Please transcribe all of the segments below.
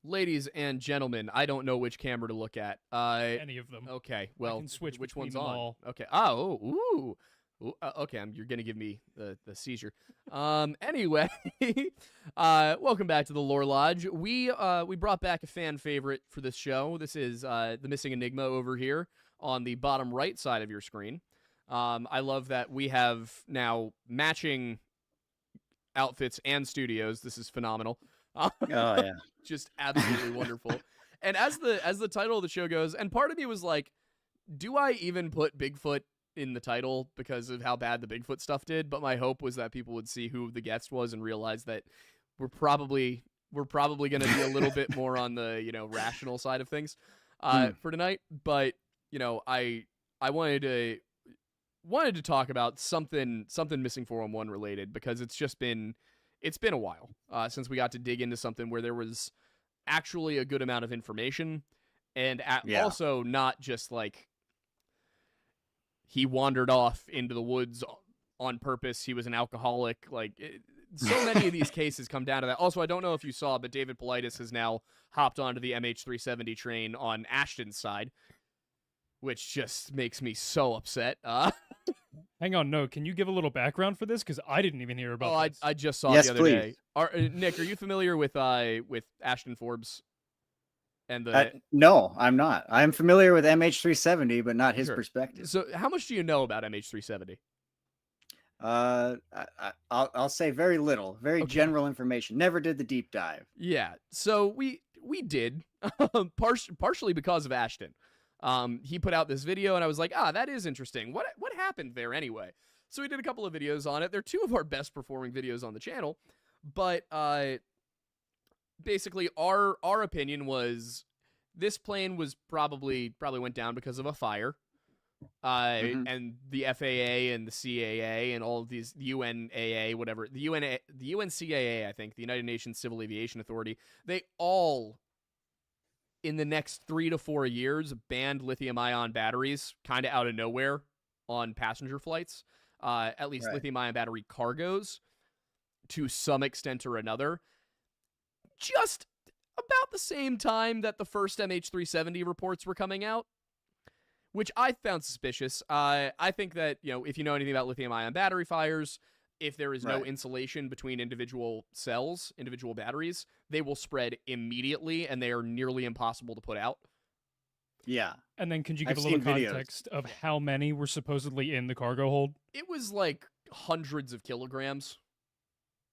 Ladies and gentlemen, I don't know which camera to look at. Any of them. Okay, I well, can switch which between one's them on? all. Okay. Oh, ooh. Okay, you're gonna give me the seizure. Anyway, welcome back to the Lore Lodge. We brought back a fan favorite for this show. This is the Missing Enigma over here on the bottom right side of your screen. I love that we have now matching outfits and studios. This is phenomenal. Oh yeah. Just absolutely wonderful. And as the title of the show goes, and part of me was like, do I even put Bigfoot in the title because of how bad the Bigfoot stuff did? But my hope was that people would see who the guest was and realize that we're probably going to be a little bit more on the rational side of things for tonight. But I wanted to talk about something Missing 411 related, because it's been a while since we got to dig into something where there was actually a good amount of information, and also not just like he wandered off into the woods on purpose. He was an alcoholic. So many of these cases come down to that. Also, I don't know if you saw, but David Politis has now hopped onto the MH370 train on Ashton's side, which just makes me so upset. Hang on, no. Can you give a little background for this? Because I didn't even hear about this. I just saw it the other day. Nick, are you familiar with Ashton Forbes? And no, I'm not. I'm familiar with MH370, but not his perspective. So, how much do you know about MH370? I'll say very little. Very general information. Never did the deep dive. Yeah. So we did, partially because of Ashton. He put out this video, and I was like, that is interesting. What happened there anyway? So we did a couple of videos on it. They're two of our best performing videos on the channel, but basically our opinion was this plane was probably went down because of a fire. And the FAA and the CAA and all of these, the UNAA, whatever, the UNCAA, I think, the United Nations Civil Aviation Authority, they all, in the next 3 to 4 years, banned lithium-ion batteries kind of out of nowhere on passenger flights, at least lithium-ion battery cargos, to some extent or another. Just about the same time that the first MH370 reports were coming out, which I found suspicious. I think that, if you know anything about lithium-ion battery fires, if there is no insulation between individual cells, individual batteries, they will spread immediately, and they are nearly impossible to put out. Yeah. And then could you give a little context of how many were supposedly in the cargo hold? It was like hundreds of kilograms.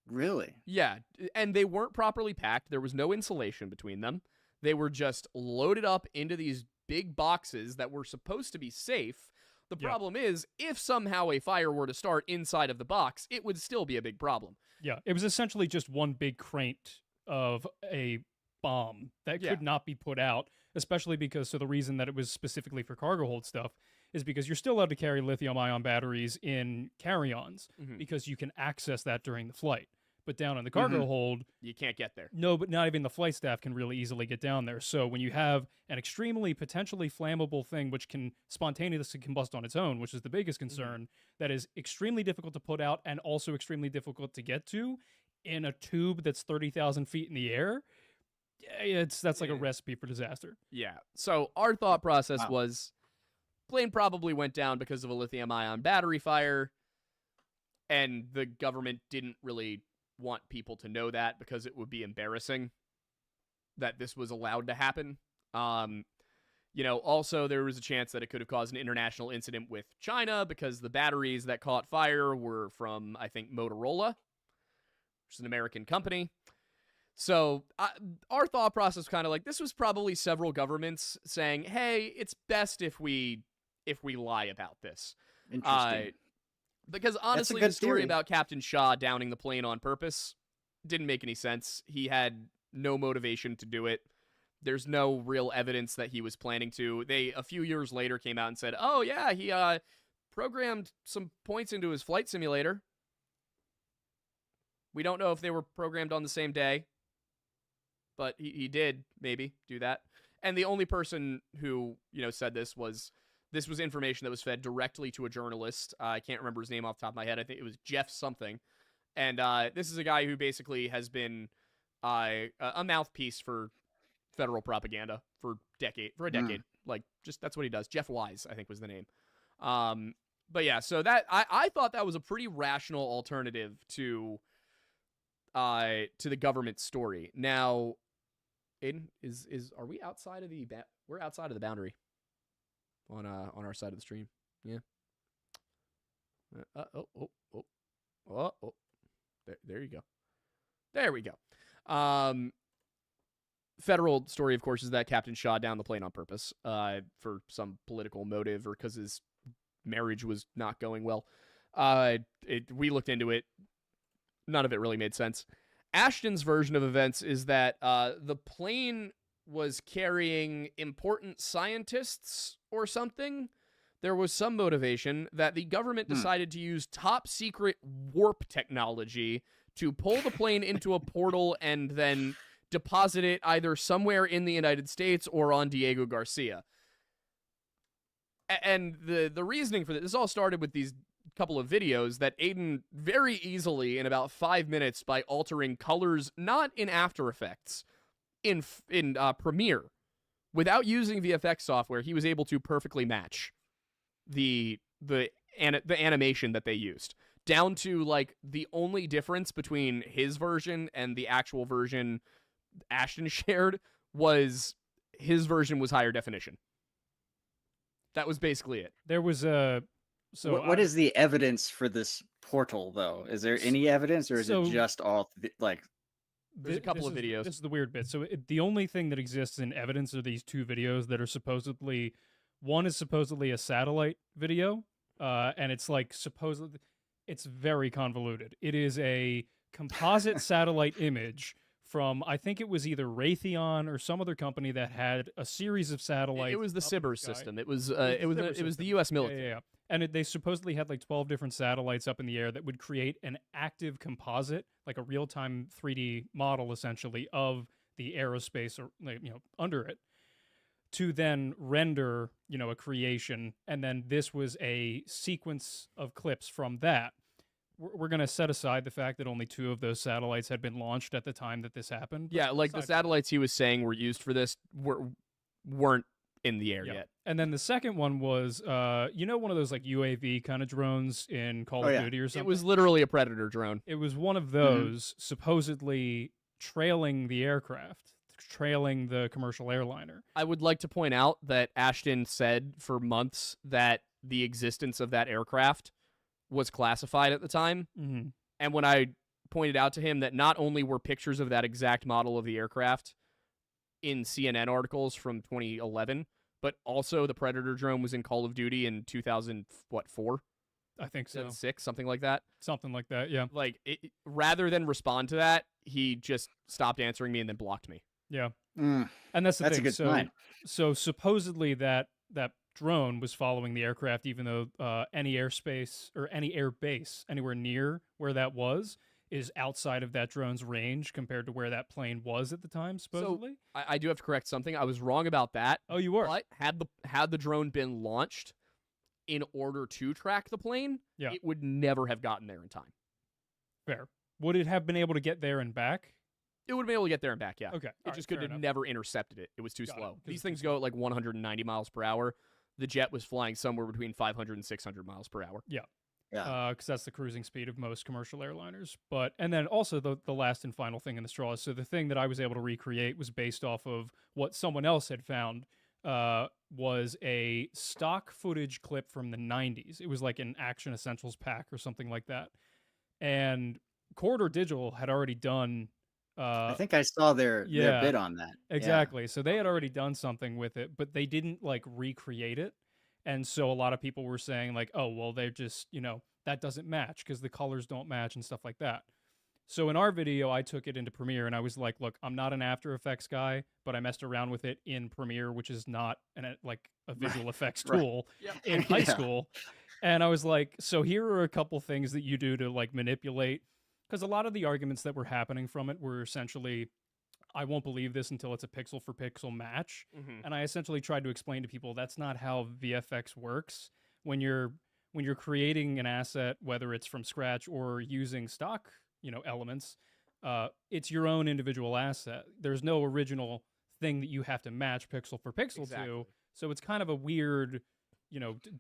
Really? Yeah, and they weren't properly packed. There was no insulation between them. They were just loaded up into these big boxes that were supposed to be safe. The problem is, if somehow a fire were to start inside of the box, it would still be a big problem. Yeah, it was essentially just one big crate of a bomb that could not be put out, especially because, so the reason that it was specifically for cargo hold stuff is because you're still allowed to carry lithium-ion batteries in carry-ons because you can access that during the flight. But down in the cargo hold, you can't get there. No, but not even the flight staff can really easily get down there. So when you have an extremely potentially flammable thing which can spontaneously combust on its own, which is the biggest concern, that is extremely difficult to put out and also extremely difficult to get to in a tube that's 30,000 feet in the air, that's like a recipe for disaster. Yeah. So our thought process was, plane probably went down because of a lithium-ion battery fire, and the government didn't really want people to know that because it would be embarrassing that this was allowed to happen. Also there was a chance that it could have caused an international incident with China because the batteries that caught fire were from, I think, Motorola, which is an American company. So our thought process was kind of like, this was probably several governments saying, hey, it's best if we lie about this. Interesting. Because honestly, the story about Captain Shaw downing the plane on purpose didn't make any sense. He had no motivation to do it. There's no real evidence that he was planning to. They, a few years later, came out and said, oh, yeah, he programmed some points into his flight simulator. We don't know if they were programmed on the same day, but he did maybe do that. And the only person who, said this was information that was fed directly to a journalist. I can't remember his name off the top of my head. I think it was Jeff something. And this is a guy who basically has been a mouthpiece for federal propaganda for a decade. Like, just that's what he does. Jeff Wise, I think, was the name. But yeah, so that I thought that was a pretty rational alternative to the government story. Now, Aiden, are we outside of we're outside of the boundary on our side of the stream? Yeah. There you go. There we go. Federal story, of course, is that Captain shot down the plane on purpose for some political motive or because his marriage was not going well. We looked into it. None of it really made sense. Ashton's version of events is that the plane was carrying important scientists or something. There was some motivation that the government decided to use top secret warp technology to pull the plane into a portal and then deposit it either somewhere in the United States or on Diego Garcia. And the reasoning for this all started with these couple of videos that Aiden very easily, in about 5 minutes, by altering colors, not in After Effects, in Premiere, without using VFX software, he was able to perfectly match the animation that they used, down to like the only difference between his version and the actual version Ashton shared was his version was higher definition. That was basically it. There was a what is the evidence for this portal, though? Is there any evidence, or is it just all like? There's a couple of videos. This is the weird bit. So the only thing that exists in evidence are these two videos that are supposedly, one is supposedly a satellite video, and it's like supposedly, it's very convoluted. It is a composite satellite image from, I think it was either Raytheon or some other company that had a series of satellites. It was the Sibers system. It was the U.S. military. Yeah. And they supposedly had like 12 different satellites up in the air that would create an active composite, like a real-time 3D model, essentially, of the aerospace or under it, to then render a creation. And then this was a sequence of clips from that. We're going to set aside the fact that only 2 of those satellites had been launched at the time that this happened. Yeah, like the satellites he was saying were used for this weren't in the air yet. And then the second one was, one of those like UAV kind of drones in Call of Duty or something? It was literally a Predator drone. It was one of those supposedly trailing the aircraft, trailing the commercial airliner. I would like to point out that Ashton said for months that the existence of that aircraft was classified at the time. Mm-hmm. And when I pointed out to him that not only were pictures of that exact model of the aircraft in CNN articles from 2011, but also the Predator drone was in Call of Duty in 2004? I think so. 6, something like that. Something like that, yeah. Like, rather than respond to that, he just stopped answering me and then blocked me. Yeah. And that's the thing. A good sign. So supposedly that drone was following the aircraft, even though any airspace or any air base anywhere near where that was is outside of that drone's range compared to where that plane was at the time, supposedly. So I do have to correct something. I was wrong about that. Oh, you were? But had the drone been launched in order to track the plane, it would never have gotten there in time. Fair. Would it have been able to get there and back? It would have been able to get there and back, yeah. Okay. It just could have never intercepted it. It was too slow. These things go at like 190 miles per hour. The jet was flying somewhere between 500 and 600 miles per hour. Yeah. Because that's the cruising speed of most commercial airliners. And then also the last and final thing in the straw is, so the thing that I was able to recreate was based off of what someone else had found, was a stock footage clip from the 90s. It was like an Action Essentials pack or something like that. And Corridor Digital had already done... I think I saw their bid on that. Exactly. Yeah. So they had already done something with it, but they didn't like recreate it. And so a lot of people were saying like, oh, well, they're just, that doesn't match because the colors don't match and stuff like that. So in our video, I took it into Premiere and I was like, look, I'm not an After Effects guy, but I messed around with it in Premiere, which is not a visual effects tool in high school. And I was like, so here are a couple things that you do to like manipulate. Because a lot of the arguments that were happening from it were essentially, I won't believe this until it's a pixel for pixel match. Mm-hmm. And I essentially tried to explain to people that's not how VFX works. When you're creating an asset, whether it's from scratch or using stock, elements, it's your own individual asset. There's no original thing that you have to match pixel for pixel Exactly. to. So it's kind of a weird,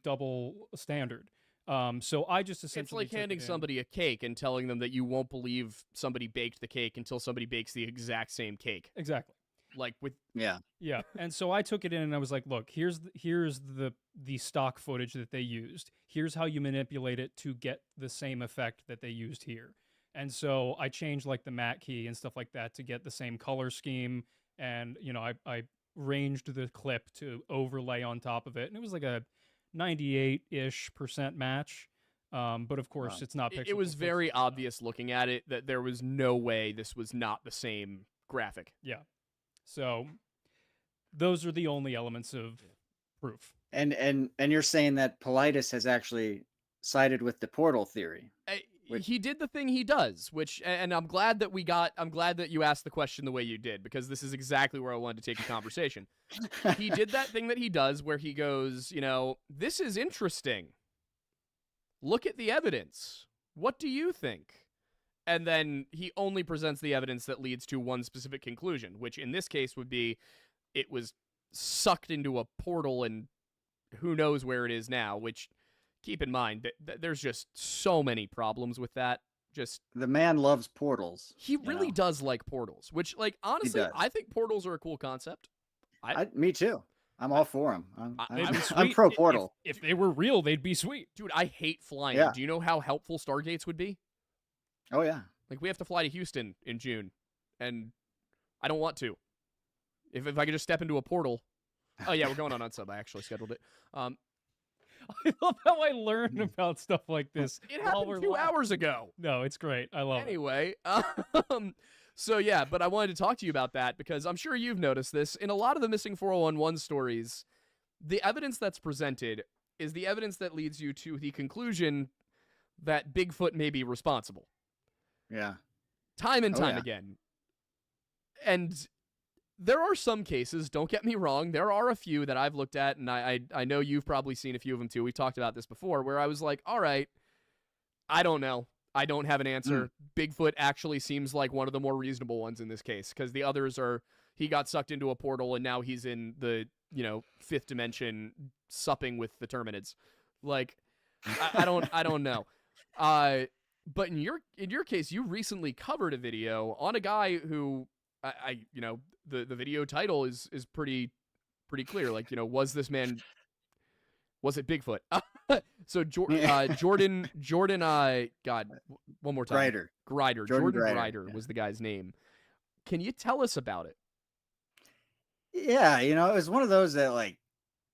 double standard. So I just essentially It's like handing somebody a cake and telling them that you won't believe somebody baked the cake until somebody bakes the exact same cake. Exactly. Like with Yeah. Yeah, and so I took it in and I was like, look, here's the stock footage that they used. Here's how you manipulate it to get the same effect that they used here. And so I changed like the matte key and stuff like that to get the same color scheme. And I ranged the clip to overlay on top of it, and it was like a 98-ish% match. But of course, it's not pixel. It was very obvious looking at it that there was no way this was not the same graphic. Yeah. So those are the only elements of proof. And you're saying that Politis has actually sided with the portal theory. He did the thing he does, and I'm glad that you asked the question the way you did, because this is exactly where I wanted to take the conversation. He did that thing that he does where he goes, this is interesting. Look at the evidence. What do you think? And then he only presents the evidence that leads to one specific conclusion, which in this case would be it was sucked into a portal and who knows where it is now, which, keep in mind, that there's just so many problems with that. Just the man loves portals. He really does like portals, which, like, honestly, I think portals are a cool concept. Me too. I'm all for them. I'm pro portal. If they were real, they'd be sweet. Dude, I hate flying. Yeah. Do you know how helpful Stargates would be? Oh, yeah. Like, we have to fly to Houston in June, and I don't want to. If I could just step into a portal. Oh, yeah, we're going on Unsub. I actually scheduled it. I love how I learn about stuff like this. It happened 2 hours ago. No, it's great. I love it. Anyway, so yeah, but I wanted to talk to you about that because I'm sure you've noticed this. In a lot of the missing 4011 stories, the evidence that's presented is the evidence that leads you to the conclusion that Bigfoot may be responsible. Yeah. Time and time again. And there are some cases, don't get me wrong, there are a few that I've looked at, and I know you've probably seen a few of them too. We've talked about this before, where I was like, all right, I don't know. I don't have an answer. Bigfoot actually seems like one of the more reasonable ones in this case, because the others are, he got sucked into a portal and now he's in the, fifth dimension supping with the Terminids. Like, I don't know. But in your case, you recently covered a video on a guy who the video title is pretty clear. Like, was this man, was it Bigfoot? So Jordan, God, one more time. Grider. Jordan Grider was the guy's name. Can you tell us about it? Yeah, it was one of those that, like,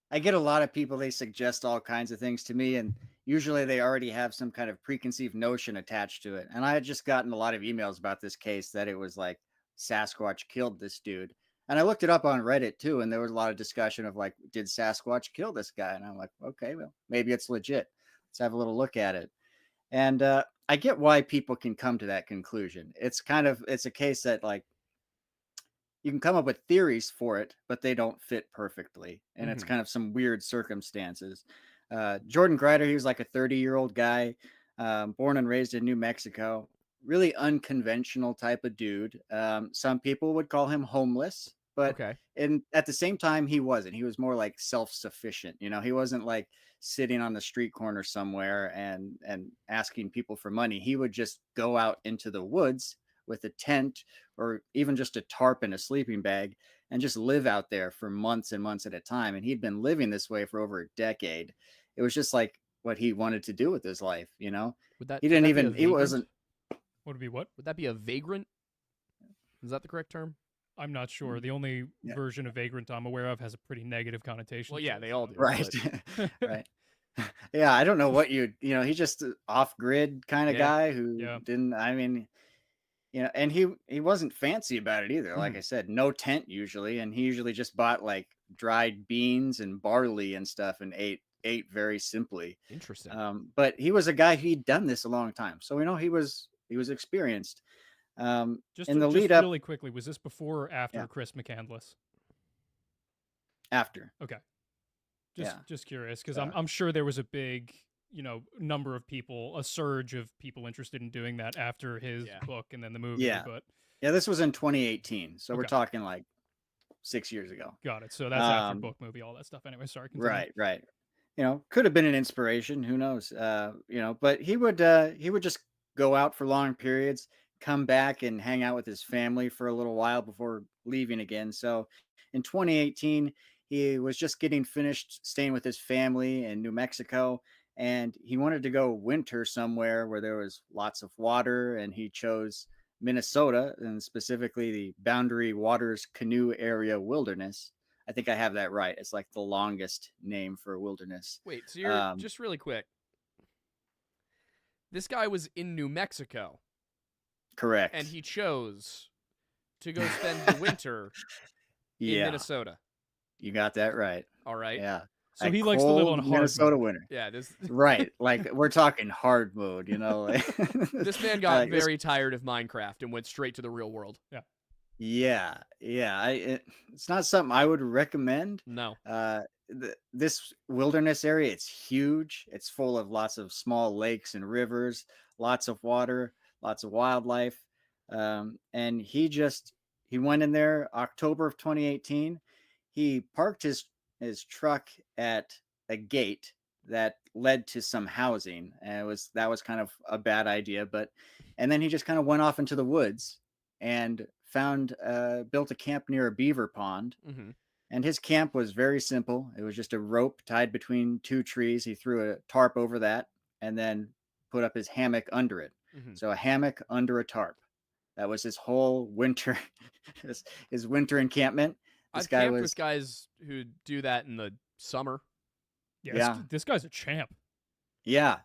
I get a lot of people, they suggest all kinds of things to me, and usually they already have some kind of preconceived notion attached to it. And I had just gotten a lot of emails about this case that it was like Sasquatch killed this dude. And I looked it up on Reddit too, and there was a lot of discussion of like, did Sasquatch kill this guy? And I'm like, okay, well, maybe it's legit. Let's have a little look at it. And I get why people can come to that conclusion. It's a case that, like, you can come up with theories for it, but they don't fit perfectly. And it's kind of some weird circumstances. Jordan Grider, he was like a 30-year-old guy, born and raised in New Mexico. Really unconventional type of dude. Some people would call him homeless, but at the same time, he wasn't. He was more like self-sufficient. He wasn't like sitting on the street corner somewhere and asking people for money. He would just go out into the woods with a tent or even just a tarp and a sleeping bag and just live out there for months and months at a time. And he'd been living this way for over a decade. It was just like what he wanted to do with his life. He wasn't. Would it be what? Would that be a vagrant? Is that the correct term? I'm not sure. The only version of vagrant I'm aware of has a pretty negative connotation. Well, yeah, they all do. Right. Right. Yeah, I don't know what he's just an off-grid kind of guy who didn't, and he wasn't fancy about it either. Like I said, no tent usually, and he usually just bought like dried beans and barley and stuff and ate very simply. Interesting. But he was a guy, he'd done this a long time. So he was experienced. Just really quickly, was this before or after Chris McCandless? After. Okay. Just curious, because I'm sure there was a big, number of people, a surge of people interested in doing that after his book and then the movie. Yeah. But this was in 2018. So we're talking like 6 years ago. Got it. So that's after Um, book, movie, all that stuff. Anyway, sorry. Continue. right. Could have been an inspiration. Who knows? But he would just go out for long periods, come back and hang out with his family for a little while before leaving again. So in 2018, he was just getting finished staying with his family in New Mexico, and he wanted to go winter somewhere where there was lots of water, and he chose Minnesota, and specifically the Boundary Waters Canoe Area Wilderness. I think I have that right. It's like the longest name for a wilderness. Wait, so you're just really quick. This guy was in New Mexico. Correct. And he chose to go spend the winter in Minnesota. You got that right. All right. Yeah. So he likes to live on hard Minnesota mode. winter. Yeah, this Right. Like we're talking hard mode, like, this man got like very tired of Minecraft and went straight to the real world. Yeah. It's not something I would recommend. No. This wilderness area, it's huge. It's full of lots of small lakes and rivers, lots of water, lots of wildlife. And he went in there October of 2018. He parked his truck at a gate that led to some housing, and that was kind of a bad idea. And then he just kind of went off into the woods and built a camp near a beaver pond. Mm-hmm. And his camp was very simple. It was just a rope tied between two trees. He threw a tarp over that and then put up his hammock under it. Mm-hmm. So a hammock under a tarp. That was his whole winter, his winter encampment. I've camped with guys who do that in the summer. Yeah. This guy's a champ. Yeah.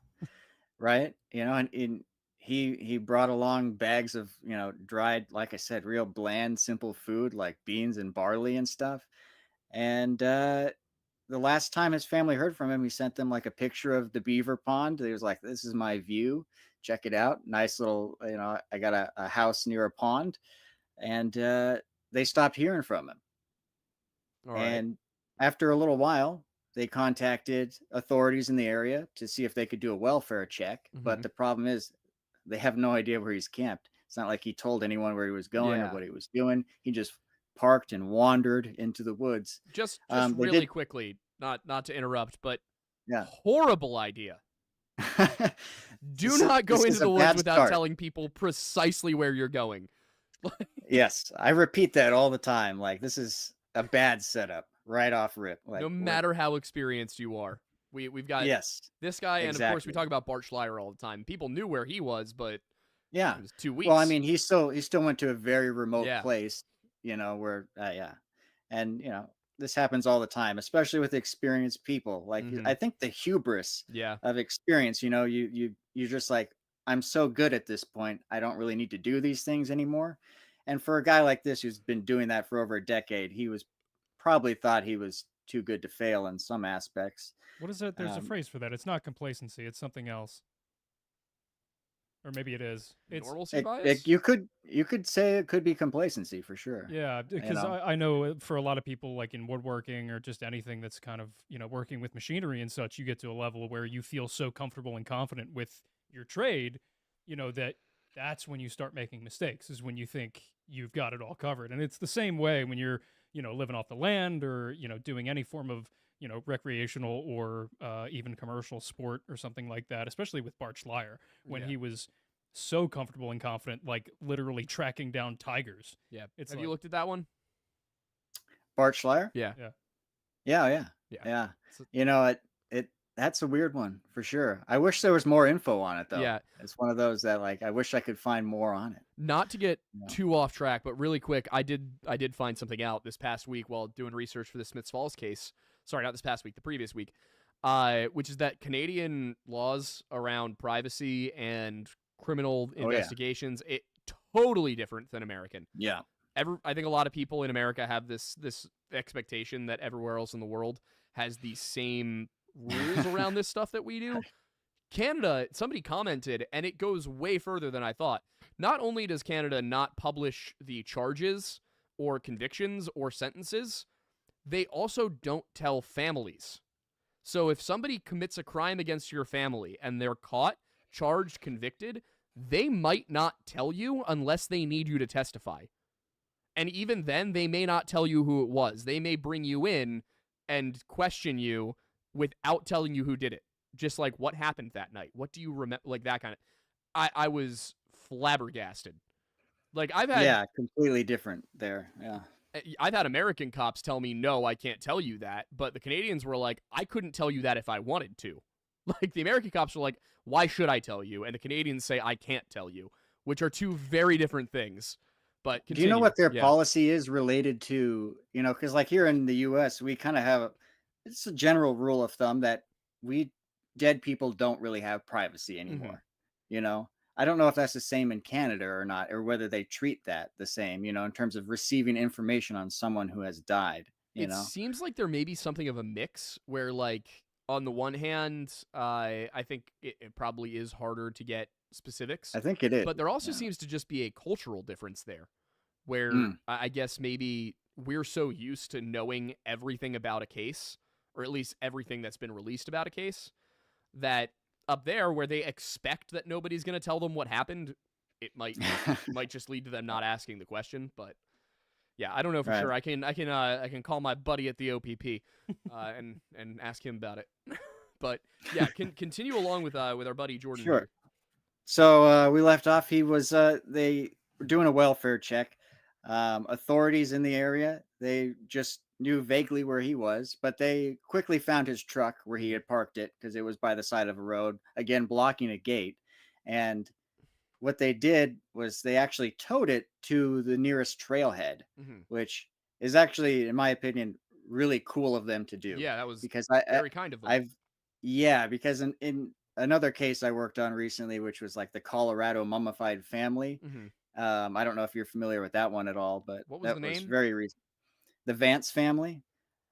Right. And he brought along bags of, dried, like I said, real bland, simple food like beans and barley and stuff. And the last time his family heard from him, he sent them like a picture of the beaver pond. He was like, "This is my view. Check it out. Nice little, I got a house near a pond." And they stopped hearing from him. All right. And after a little while, they contacted authorities in the area to see if they could do a welfare check. Mm-hmm. But the problem is they have no idea where he's camped. It's not like he told anyone where he was going or what he was doing. He just parked and wandered into the woods. Just really quickly, not to interrupt, but horrible idea. Do not go into the woods without telling people precisely where you're going. Yes, I repeat that all the time. Like, this is a bad setup right off rip. Like, no matter how experienced you are. We've got this guy, and of course we talk about Bart Schleyer all the time. People knew where he was, but it was 2 weeks. Well, I mean, he still went to a very remote place, where and this happens all the time, especially with experienced people. Like, I think the hubris of experience, you're just like, I'm so good at this point, I don't really need to do these things anymore. And for a guy like this who's been doing that for over a decade, he was probably thought he was too good to fail in some aspects. What is that? There's a phrase for that. It's not complacency. It's something else. Or maybe it is. It's normalcy bias? You could say it could be complacency for sure. Yeah, because I know for a lot of people, like in woodworking or just anything that's kind of, working with machinery and such, you get to a level where you feel so comfortable and confident with your trade, that's when you start making mistakes, is when you think you've got it all covered. And it's the same way when you're, living off the land or, doing any form of, recreational or even commercial sport or something like that, especially with Bart Schleyer, when he was so comfortable and confident, like literally tracking down tigers. Yeah. Have you looked at that one? Bart Schleyer? Yeah. That's a weird one for sure. I wish there was more info on it though. Yeah. It's one of those that I wish I could find more on it. Not to get too off track, but really quick, I did find something out this past week while doing research for the Smiths Falls case. Sorry, not this past week, the previous week. Which is that Canadian laws around privacy and criminal investigations, it totally different than American. Yeah. I think a lot of people in America have this expectation that everywhere else in the world has the same rules around this stuff that we do. Canada, somebody commented, and it goes way further than I thought. Not only does Canada not publish the charges or convictions or sentences, they also don't tell families. So if somebody commits a crime against your family and they're caught, charged, convicted, they might not tell you unless they need you to testify. And even then, they may not tell you who it was. They may bring you in and question you without telling you who did it. Just like, what happened that night? What do you remember? Like that kind of. I was flabbergasted. Like Yeah, completely different there. Yeah. I've had American cops tell me, no, I can't tell you that. But the Canadians were like, I couldn't tell you that if I wanted to. Like, the American cops were like, why should I tell you? And the Canadians say, I can't tell you, which are two very different things. But Do you know continue. what their Yeah. policy is related to, because like here in the US, we kind of have, it's a general rule of thumb that we dead people don't really have privacy anymore. I don't know if that's the same in Canada or not, or whether they treat that the same, in terms of receiving information on someone who has died, It seems like there may be something of a mix where, like, on the one hand, I think it probably is harder to get specifics. I think it is. But there also seems to just be a cultural difference there where I guess maybe we're so used to knowing everything about a case, or at least everything that's been released about a case, that up there where they expect that nobody's going to tell them what happened, it might just lead to them not asking the question. But yeah, I don't know for sure. I can call my buddy at the OPP and ask him about it. But yeah, continue along with our buddy Jordan. Sure. Here. So we left off. He was they were doing a welfare check. Authorities in the area, they just knew vaguely where he was, but they quickly found his truck where he had parked it because it was by the side of a road, again blocking a gate. And what they did was they actually towed it to the nearest trailhead, which is actually, in my opinion, really cool of them to do. Yeah, that was because very kind of them. Because in another case I worked on recently, which was like the Colorado mummified family. I don't know if you're familiar with that one at all, but what was that the name? was very recent. The Vance family.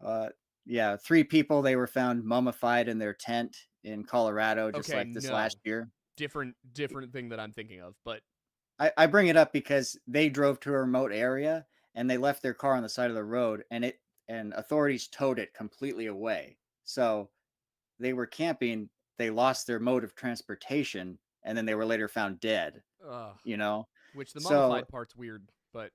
3 people, they were found mummified in their tent in Colorado just last year. Different thing that I'm thinking of, but I bring it up because they drove to a remote area and they left their car on the side of the road, and authorities towed it completely away. So they were camping, they lost their mode of transportation, and then they were later found dead. Which the mummified part's weird, but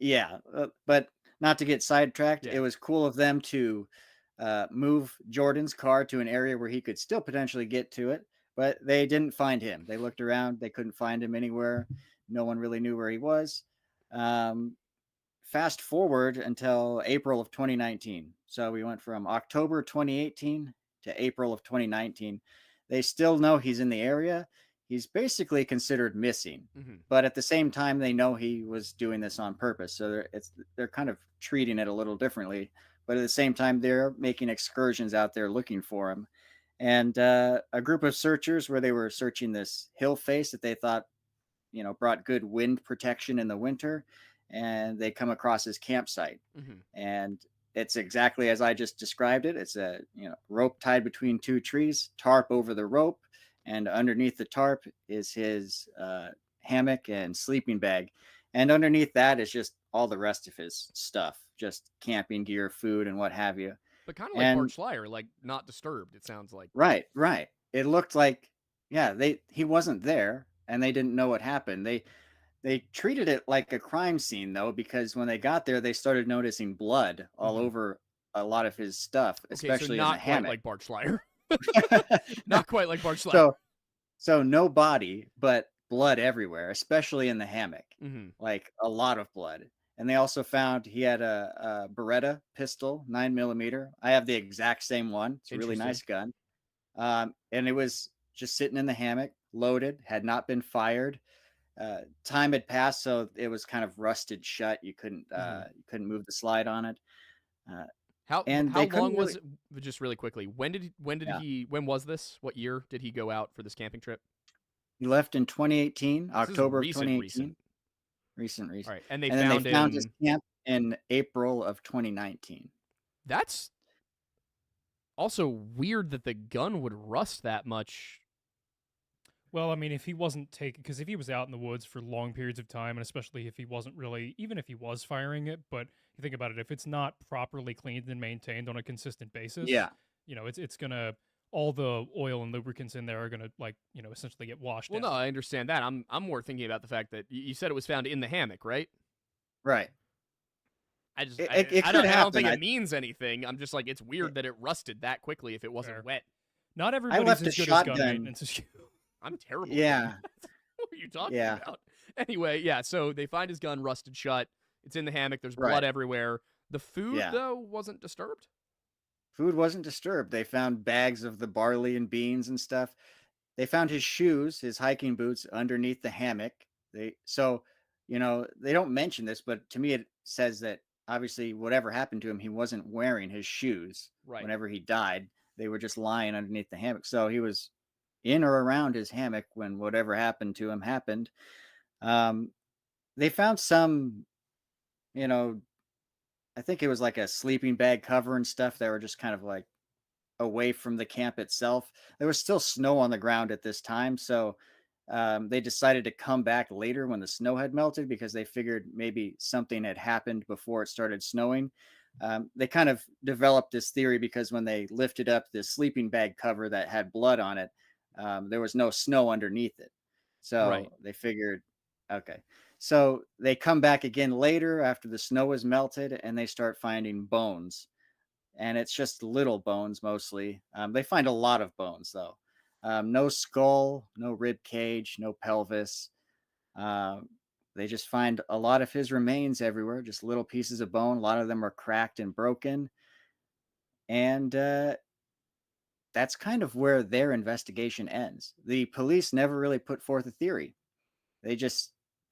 yeah, but not to get sidetracked, Yeah. It was cool of them to move Jordan's car to an area where he could still potentially get to it, but they didn't find him. They looked around, they couldn't find him anywhere. No one really knew where he was. Fast forward until April of 2019. So we went from October 2018 to April of 2019. They still know he's in the area. He's basically considered missing, but at the same time, they know he was doing this on purpose. So they're kind of treating it a little differently, but at the same time, they're making excursions out there looking for him. And a group of searchers, where they were searching this hill face that they thought, brought good wind protection in the winter, and they come across his campsite. And it's exactly as I just described it. It's a rope tied between 2 trees, tarp over the rope. And underneath the tarp is his hammock and sleeping bag. And underneath that is just all the rest of his stuff, just camping gear, food, and what have you. But kind of like Bart Schleyer, like not disturbed, it sounds like. Right. It looked like, he wasn't there, and they didn't know what happened. They treated it like a crime scene, though, because when they got there, they started noticing blood all over a lot of his stuff, especially in the hammock. Not quite like Bart Schleyer. Not quite like Bart Schleyer. So no body, but blood everywhere, especially in the hammock. Like a lot of blood. And they also found he had a Beretta pistol, 9mm. I have the exact same one. It's a really nice gun. And it was just sitting in the hammock, loaded, had not been fired. Time had passed, so it was kind of rusted shut. You couldn't move the slide on it. How long was it? Just really quickly, when was this? What year did he go out for this camping trip? He left in 2018, October of 2018. Recent. All right, and they found his camp in April of 2019. That's also weird that the gun would rust that much. Well, I mean, if he wasn't because if he was out in the woods for long periods of time, and especially if he wasn't really, even if he was firing it, but you think about it, if it's not properly cleaned and maintained on a consistent basis, it's gonna, all the oil and lubricants in there are gonna essentially get washed out. No, I understand that. I'm more thinking about the fact that you said it was found in the hammock, right? Right. I just It I could don't happen. think it means anything. I'm just like, it's weird that it rusted that quickly if it wasn't Fair. wet. Not I everybody's left a as good as gun shotgun. maintenance as you. I'm terrible at gun. Yeah, What are you talking yeah, about? Anyway, yeah, so they find his gun rusted shut. It's in the hammock. There's right. blood everywhere. The food, Yeah. though, wasn't disturbed. Food wasn't disturbed. They found bags of the barley and beans and stuff. They found his shoes, his hiking boots underneath the hammock. They don't mention this, but to me it says that obviously whatever happened to him, he wasn't wearing his shoes Right. whenever he died. They were just lying underneath the hammock. So he was in or around his hammock when whatever happened to him happened. Um, they found some, you know, I think it was like a sleeping bag cover and stuff that were just kind of like away from the camp itself. There was still snow on the ground at this time, so they decided to come back later when the snow had melted because they figured maybe something had happened before it started snowing. They kind of developed this theory because when they lifted up the sleeping bag cover that had blood on it, there was no snow underneath it. Right. So they figured, okay. So they come back again later after the snow has melted and they start finding bones, and it's just little bones mostly. They find a lot of bones though. No skull, no rib cage, no pelvis. Um, they just find a lot of his remains everywhere, just little pieces of bone. A lot of them are cracked and broken, and that's kind of where their investigation ends. The police never really put forth a theory. They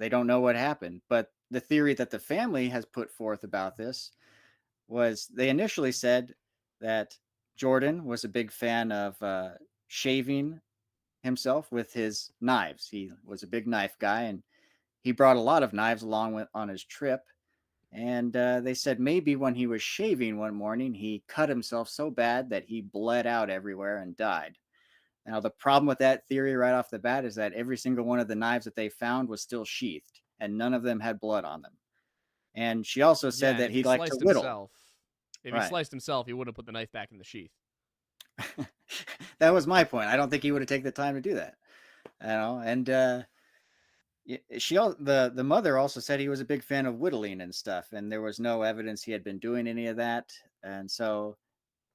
don't know what happened. But the theory that the family has put forth about this was they initially said that Jordan was a big fan of shaving himself with his knives. He was a big knife guy, and he brought a lot of knives along on his trip. And they said maybe when he was shaving one morning, he cut himself so bad that he bled out everywhere and died. Now, the problem with that theory right off the bat is that every single one of the knives that they found was still sheathed, and none of them had blood on them. And she also Yeah, said and that if he he liked to sliced whittle. himself, Right. he wouldn't have put the knife back in the sheath. That was my point. I don't think he would have taken the time to do that. And the mother also said he was a big fan of whittling and stuff, and there was no evidence he had been doing any of that. And so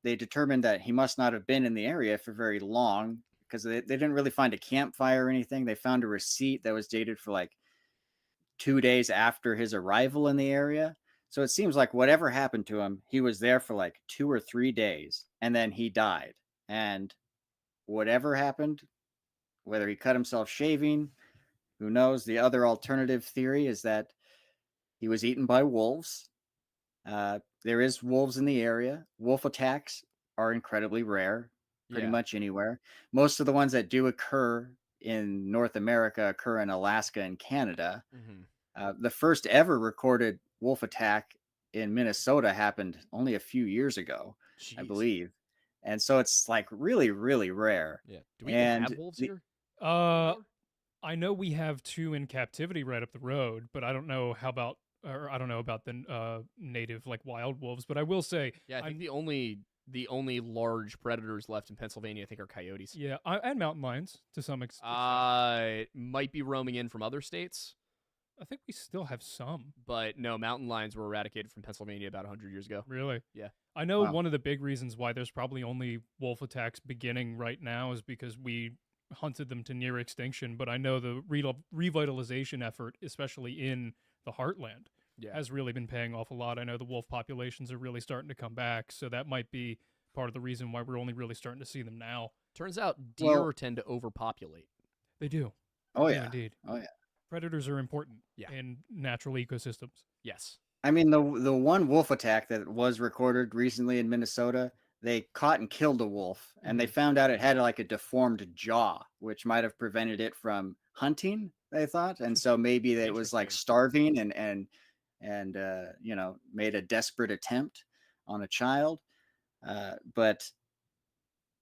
they determined that he must not have been in the area for very long because they didn't really find a campfire or anything. They found a receipt that was dated for like 2 days after his arrival in the area. So it seems like whatever happened to him, he was there for like 2 or 3 days and then he died. And whatever happened, whether he cut himself shaving, who knows? The other alternative theory is that he was eaten by wolves. There is wolves in the area. Wolf attacks are incredibly rare, pretty Yeah. much anywhere. Most of the ones that do occur in North America occur in Alaska and Canada. The first ever recorded wolf attack in Minnesota happened only a few years ago, I Jeez. believe. And so it's like really, really rare. Yeah. Do we even have And wolves the, here? Uh, I know we have two in captivity right up the road, but I don't know how about, or I don't know about the native like wild wolves. But I will say, Yeah, I think the only large predators left in Pennsylvania, I think, are coyotes. yeah, and mountain lions to some extent. Might be roaming in from other states, I think we still have some. but no, mountain lions were eradicated from Pennsylvania about 100 years ago. Really? Yeah. I know Wow. one of the big reasons why there's probably only wolf attacks beginning right now is because we hunted them to near extinction. But I know the revitalization effort, especially in the heartland, Yeah. has really been paying off a lot. I know the wolf populations are really starting to come back, so that might be part of the reason why we're only really starting to see them now. Turns out deer Well, tend to overpopulate. They do. oh They do yeah. indeed. Oh yeah. Predators are important Yeah. in natural ecosystems. Yes. I mean, the one wolf attack that was recorded recently in Minnesota, they caught and killed a wolf, and they found out it had like a deformed jaw, which might have prevented it from hunting. They thought, and so maybe it was like Interesting. starving and made a desperate attempt on a child. But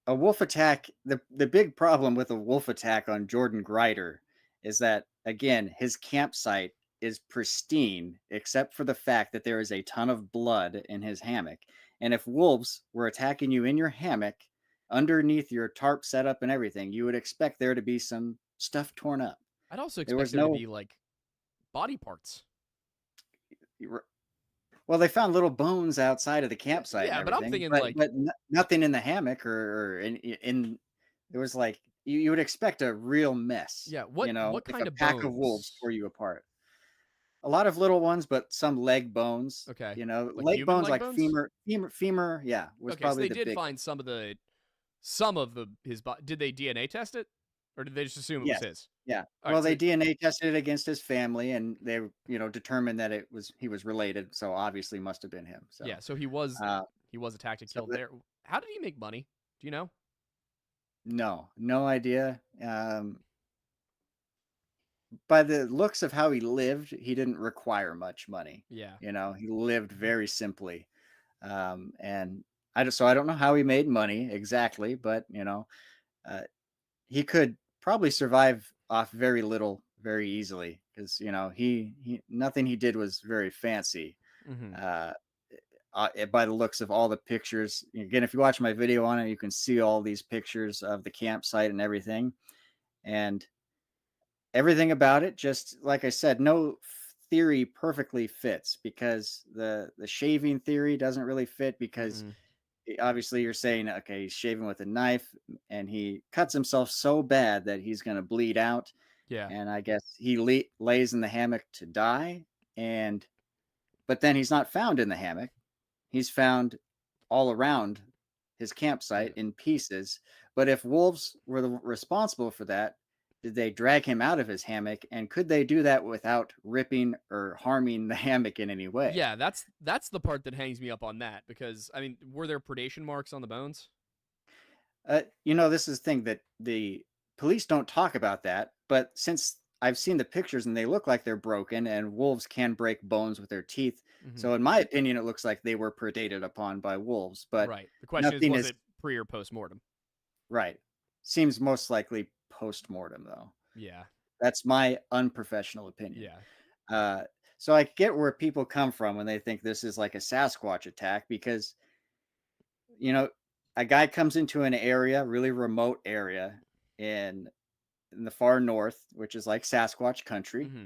a wolf attack, the big problem with a wolf attack on Jordan Grider is that again his campsite is pristine except for the fact that there is a ton of blood in his hammock, and if wolves were attacking you in your hammock underneath your tarp setup and everything, you would expect there to be some stuff torn up. I'd also There expect was there to no be like body parts. Well, they found little bones outside of the campsite and Yeah, but I'm everything, thinking but like, nothing in the hammock or in it was like you would expect a real mess, yeah, you know, what if kind a of pack of wolves bones? tore you apart. A lot of little ones, but some leg bones, Okay, you know, like leg human bones leg like bones. femur, yeah, was Okay, so probably they the did big. find some of the his body. Did they DNA test it, or did they just assume it was Yes. his? Yeah. All Well, right, they so DNA tested it against his family and they, determined that he was related, so obviously must have been him. yeah, So, so uh, he was attacked and so killed that, there. How did he make money? Do you know? no, no idea. By the looks of how he lived, he didn't require much money. Yeah. You know, he lived very simply. And I don't know how he made money exactly, but uh, he could probably survive off very little very easily because he nothing he did was very fancy. Mm-hmm. Uh, by the looks of all the pictures, again, if you watch my video on it, you can see all these pictures of the campsite and everything, and everything about it. Just like I said, no theory perfectly fits because the shaving theory doesn't really fit because Mm-mm. obviously you're saying, okay, he's shaving with a knife and he cuts himself so bad that he's going to bleed out. Yeah. And I guess he lays in the hammock to die. And, but then he's not found in the hammock. He's found all around his campsite Yeah. in pieces. But if wolves were responsible for that, did they drag him out of his hammock? And could they do that without ripping or harming the hammock in any way? Yeah, that's the part that hangs me up on that because I mean, were there predation marks on the bones? This is the thing that the police don't talk about that, but since I've seen the pictures and they look like they're broken and wolves can break bones with their teeth. Mm-hmm. So in my opinion, it looks like they were predated upon by wolves, but Right. The question is, nothing was is it pre or post mortem? right. Seems most likely post-mortem though. Yeah. That's my unprofessional opinion. Yeah. Uh, so I get where people come from when they think this is like a Sasquatch attack because, you know, a guy comes into an area, really remote area in the far north, which is like Sasquatch country, Mm-hmm.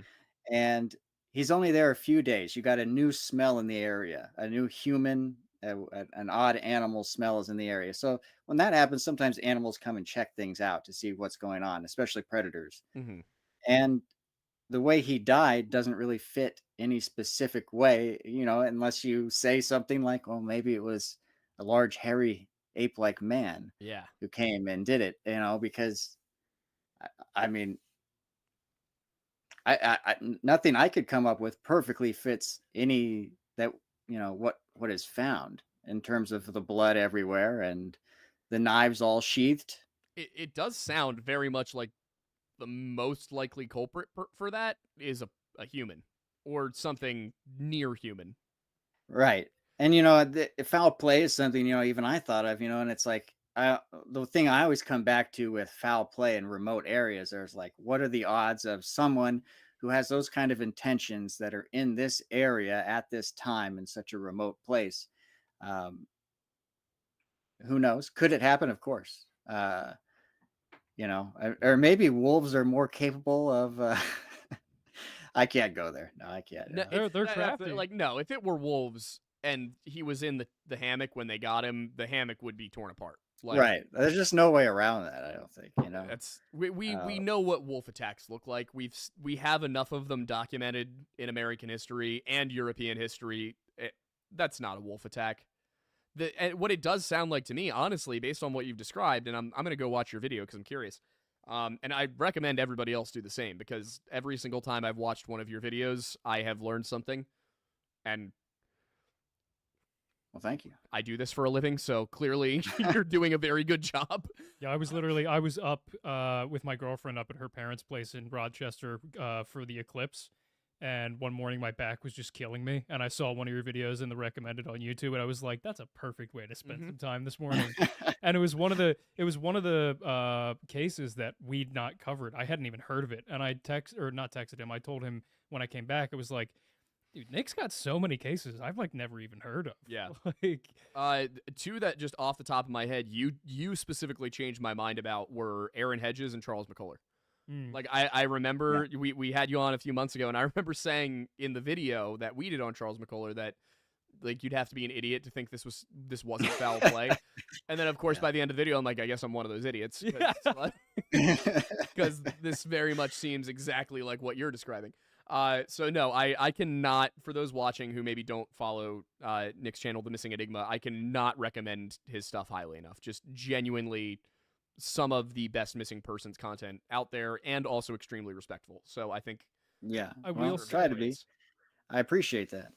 and he's only there a few days. You got a new smell in the area, a new human, an odd animal smell is in the area. So when that happens, sometimes animals come and check things out to see what's going on, especially predators. Mm-hmm. And the way he died doesn't really fit any specific way, unless you say something like, well, maybe it was a large, hairy, ape like man Yeah. who came and did it, because I, I mean, nothing I could come up with perfectly fits any that, what is found in terms of the blood everywhere and the knives all sheathed. It does sound very much like the most likely culprit for that is a human or something near human. Right. And the foul play is something even I thought of, and it's like the thing I always come back to with foul play in remote areas. There's like, what are the odds of someone who has those kind of intentions that are in this area at this time in such a remote place? Um, who knows? Could it happen? Of course. Or maybe wolves are more capable of. I can't go there. No, I can't. No, They're crafty. like no. If it were wolves and he was in the hammock when they got him, the hammock would be torn apart. Like Right. There's just no way around that, I don't think, that's we Uh, know what wolf attacks look like. We have enough of them documented in American history and European history. That's not a wolf attack. And what it does sound like to me, honestly, based on what you've described, and I'm gonna go watch your video because I'm curious. And I recommend everybody else do the same because every single time I've watched one of your videos, I have learned something, and well, thank you. I do this for a living, so clearly you're doing a very good job. Yeah, I was up with my girlfriend up at her parents' place in Rochester for the eclipse. And one morning my back was just killing me. And I saw one of your videos in the recommended on YouTube. And I was like, that's a perfect way to spend some time this morning. And it was one of the cases that we'd not covered. I hadn't even heard of it. And I not texted him. I told him when I came back, it was like, dude, Nick's got so many cases I've like never even heard of. Yeah. Like, Two that just off the top of my head, you specifically changed my mind about were Aaron Hedges and Charles McCuller. Like I remember we had you on a few months ago, and I remember saying in the video that we did on Charles McCuller that like you'd have to be an idiot to think this wasn't foul play. And then of course by the end of the video, I'm like, I guess I'm one of those idiots because this very much seems exactly like what you're describing. So no, I cannot, for those watching who maybe don't follow Nick's channel, The Missing Enigma, I cannot recommend his stuff highly enough. Just genuinely some of the best missing persons content out there, and also extremely respectful. So I think I will try to be. I appreciate that.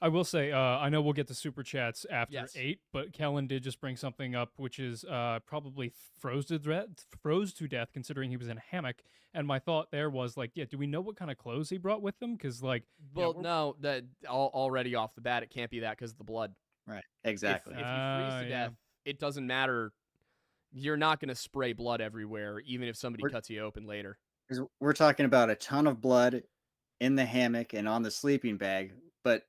I will say, I know we'll get to super chats after Yes. 8, but Kellen did just bring something up, which is probably froze to death, considering he was in a hammock. And my thought there was like, yeah, do we know what kind of clothes he brought with him? Because like, well, no, that already off the bat, it can't be that because of the blood. Right. Exactly. If you freeze to death, it doesn't matter. You're not going to spray blood everywhere, even if somebody cuts you open later. 'Cause we're talking about a ton of blood in the hammock and on the sleeping bag, but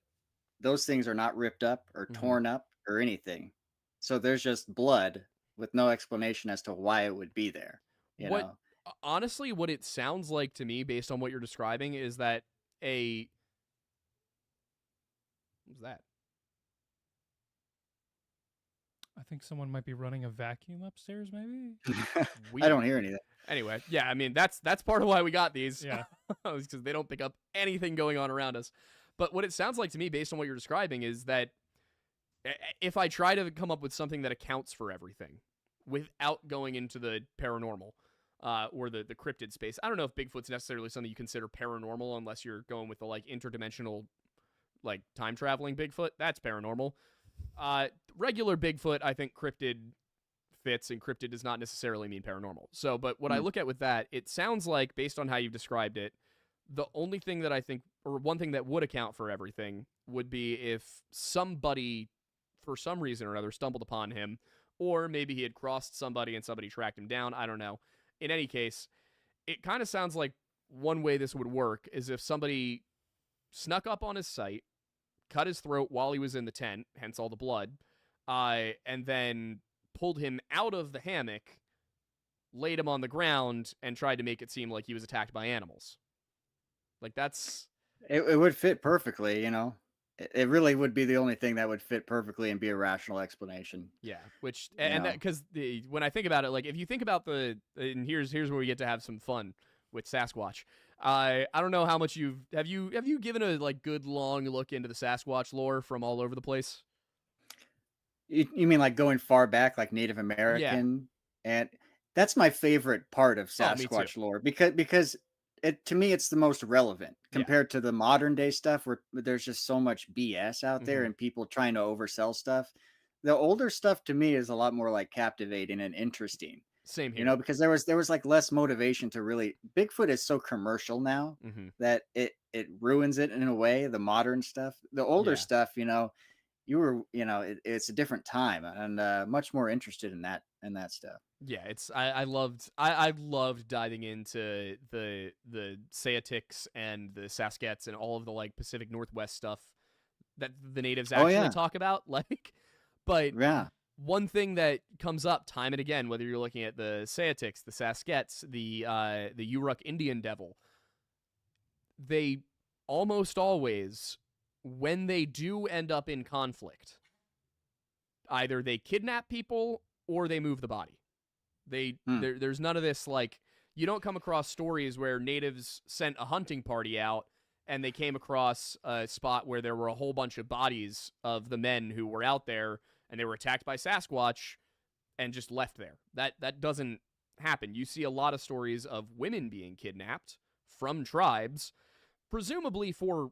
those things are not ripped up or torn up or anything. So there's just blood with no explanation as to why it would be there. You know? Honestly, what it sounds like to me, based on what you're describing, is that what was that? I think someone might be running a vacuum upstairs, maybe. I don't hear anything. Anyway, yeah, I mean that's part of why we got these. Yeah, because they don't pick up anything going on around us. But what it sounds like to me, based on what you're describing, is that if I try to come up with something that accounts for everything without going into the paranormal or the cryptid space, I don't know if Bigfoot's necessarily something you consider paranormal unless you're going with the like interdimensional, like time traveling Bigfoot. That's paranormal. Regular Bigfoot, I think cryptid fits, and cryptid does not necessarily mean paranormal. So, but what I look at with that, it sounds like, based on how you've described it, the only thing that I think, or one thing that would account for everything, would be if somebody, for some reason or another, stumbled upon him, or maybe he had crossed somebody and somebody tracked him down. I don't know. In any case, it kind of sounds like one way this would work is if somebody snuck up on his site, cut his throat while he was in the tent, hence all the blood, and then pulled him out of the hammock, laid him on the ground, and tried to make it seem like he was attacked by animals. Like that's... It would fit perfectly, you know. It really would be the only thing that would fit perfectly and be a rational explanation. Yeah, which and that, because when I think about it, like if you think about and here's where we get to have some fun with Sasquatch. I don't know how much have you given a like good long look into the Sasquatch lore from all over the place? You mean like going far back, like Native American? Yeah. And that's my favorite part of Sasquatch lore because to me it's the most relevant compared to the modern day stuff where there's just so much BS out there and people trying to oversell stuff. The older stuff to me is a lot more like captivating and interesting. Same here. You know, because there was like less motivation to really... Bigfoot is so commercial now that it ruins it in a way, the modern stuff. The older stuff, you know, it's a different time and much more interested in that stuff. Yeah, I loved diving into the Saitiks and the Saskets and all of the like Pacific Northwest stuff that the natives actually talk about. Like, but one thing that comes up time and again, whether you're looking at the Saitiks, the Saskets, the Yurok Indian Devil, they almost always, when they do end up in conflict, either they kidnap people or they move the body. There's none of this, like, you don't come across stories where natives sent a hunting party out and they came across a spot where there were a whole bunch of bodies of the men who were out there and they were attacked by Sasquatch and just left there. That doesn't happen. You see a lot of stories of women being kidnapped from tribes, presumably for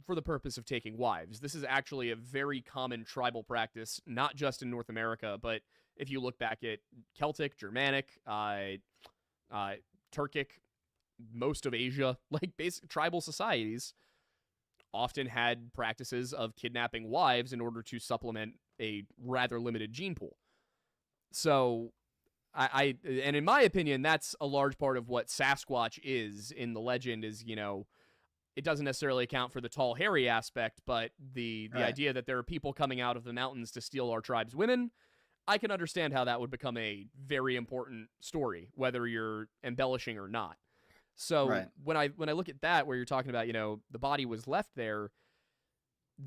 the purpose of taking wives. This is actually a very common tribal practice, not just in North America, but if you look back at Celtic, Germanic, Turkic, most of Asia, like basic tribal societies often had practices of kidnapping wives in order to supplement a rather limited gene pool. So and in my opinion, that's a large part of what Sasquatch is in the legend is, you know, it doesn't necessarily account for the tall, hairy aspect, but the idea that there are people coming out of the mountains to steal our tribe's women, I can understand how that would become a very important story, whether you're embellishing or not. So when I look at that, where you're talking about, you know, the body was left there,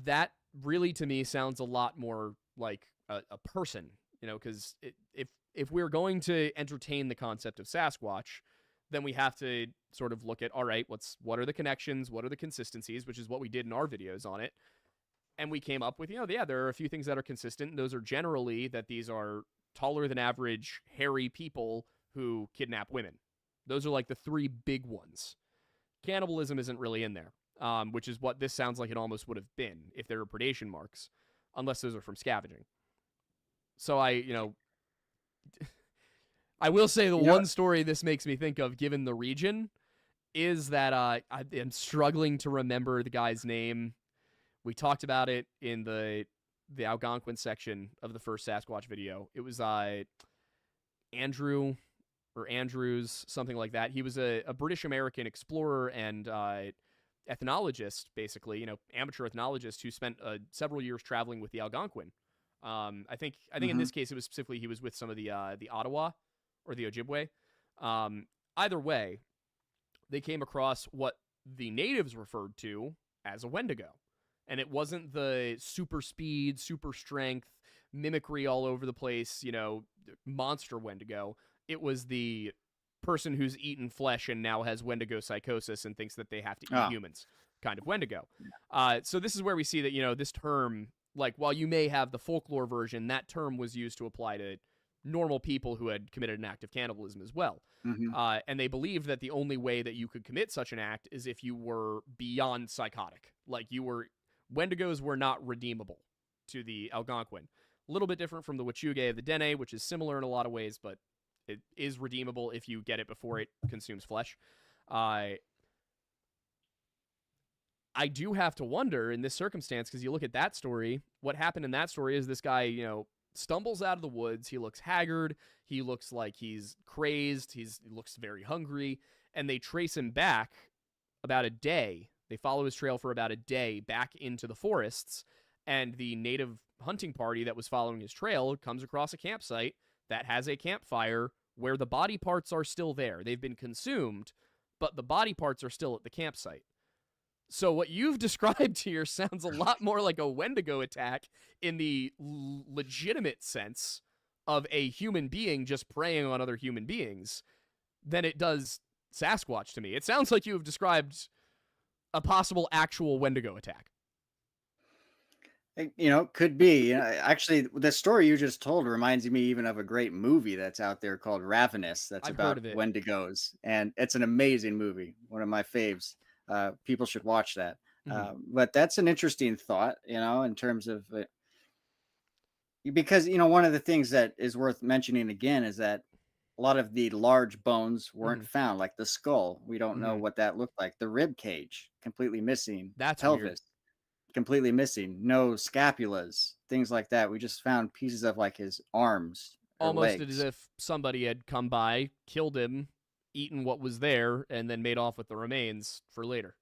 that really to me sounds a lot more like a person, because if we're going to entertain the concept of Sasquatch, then we have to sort of look at, all right, what are the connections, what are the consistencies, which is what we did in our videos on it. And we came up with, there are a few things that are consistent. And those are generally that these are taller than average, hairy people who kidnap women. Those are like the three big ones. Cannibalism isn't really in there, which is what this sounds like it almost would have been if there were predation marks, unless those are from scavenging. So I will say the one story this makes me think of, given the region, is that I am struggling to remember the guy's name. We talked about it in the Algonquin section of the first Sasquatch video. It was Andrew or Andrews, something like that. He was a British-American explorer and ethnologist, basically, amateur ethnologist who spent several years traveling with the Algonquin. I think in this case it was specifically he was with some of the Ottawa or the Ojibwe. Either way, they came across what the natives referred to as a wendigo. And it wasn't the super speed, super strength, mimicry all over the place, monster wendigo. It was the person who's eaten flesh and now has wendigo psychosis and thinks that they have to eat humans kind of wendigo. So this is where we see that, this term, like, while you may have the folklore version, that term was used to apply to normal people who had committed an act of cannibalism as well. And they believed that the only way that you could commit such an act is if you were beyond psychotic. Like, Wendigos were not redeemable to the Algonquin. A little bit different from the Wachuge of the Dene, which is similar in a lot of ways, but it is redeemable if you get it before it consumes flesh. I do have to wonder in this circumstance, because you look at that story, what happened in that story is this guy, stumbles out of the woods. He looks haggard. He looks like he's crazed. He looks very hungry. And they trace him back about a day. They follow his trail for about a day back into the forests, and the native hunting party that was following his trail comes across a campsite that has a campfire where the body parts are still there. They've been consumed, but the body parts are still at the campsite. So what you've described here sounds a lot more like a Wendigo attack in the legitimate sense of a human being just preying on other human beings than it does Sasquatch to me. It sounds like you have described a possible actual Wendigo attack. Could be. Actually, the story you just told reminds me even of a great movie that's out there called Ravenous. That's about Wendigos, and it's an amazing movie. One of my faves. People should watch that. But that's an interesting thought, in terms of because one of the things that is worth mentioning again is that a lot of the large bones weren't found, like the skull. We don't know what that looked like. The rib cage completely missing. That's pelvis weird. Completely missing. No scapulas, things like that. We just found pieces of like his arms, almost legs. as if somebody had come by, killed him, eaten what was there, and then made off with the remains for later.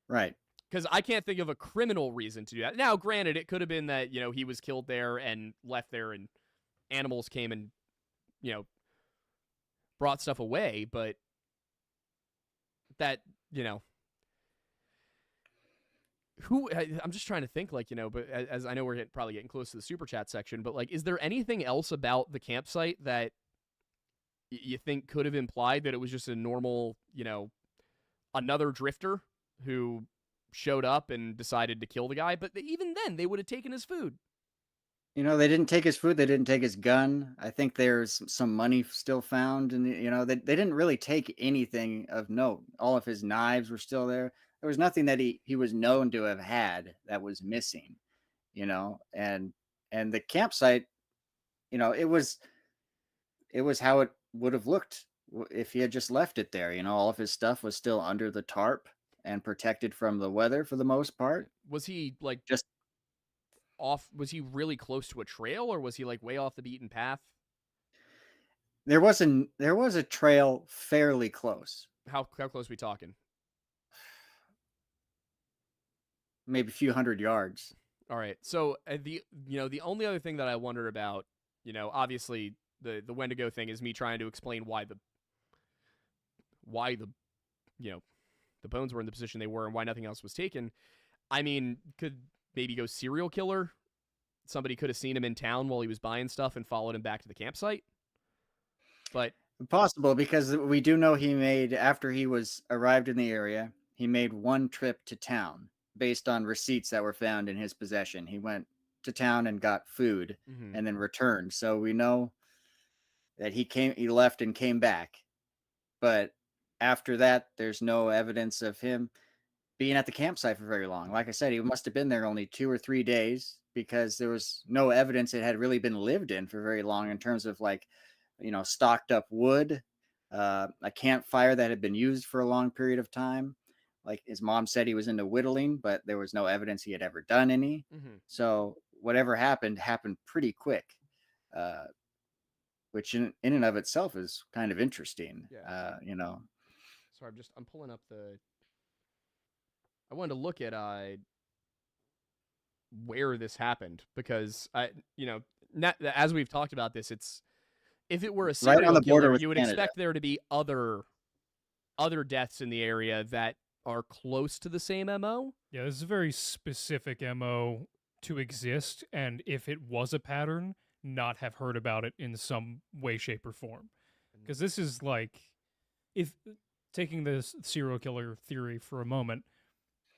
Right. Because I can't think of a criminal reason to do that. Now, granted, it could have been that, he was killed there and left there and animals came and, brought stuff away, but that, I'm just trying to think, like, but as I know we're probably getting close to the super chat section, but like, is there anything else about the campsite that you think could have implied that it was just a normal, another drifter who showed up and decided to kill the guy? But even then, they would have taken his food. They didn't take his food. They didn't take his gun. I think there's some money still found. And, they didn't really take anything of note. All of his knives were still there. There was nothing that he was known to have had that was missing, and the campsite, it was how it would have looked if he had just left it there. All of his stuff was still under the tarp and protected from the weather for the most part. Was he like just off? Was he really close to a trail, or was he like way off the beaten path? There was a trail fairly close. How close are we talking? Maybe a few hundred yards. All right. So the only other thing that I wonder about, obviously the Wendigo thing is me trying to explain why the bones were in the position they were and why nothing else was taken. I mean, could maybe go serial killer. Somebody could have seen him in town while he was buying stuff and followed him back to the campsite. But Possible, because we do know he made, after he was arrived in the area, he made one trip to town based on receipts that were found in his possession. He went to town and got food and then returned. So we know that he left and came back. But after that, there's no evidence of him being at the campsite for very long. Like I said, he must have been there only 2 or 3 days, because there was no evidence it had really been lived in for very long, in terms of like, stocked up wood, a campfire that had been used for a long period of time. Like his mom said, he was into whittling, but there was no evidence he had ever done any. So whatever happened pretty quick, which in and of itself is kind of interesting. Yeah. Sorry, I'm pulling up I wanted to look at where this happened, because as we've talked about this, if it were a serial right on the border killer, with you would Canada. expect there to be other deaths in the area that are close to the same MO. Yeah, this is a very specific MO to exist, and if it was a pattern, not have heard about it in some way, shape, or form. Because this is like, if taking this serial killer theory for a moment,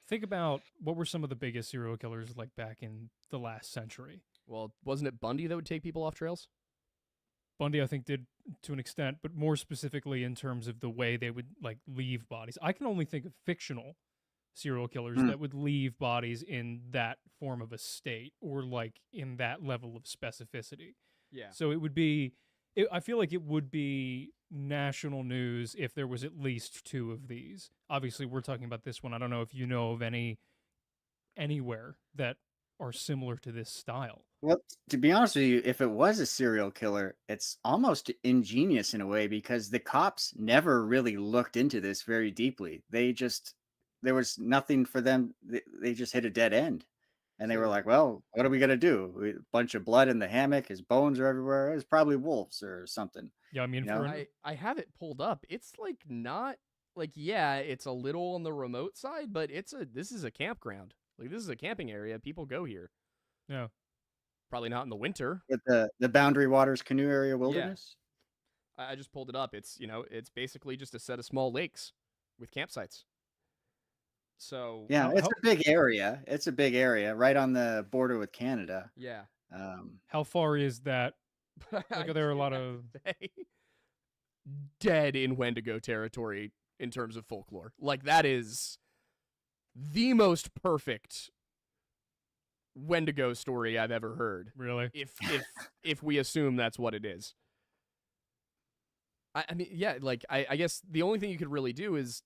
think about what were some of the biggest serial killers like back in the last century. Well, wasn't it Bundy that would take people off trails? Bundy, I think, did to an extent, but more specifically in terms of the way they would like leave bodies. I can only think of fictional serial killers that would leave bodies in that form of a state, or like in that level of specificity. Yeah. So it would be, I feel like it would be national news if there was at least 2 of these. Obviously, we're talking about this one. I don't know if you know of anywhere that are similar to this style. Well, to be honest with you, if it was a serial killer, it's almost ingenious in a way, because the cops never really looked into this very deeply. There was nothing for them. They just hit a dead end. And they were like, well, what are we going to do? A bunch of blood in the hammock. His bones are everywhere. It's probably wolves or something. Yeah, I mean, I have it pulled up. It's like not like, yeah, it's a little on the remote side, but this is a campground. Like, this is a camping area. People go here. Yeah. Probably not in the winter. With the Boundary Waters Canoe Area Wilderness? Yeah. I just pulled it up. It's basically just a set of small lakes with campsites. So yeah, it's a big area. It's a big area right on the border with Canada. Yeah. How far is that? Like, are there a lot of dead in Wendigo territory in terms of folklore? Like, that is the most perfect Wendigo story I've ever heard. Really? If we assume that's what it is. I mean, yeah, like I guess the only thing you could really do is,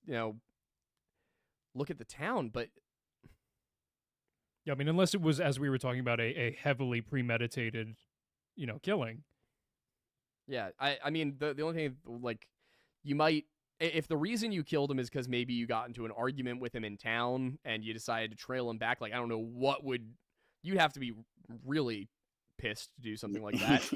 look at the town, but yeah, I mean, unless it was, as we were talking about, a heavily premeditated, killing. Yeah, I mean, the only thing, like, you might, if the reason you killed him is because maybe you got into an argument with him in town and you decided to trail him back, like, I don't know you'd have to be really pissed to do something like that.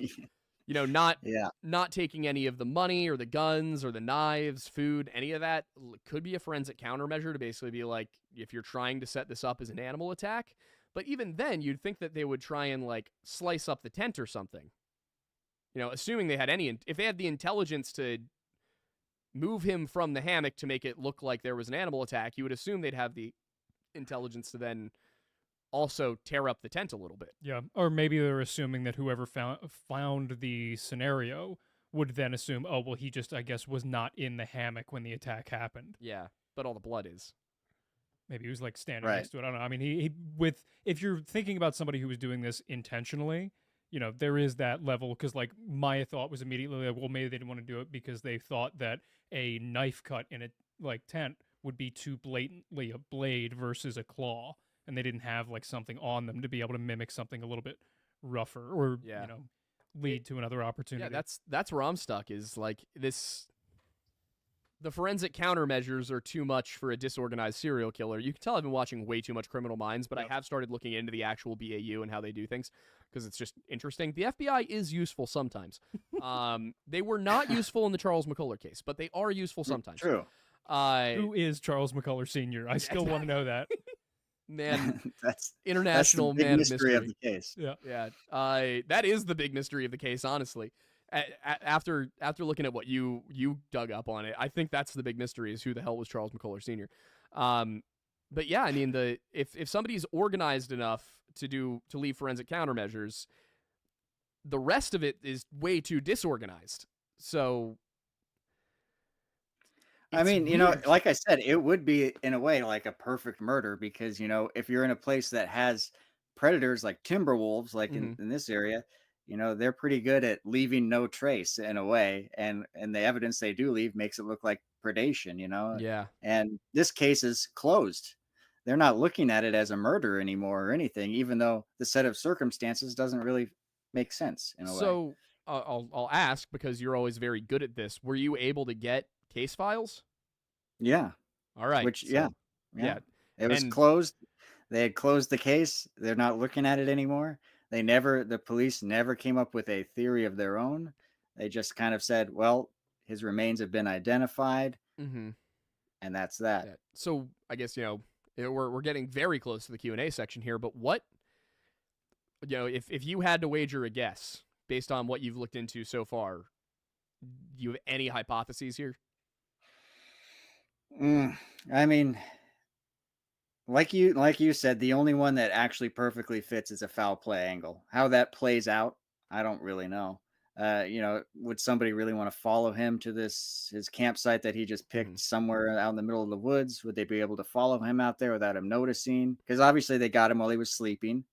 Not taking any of the money or the guns or the knives, food, any of that could be a forensic countermeasure to basically be like, if you're trying to set this up as an animal attack. But even then, you'd think that they would try and like slice up the tent or something. Assuming they had if they had the intelligence to move him from the hammock to make it look like there was an animal attack, you would assume they'd have the intelligence to then also tear up the tent a little bit. Yeah, or maybe they're assuming that whoever found the scenario would then assume, oh, well, he just, I guess, was not in the hammock when the attack happened. Yeah, but all the blood is. Maybe he was like standing next to it. I don't know. I mean, if you're thinking about somebody who was doing this intentionally, there is that level, because like my thought was immediately like, well, maybe they didn't want to do it because they thought that a knife cut in a like tent would be too blatantly a blade versus a claw, and they didn't have like something on them to be able to mimic something a little bit rougher or lead to another opportunity. Yeah, that's where I'm stuck, is like this. The forensic countermeasures are too much for a disorganized serial killer. You can tell I've been watching way too much Criminal Minds, but I have started looking into the actual BAU and how they do things, because it's just interesting. The FBI is useful sometimes. They were not useful in the Charles McCullers case, but they are useful sometimes. True. Who is Charles McCullers Sr.? I still want to know that. Man, that's the international big man of mystery of mystery. the case. Yeah. Yeah, that is the big mystery of the case, honestly. After looking at what you dug up on it, I think that's the big mystery is who the hell was Charles McCuller Sr. But yeah, I mean, if somebody's organized enough to leave forensic countermeasures, the rest of it is way too disorganized. So I it's mean, weird. like I said, it would be in a way like a perfect murder because, if you're in a place that has predators like timber wolves, like in, Mhm. in this area, they're pretty good at leaving no trace in a way. And the evidence they do leave makes it look like predation. Yeah. And this case is closed. They're not looking at it as a murder anymore or anything, even though the set of circumstances doesn't really make sense in a way. So I'll ask because you're always very good at this. Were you able to get case files? Yeah. All right. Which, yeah. So Yeah. yeah, It was and closed. They had closed the case. They're not looking at it anymore. The police never came up with a theory of their own. They just kind of said, well, his remains have been identified, mhm. and that's that. Yeah. So I guess we're getting very close to the Q&A section here, but what if you had to wager a guess based on what you've looked into so far, do you have any hypotheses here? I mean, like you said, the only one that actually perfectly fits is a foul play angle. How that plays out, I don't really know. Would somebody really want to follow him to his campsite that he just Mhm. picked somewhere out in the middle of the woods? Would they be able to follow him out there without him noticing? Because obviously they got him while he was sleeping.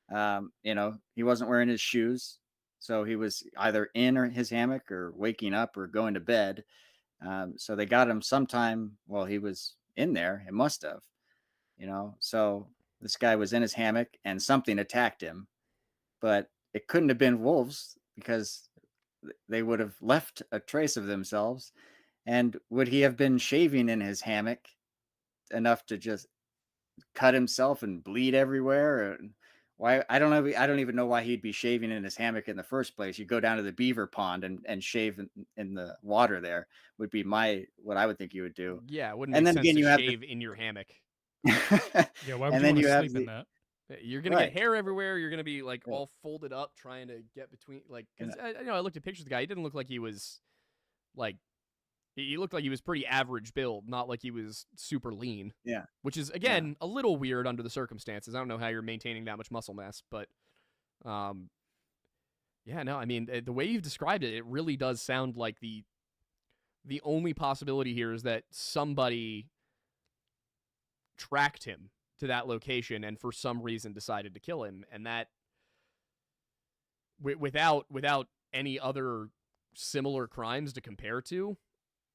He wasn't wearing his shoes, so he was either in or his hammock or waking up or going to bed. So they got him sometime while he was in there. It must have. So this guy was in his hammock and something attacked him, but it couldn't have been wolves because they would have left a trace of themselves. And would he have been shaving in his hammock enough to just cut himself and bleed everywhere? Why? I don't know. I don't even know why he'd be shaving in his hammock in the first place. You go down to the beaver pond and shave in the water there would be what I would think you would do. Yeah, it wouldn't And make then sense again, to you have shave in your hammock. Yeah, why would and you then want to you have sleep in that? You're gonna get right. hair everywhere. You're gonna be like Yeah. all folded up, trying to get between because Yeah. I looked at pictures of the guy. He didn't look like he was like he looked like he was pretty average build, not like he was super lean. Yeah. Which is Yeah. again a little weird under the circumstances. I don't know how you're maintaining that much muscle mass, but um, yeah, no, I mean the way you've described it, it really does sound like the only possibility here is that somebody tracked him to that location and for some reason decided to kill him, and that without any other similar crimes to compare to,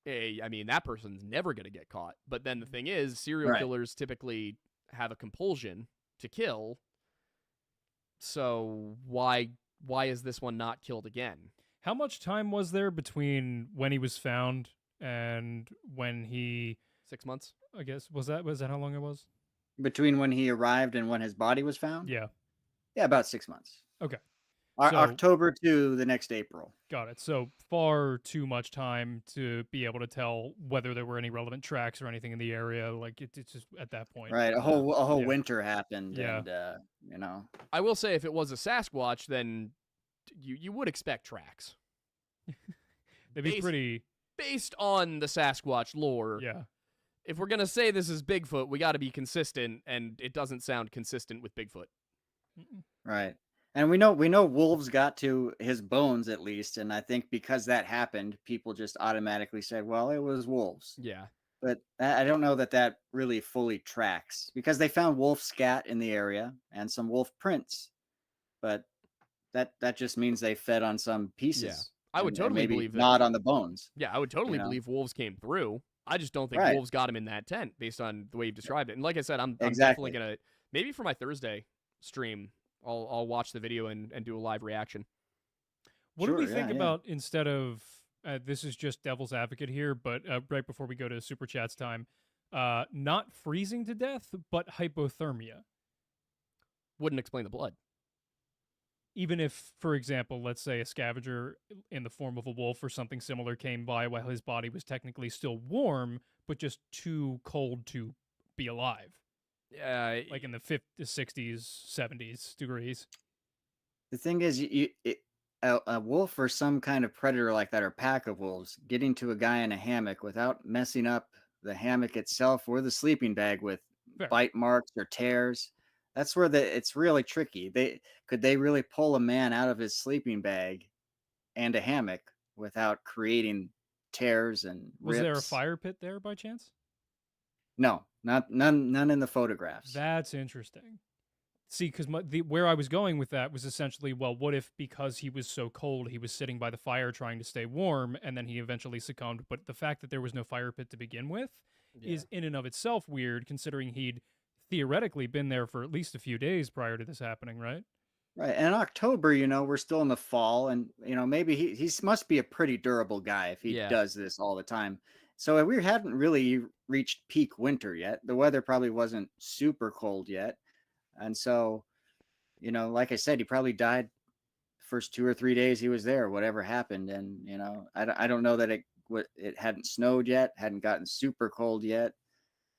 I mean that person's never going to get caught. But then the thing is, serial Right. killers typically have a compulsion to kill, so why is this one not killed again? How much time was there between when he was found and when he? 6 months. I guess was that how long it was? Between when he arrived and when his body was found? Yeah. Yeah, about 6 months. Okay. So October to the next April. got it. So far too much time to be able to tell whether there were any relevant tracks or anything in the area. Like it's just at that point. Right. A whole Yeah. winter happened. Yeah. And I will say if it was a Sasquatch, then you would expect tracks. They'd be Basi- pretty. Based on the Sasquatch lore, Yeah. if we're going to say this is Bigfoot, we got to be consistent, and it doesn't sound consistent with Bigfoot. right. And we know wolves got to his bones at least, and I think because that happened, people just automatically said, "Well, it was wolves." Yeah. But I don't know that really fully tracks because they found wolf scat in the area and some wolf prints, but that just means they fed on some pieces. I would and totally maybe believe that. not on the bones. Yeah, I would totally You know? believe wolves came through. I just don't think Right. wolves got him in that tent based on the way you've described it. And like I said, I'm definitely Exactly. going to, maybe for my Thursday stream, I'll watch the video and do a live reaction. What do we Sure, think yeah. about instead of this is just devil's advocate here, but right before we go to super chats time, not freezing to death, but hypothermia. Wouldn't explain the blood. Even if, for example, let's say a scavenger in the form of a wolf or something similar came by while his body was technically still warm, but just too cold to be alive. like in the 50s, 60s, 70s degrees. The thing is, a wolf or some kind of predator like that, or pack of wolves, getting to a guy in a hammock without messing up the hammock itself or the sleeping bag with Fair. bite marks or tears. That's where it's really tricky. Could they really pull a man out of his sleeping bag and a hammock without creating tears and rips? Was there a fire pit there by chance? No, none in the photographs. That's interesting. See, because where I was going with that was essentially, well, what if because he was so cold, he was sitting by the fire trying to stay warm, and then he eventually succumbed? But the fact that there was no fire pit to begin with is in and of itself weird, considering he'd theoretically been there for at least a few days prior to this happening, right? Right. And in October, we're still in the fall, and maybe he must be a pretty durable guy if he does this all the time. So we hadn't really reached peak winter yet. The weather probably wasn't super cold yet. And so, like I said, he probably died the first 2 or 3 days he was there, whatever happened. And, I don't know that it hadn't snowed yet, hadn't gotten super cold yet.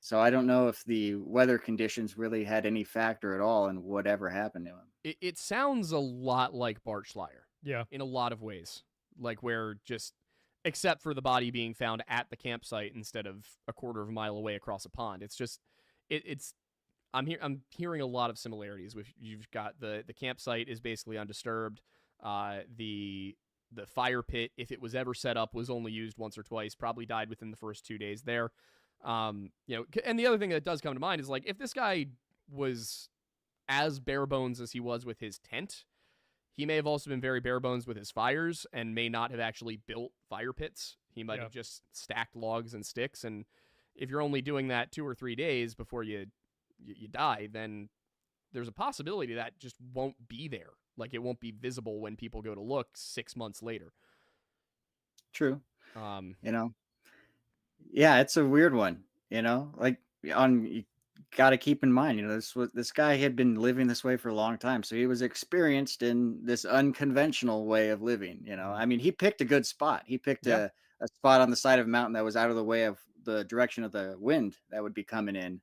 So I don't know if the weather conditions really had any factor at all in whatever happened to him. It sounds a lot like Bart Schleyer. Yeah. In a lot of ways. Like where just, except for the body being found at the campsite instead of a quarter of a mile away across a pond. It's just, I'm hearing a lot of similarities. You've got the campsite is basically undisturbed. The fire pit, if it was ever set up, was only used once or twice. Probably died within the first 2 days there. And the other thing that does come to mind is like if this guy was as bare bones as he was with his tent, he may have also been very bare bones with his fires and may not have actually built fire pits. He might have just stacked logs and sticks. And if you're only doing that 2 or 3 days before you die, then there's a possibility that just won't be there. Like it won't be visible when people go to look 6 months later. True. Yeah, it's a weird one, like you got to keep in mind, this guy had been living this way for a long time. So he was experienced in this unconventional way of living, I mean, he picked a good spot. He picked a spot on the side of a mountain that was out of the way of the direction of the wind that would be coming in.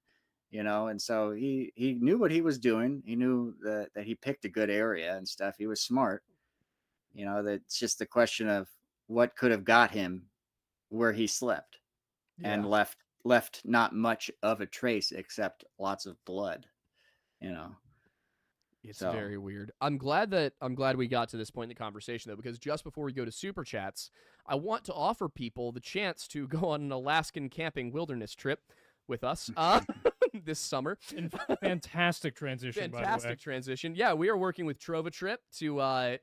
And so he knew what he was doing. He knew that he picked a good area and stuff. He was smart. That's just the question of what could have got him where he slept and left not much of a trace except lots of blood. It's very weird. I'm glad we got to this point in the conversation though, because just before we go to super chats, I want to offer people the chance to go on an Alaskan camping wilderness trip with us this summer. Fantastic transition, by the way. Fantastic transition. Yeah, we are working with Trova Trip to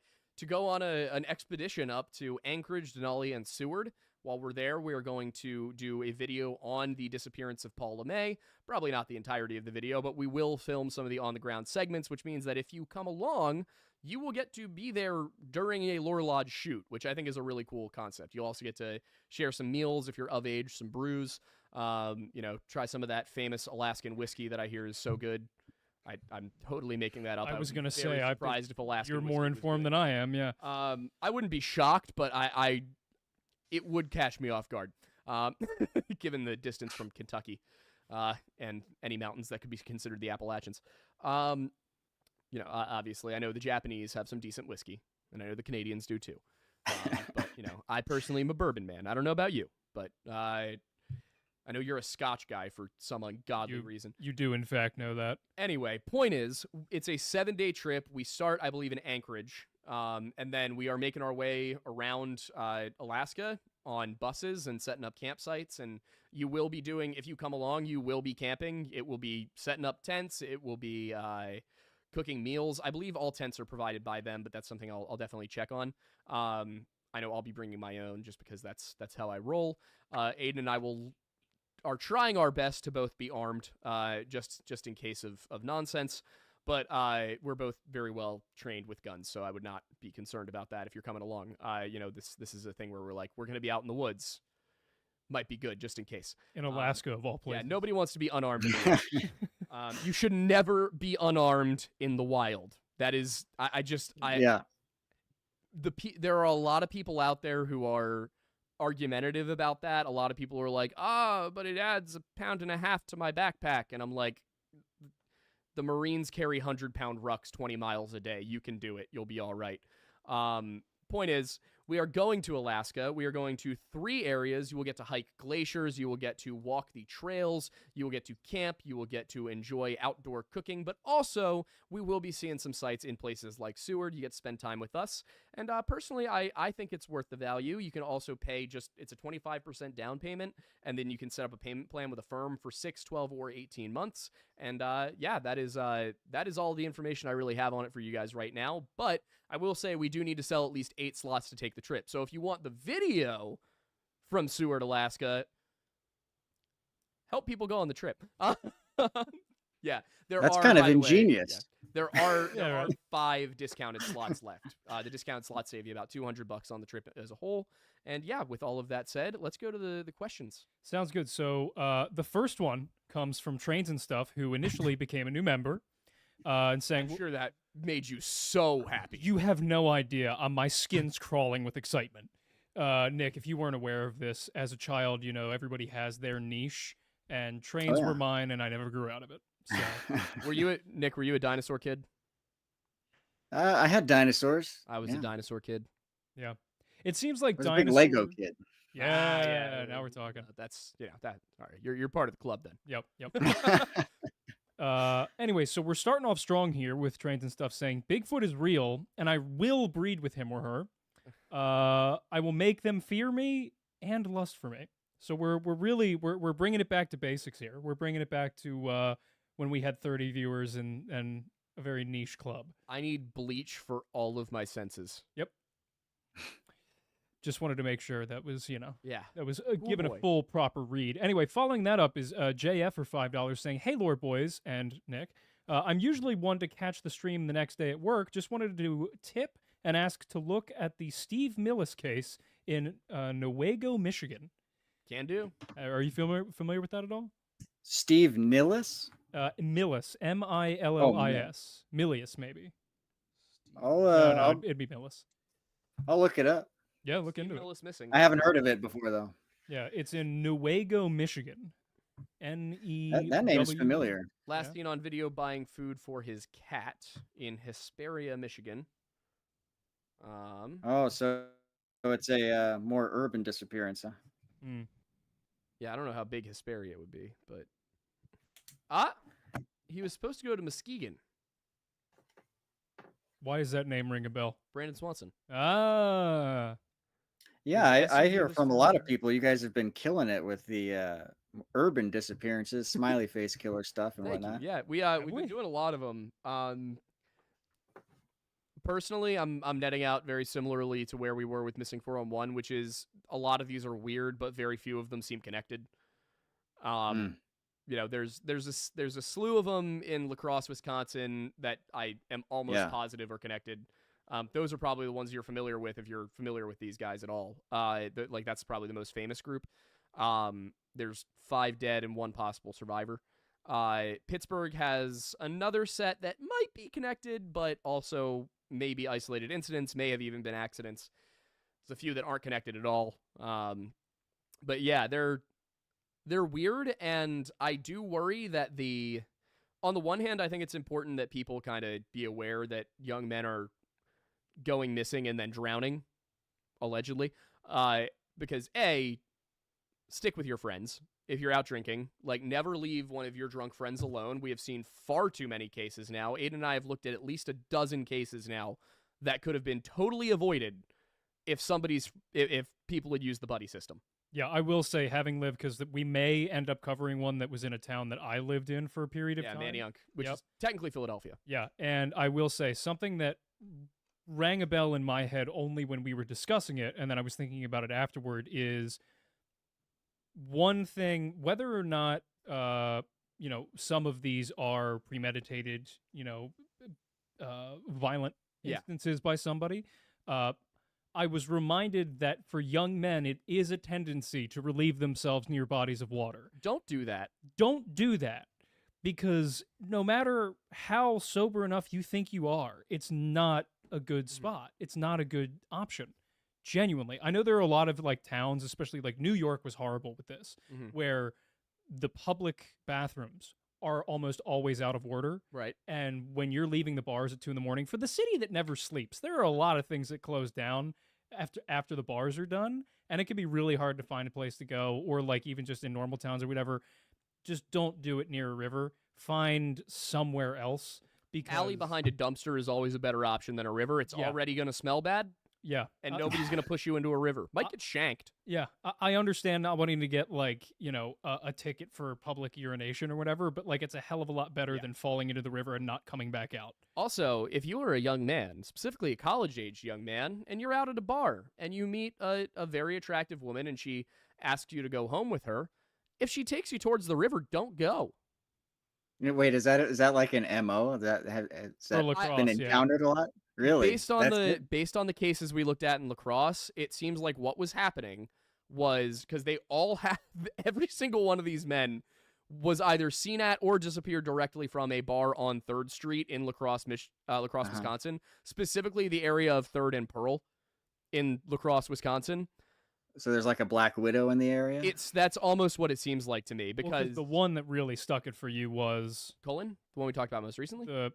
go on an expedition up to Anchorage, Denali, and Seward. While we're there, we are going to do a video on the disappearance of Paul LeMay. Probably not the entirety of the video, but we will film some of the on-the-ground segments, which means that if you come along, you will get to be there during a Lore Lodge shoot, which I think is a really cool concept. You'll also get to share some meals if you're of age, some brews, try some of that famous Alaskan whiskey that I hear is so good. I'm totally making that up. I was going to say, I'm surprised if Alaskan you're more informed than I am, yeah. I wouldn't be shocked, but it would catch me off guard, given the distance from Kentucky and any mountains that could be considered the Appalachians. Obviously, I know the Japanese have some decent whiskey, and I know the Canadians do too. But, I personally am a bourbon man. I don't know about you, but I know you're a Scotch guy for some ungodly reason. You do, in fact, know that. Anyway, point is, it's a 7-day trip. We start, I believe, in Anchorage. And then we are making our way around Alaska on buses and setting up campsites. And you will be doing, if you come along, you will be camping. It will be setting up tents. It will be cooking meals. I believe all tents are provided by them, but that's something I'll definitely check on. I know I'll be bringing my own just because that's how I roll. Aiden and I are trying our best to both be armed, just in case of nonsense. But we're both very well trained with guns, so I would not be concerned about that if you're coming along. This is a thing where we're going to be out in the woods. Might be good just in case. In Alaska, of all places. Yeah, nobody wants to be unarmed. You should never be unarmed in the wild. That is, there are a lot of people out there who are argumentative about that. A lot of people are like, but it adds 1.5 pounds to my backpack. And I'm like, The Marines carry 100-pound rucks 20 miles a day. You can do it. You'll be all right. Point is, we are going to Alaska. We are going to 3 areas. You will get to hike glaciers. You will get to walk the trails. You will get to camp. You will get to enjoy outdoor cooking. But also, we will be seeing some sights in places like Seward. You get to spend time with us. And personally, I think it's worth the value. You can also pay it's a 25% down payment. And then you can set up a payment plan with a firm for 6, 12, or 18 months. And yeah, that is all the information I really have on it for you guys right now. But I will say we do need to sell at least 8 slots to take the trip. So if you want the video from Seward, Alaska, help people go on the trip. Yeah, That's kind of ingenious. There are 5 discounted slots left. The discounted slots save you about $200 on the trip as a whole. And yeah, with all of that said, let's go to the questions. Sounds good. So the first one comes from Trains and Stuff, who initially became a new member, and saying, I'm sure that made you so happy. You have no idea. My skin's crawling with excitement. Nick, if you weren't aware of this, as a child, everybody has their niche, and trains were mine, and I never grew out of it. So. Nick, were you a dinosaur kid? I had dinosaurs. I was a dinosaur kid. Yeah. It seems like I was a big Lego kid. Yeah, now we're talking. That's that. All right, you're part of the club then. Yep. Anyway, so we're starting off strong here with Trains and Stuff saying Bigfoot is real, and I will breed with him or her. I will make them fear me and lust for me. So we're bringing it back to basics here. We're bringing it back to when we had 30 viewers and a very niche club. I need bleach for all of my senses. Yep. Just wanted to make sure that was, that was given boy. A full proper read. Anyway, following that up is JF for $5 saying, "Hey, Lord Boys and Nick, I'm usually one to catch the stream the next day at work. Just wanted to tip and ask to look at the Steve Millis case in Newaygo, Michigan." Can do. Are you familiar with that at all? Steve Millis? Millis, Millis. Milius, maybe. It'd be Millis. I'll look it up. Yeah, look into it. Missing. I haven't heard of it before, though. Yeah, it's in Newaygo, Michigan. N-E... That name's familiar. Last seen on video buying food for his cat in Hesperia, Michigan. So it's a more urban disappearance, huh? Mm. Yeah, I don't know how big Hesperia would be, but... He was supposed to go to Muskegon. Why does that name ring a bell? Brandon Swanson. Ah. Yeah, I hear from a lot of people. You guys have been killing it with the urban disappearances, smiley face killer stuff, and whatnot. Yeah, we've been doing a lot of them. Personally, I'm netting out very similarly to where we were with Missing 411, which is a lot of these are weird, but very few of them seem connected. There's a slew of them in La Crosse, Wisconsin that I am almost positive are connected. Those are probably the ones you're familiar with if you're familiar with these guys at all. That's probably the most famous group. There's 5 dead and 1 possible survivor. Pittsburgh has another set that might be connected, but also maybe isolated incidents, may have even been accidents. There's a few that aren't connected at all. But yeah, they're weird, and I do worry that on the one hand, I think it's important that people kind of be aware that young men are going missing and then drowning, allegedly. Because stick with your friends. If you're out drinking, never leave one of your drunk friends alone. We have seen far too many cases now. Aiden and I have looked at least a dozen cases now that could have been totally avoided if people had used the buddy system. Yeah, I will say, having lived, because we may end up covering one that was in a town that I lived in for a period of time. Yeah, Manayunk, which is technically Philadelphia. Yeah, and I will say something that rang a bell in my head only when we were discussing it, and then I was thinking about it afterward, is one thing, whether or not, some of these are premeditated, violent instances by somebody, I was reminded that for young men, it is a tendency to relieve themselves near bodies of water. Don't do that. Don't do that. Because no matter how sober enough you think you are, it's not a good spot. It's not a good option. Genuinely. I know there are a lot of towns, especially New York was horrible with this, where the public bathrooms are almost always out of order. Right. And when you're leaving the bars at 2 a.m, for the city that never sleeps, there are a lot of things that close down after the bars are done. And it can be really hard to find a place to go, or like even just in normal towns or whatever. Just don't do it near a river. Find somewhere else. Because Alley behind a dumpster is always a better option than a river. It's already going to smell bad. Yeah. And nobody's going to push you into a river. Might get shanked. Yeah. I understand not wanting to get, like, a ticket for public urination or whatever, but, like, it's a hell of a lot better than falling into the river and not coming back out. Also, if you are a young man, specifically a college-age young man, and you're out at a bar and you meet a very attractive woman and she asks you to go home with her, if she takes you towards the river, don't go. Wait, is that like an MO? Has that lacrosse, been encountered a lot? Really? Based on the cases we looked at in lacrosse, it seems like what was happening was because they all have every single one of these men was either seen at or disappeared directly from a bar on 3rd Street in Lacrosse, Wisconsin, specifically the area of 3rd and Pearl in Lacrosse, Wisconsin. So there's like a Black Widow in the area? That's almost what it seems like to me, because the one that really stuck it for you was Cullen, the one we talked about most recently.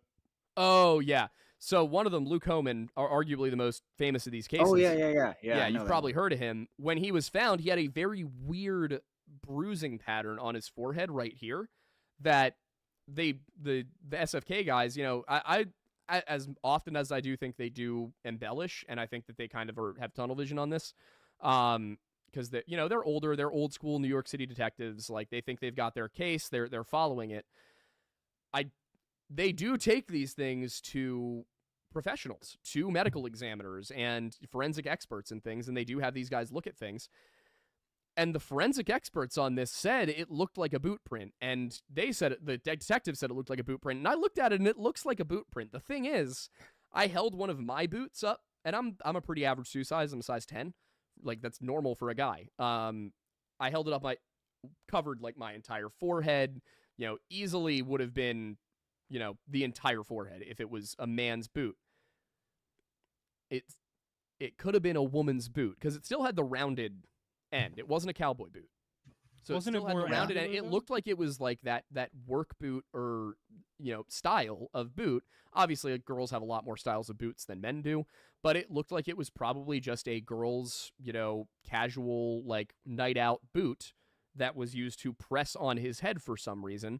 Oh yeah. So one of them, Luke Homan, are arguably the most famous of these cases. Oh yeah. Yeah, you've probably heard of him. When he was found, he had a very weird bruising pattern on his forehead right here that the SFK guys, I as often as I do think they do embellish, and I think that they kind of have tunnel vision on this. Because they're older, they're old school New York City detectives. Like, they think they've got their case, they're following it. They do take these things to professionals, to medical examiners and forensic experts and things, and they do have these guys look at things. And the forensic experts on this said it looked like a boot print, and the detective said it looked like a boot print, and I looked at it and it looks like a boot print. The thing is, I held one of my boots up, and I'm a pretty average shoe size. I'm a size 10. Like, that's normal for a guy. I held it up, covered like my entire forehead, easily would have been, the entire forehead if it was a man's boot. It could have been a woman's boot because it still had the rounded end. It wasn't a cowboy boot. So Wasn't it still it had more the rounded end. angular, It though? looked like it was like that work boot or, style of boot. Obviously, like, girls have a lot more styles of boots than men do, but it looked like it was probably just a girl's, casual, like, night out boot that was used to press on his head for some reason.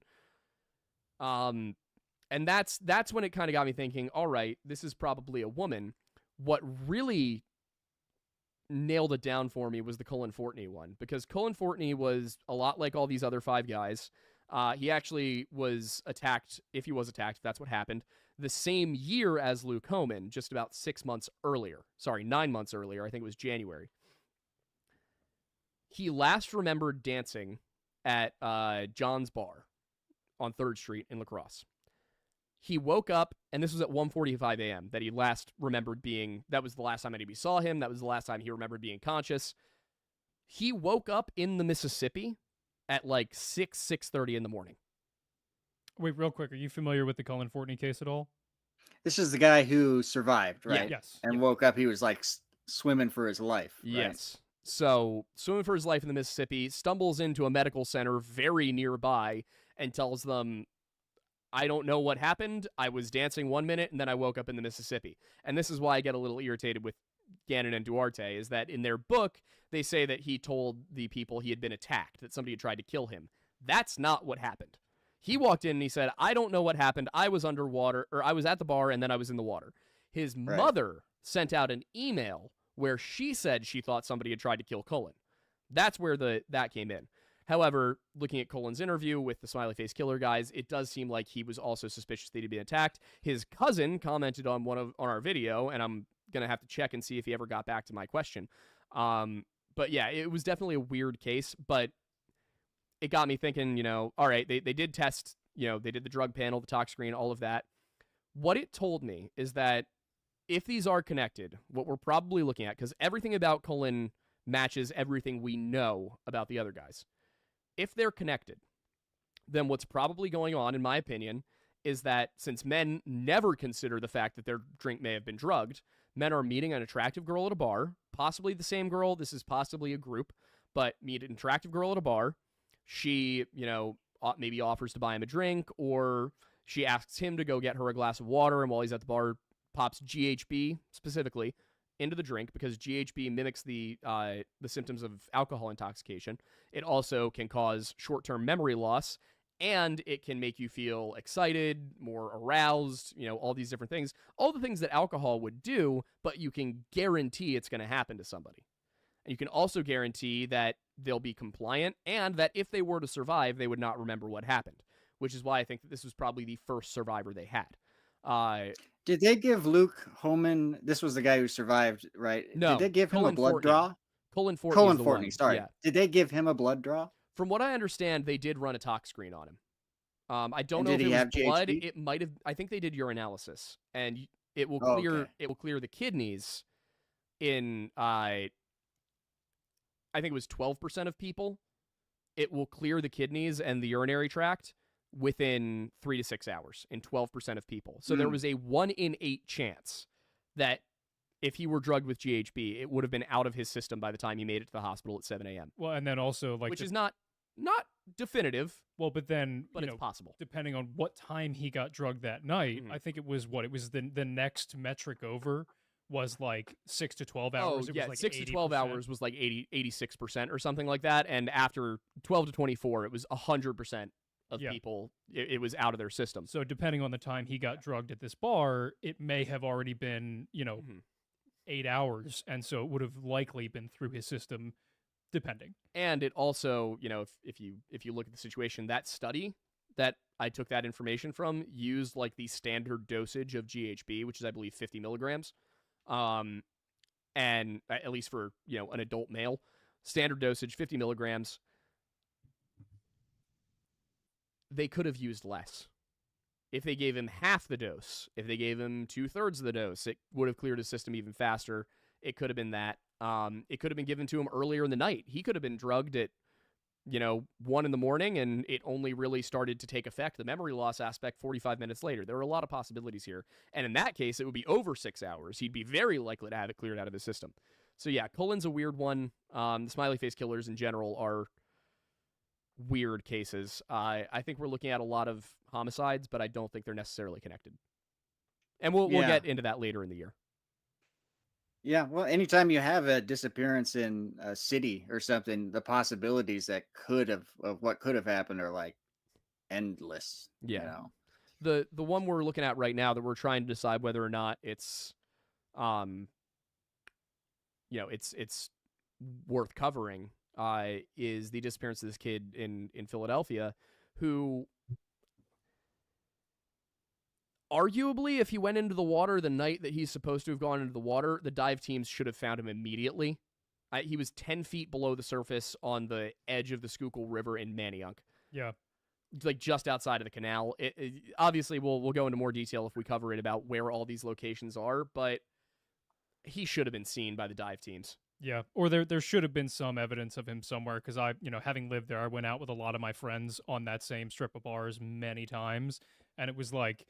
And that's when it kind of got me thinking, all right, this is probably a woman. What really nailed it down for me was the Cullen Fortney one, because Cullen Fortney was a lot like all these other 5 guys. He actually was attacked, if that's what happened, the same year as Luke Homan, just about 6 months earlier. Sorry, 9 months earlier. I think it was January. He last remembered dancing at John's Bar on 3rd Street in Lacrosse. He woke up, and this was at 1:45 a.m. that he last remembered being, that was the last time anybody saw him. That was the last time he remembered being conscious. He woke up in the Mississippi at like 6:30 in the morning. Wait, real quick. Are you familiar with the Cullen Fortney case at all? This is the guy who survived, Yeah. right? Yes. And woke up, he was like swimming for his life. Right? Yes. So, swimming for his life in the Mississippi, stumbles into a medical center very nearby and tells them, I don't know what happened. I was dancing 1 minute and then I woke up in the Mississippi. And this is why I get a little irritated with Gannon and Duarte, is that in their book, they say that he told the people he had been attacked, that somebody had tried to kill him. That's not what happened. He walked in and he said, I don't know what happened. I was underwater, or I was at the bar and then I was in the water. His mother sent out an email where she said she thought somebody had tried to kill Cullen. That's where that came in. However, looking at Cullen's interview with the Smiley Face Killer guys, it does seem like he was also suspicious that he'd been attacked. His cousin commented on our video, and I'm going to have to check and see if he ever got back to my question. But yeah, it was definitely a weird case, but it got me thinking, all right, they did test, they did the drug panel, the tox screen, all of that. What it told me is that if these are connected, what we're probably looking at, because everything about Cullen matches everything we know about the other guys. If they're connected, then what's probably going on, in my opinion, is that since men never consider the fact that their drink may have been drugged, men are meeting an attractive girl at a bar, possibly the same girl, this is possibly a group, but meet an attractive girl at a bar. She, maybe offers to buy him a drink, or she asks him to go get her a glass of water, and while he's at the bar, pops GHB specifically into the drink because GHB mimics the symptoms of alcohol intoxication. It also can cause short-term memory loss, and it can make you feel excited, more aroused, all these different things. All the things that alcohol would do, but you can guarantee it's going to happen to somebody. And you can also guarantee that they'll be compliant and that if they were to survive, they would not remember what happened, which is why I think that this was probably the first survivor they had. Did they give Luke Holman? This was the guy who survived, right? No, Did they give him a Colin blood Fortney. draw? Colin Fortney. Colin is the Fortney, one. sorry. Yeah. Did they give him a blood draw? From what I understand, they did run a tox screen on him. I don't And know if did it he was have blood. GHB? It might have. I think they did urinalysis, and it will Oh, clear. okay. It will clear the kidneys in. I think it was 12% of people. It will clear the kidneys and the urinary tract within 3 to 6 hours in 12% of people. So there was a 1 in 8 chance that if he were drugged with GHB, it would have been out of his system by the time he made it to the hospital at 7 a.m. Well, and then also like Which is not definitive, well, but then but it's possible. depending on what time he got drugged that night, Mhm. I think it was the next metric over was like 6 to 12 Oh, hours. It yeah, was like 6 to 12 80%. hours was like 86% or something like that. And after 12 to 24, it was 100% of Yeah. people, it was out of their system. So depending on the time he got drugged at this bar, it may have already been, Mhm. 8 hours. And so it would have likely been through his system, depending. And it also, if you look at the situation, that study that I took that information from used like the standard dosage of GHB, which is I believe 50 milligrams. And at least for an adult male, standard dosage 50 milligrams. They could have used less. If they gave him half the dose, if they gave him 2/3 of the dose, it would have cleared his system even faster. It could have been that. It could have been given to him earlier in the night. He could have been drugged at 1 in the morning, and it only really started to take effect, the memory loss aspect, 45 minutes later. There are a lot of possibilities here. And in that case, it would be over 6 hours. He'd be very likely to have it cleared out of his system. So yeah, Cullen's a weird one. The smiley face killers in general are weird cases. I think we're looking at a lot of homicides, but I don't think they're necessarily connected. And we'll get into that later in the year. Yeah, well, anytime you have a disappearance in a city or something, the possibilities that of what could have happened are like endless. Yeah. The one we're looking at right now that we're trying to decide whether or not it's it's worth covering is the disappearance of this kid in Philadelphia who arguably, if he went into the water the night that he's supposed to have gone into the water, the dive teams should have found him immediately. He was 10 feet below the surface on the edge of the Schuylkill River in Manayunk. Yeah. Like just outside of the canal. Obviously, we'll go into more detail if we cover it about where all these locations are, but he should have been seen by the dive teams. Yeah, or there should have been some evidence of him somewhere because I, having lived there, I went out with a lot of my friends on that same strip of bars many times, and it was like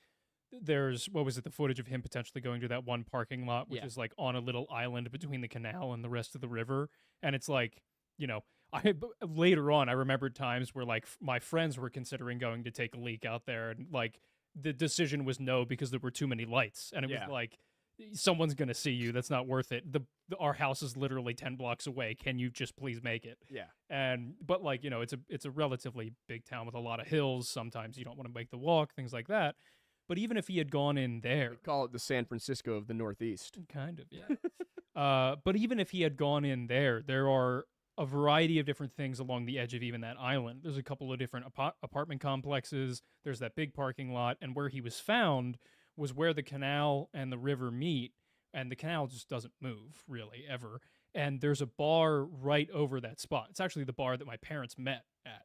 there's the footage of him potentially going to that one parking lot, which is like on a little island between the canal and the rest of the river, and it's like, later on I remembered times where like my friends were considering going to take a leak out there, and like the decision was no because there were too many lights, and it was like, someone's gonna see you. That's not worth it. Our house is literally 10 blocks away. Can you just please make it? Yeah. But like, it's a relatively big town with a lot of hills. Sometimes you don't want to make the walk, things like that. But even if he had gone in there, we call it the San Francisco of the Northeast. kind of, yeah. But even if he had gone in there, there are a variety of different things along the edge of even that island. There's a couple of different apartment complexes. There's that big parking lot, and where he was found was where the canal and the river meet, and the canal just doesn't move, really, ever. And there's a bar right over that spot. It's actually the bar that my parents met at.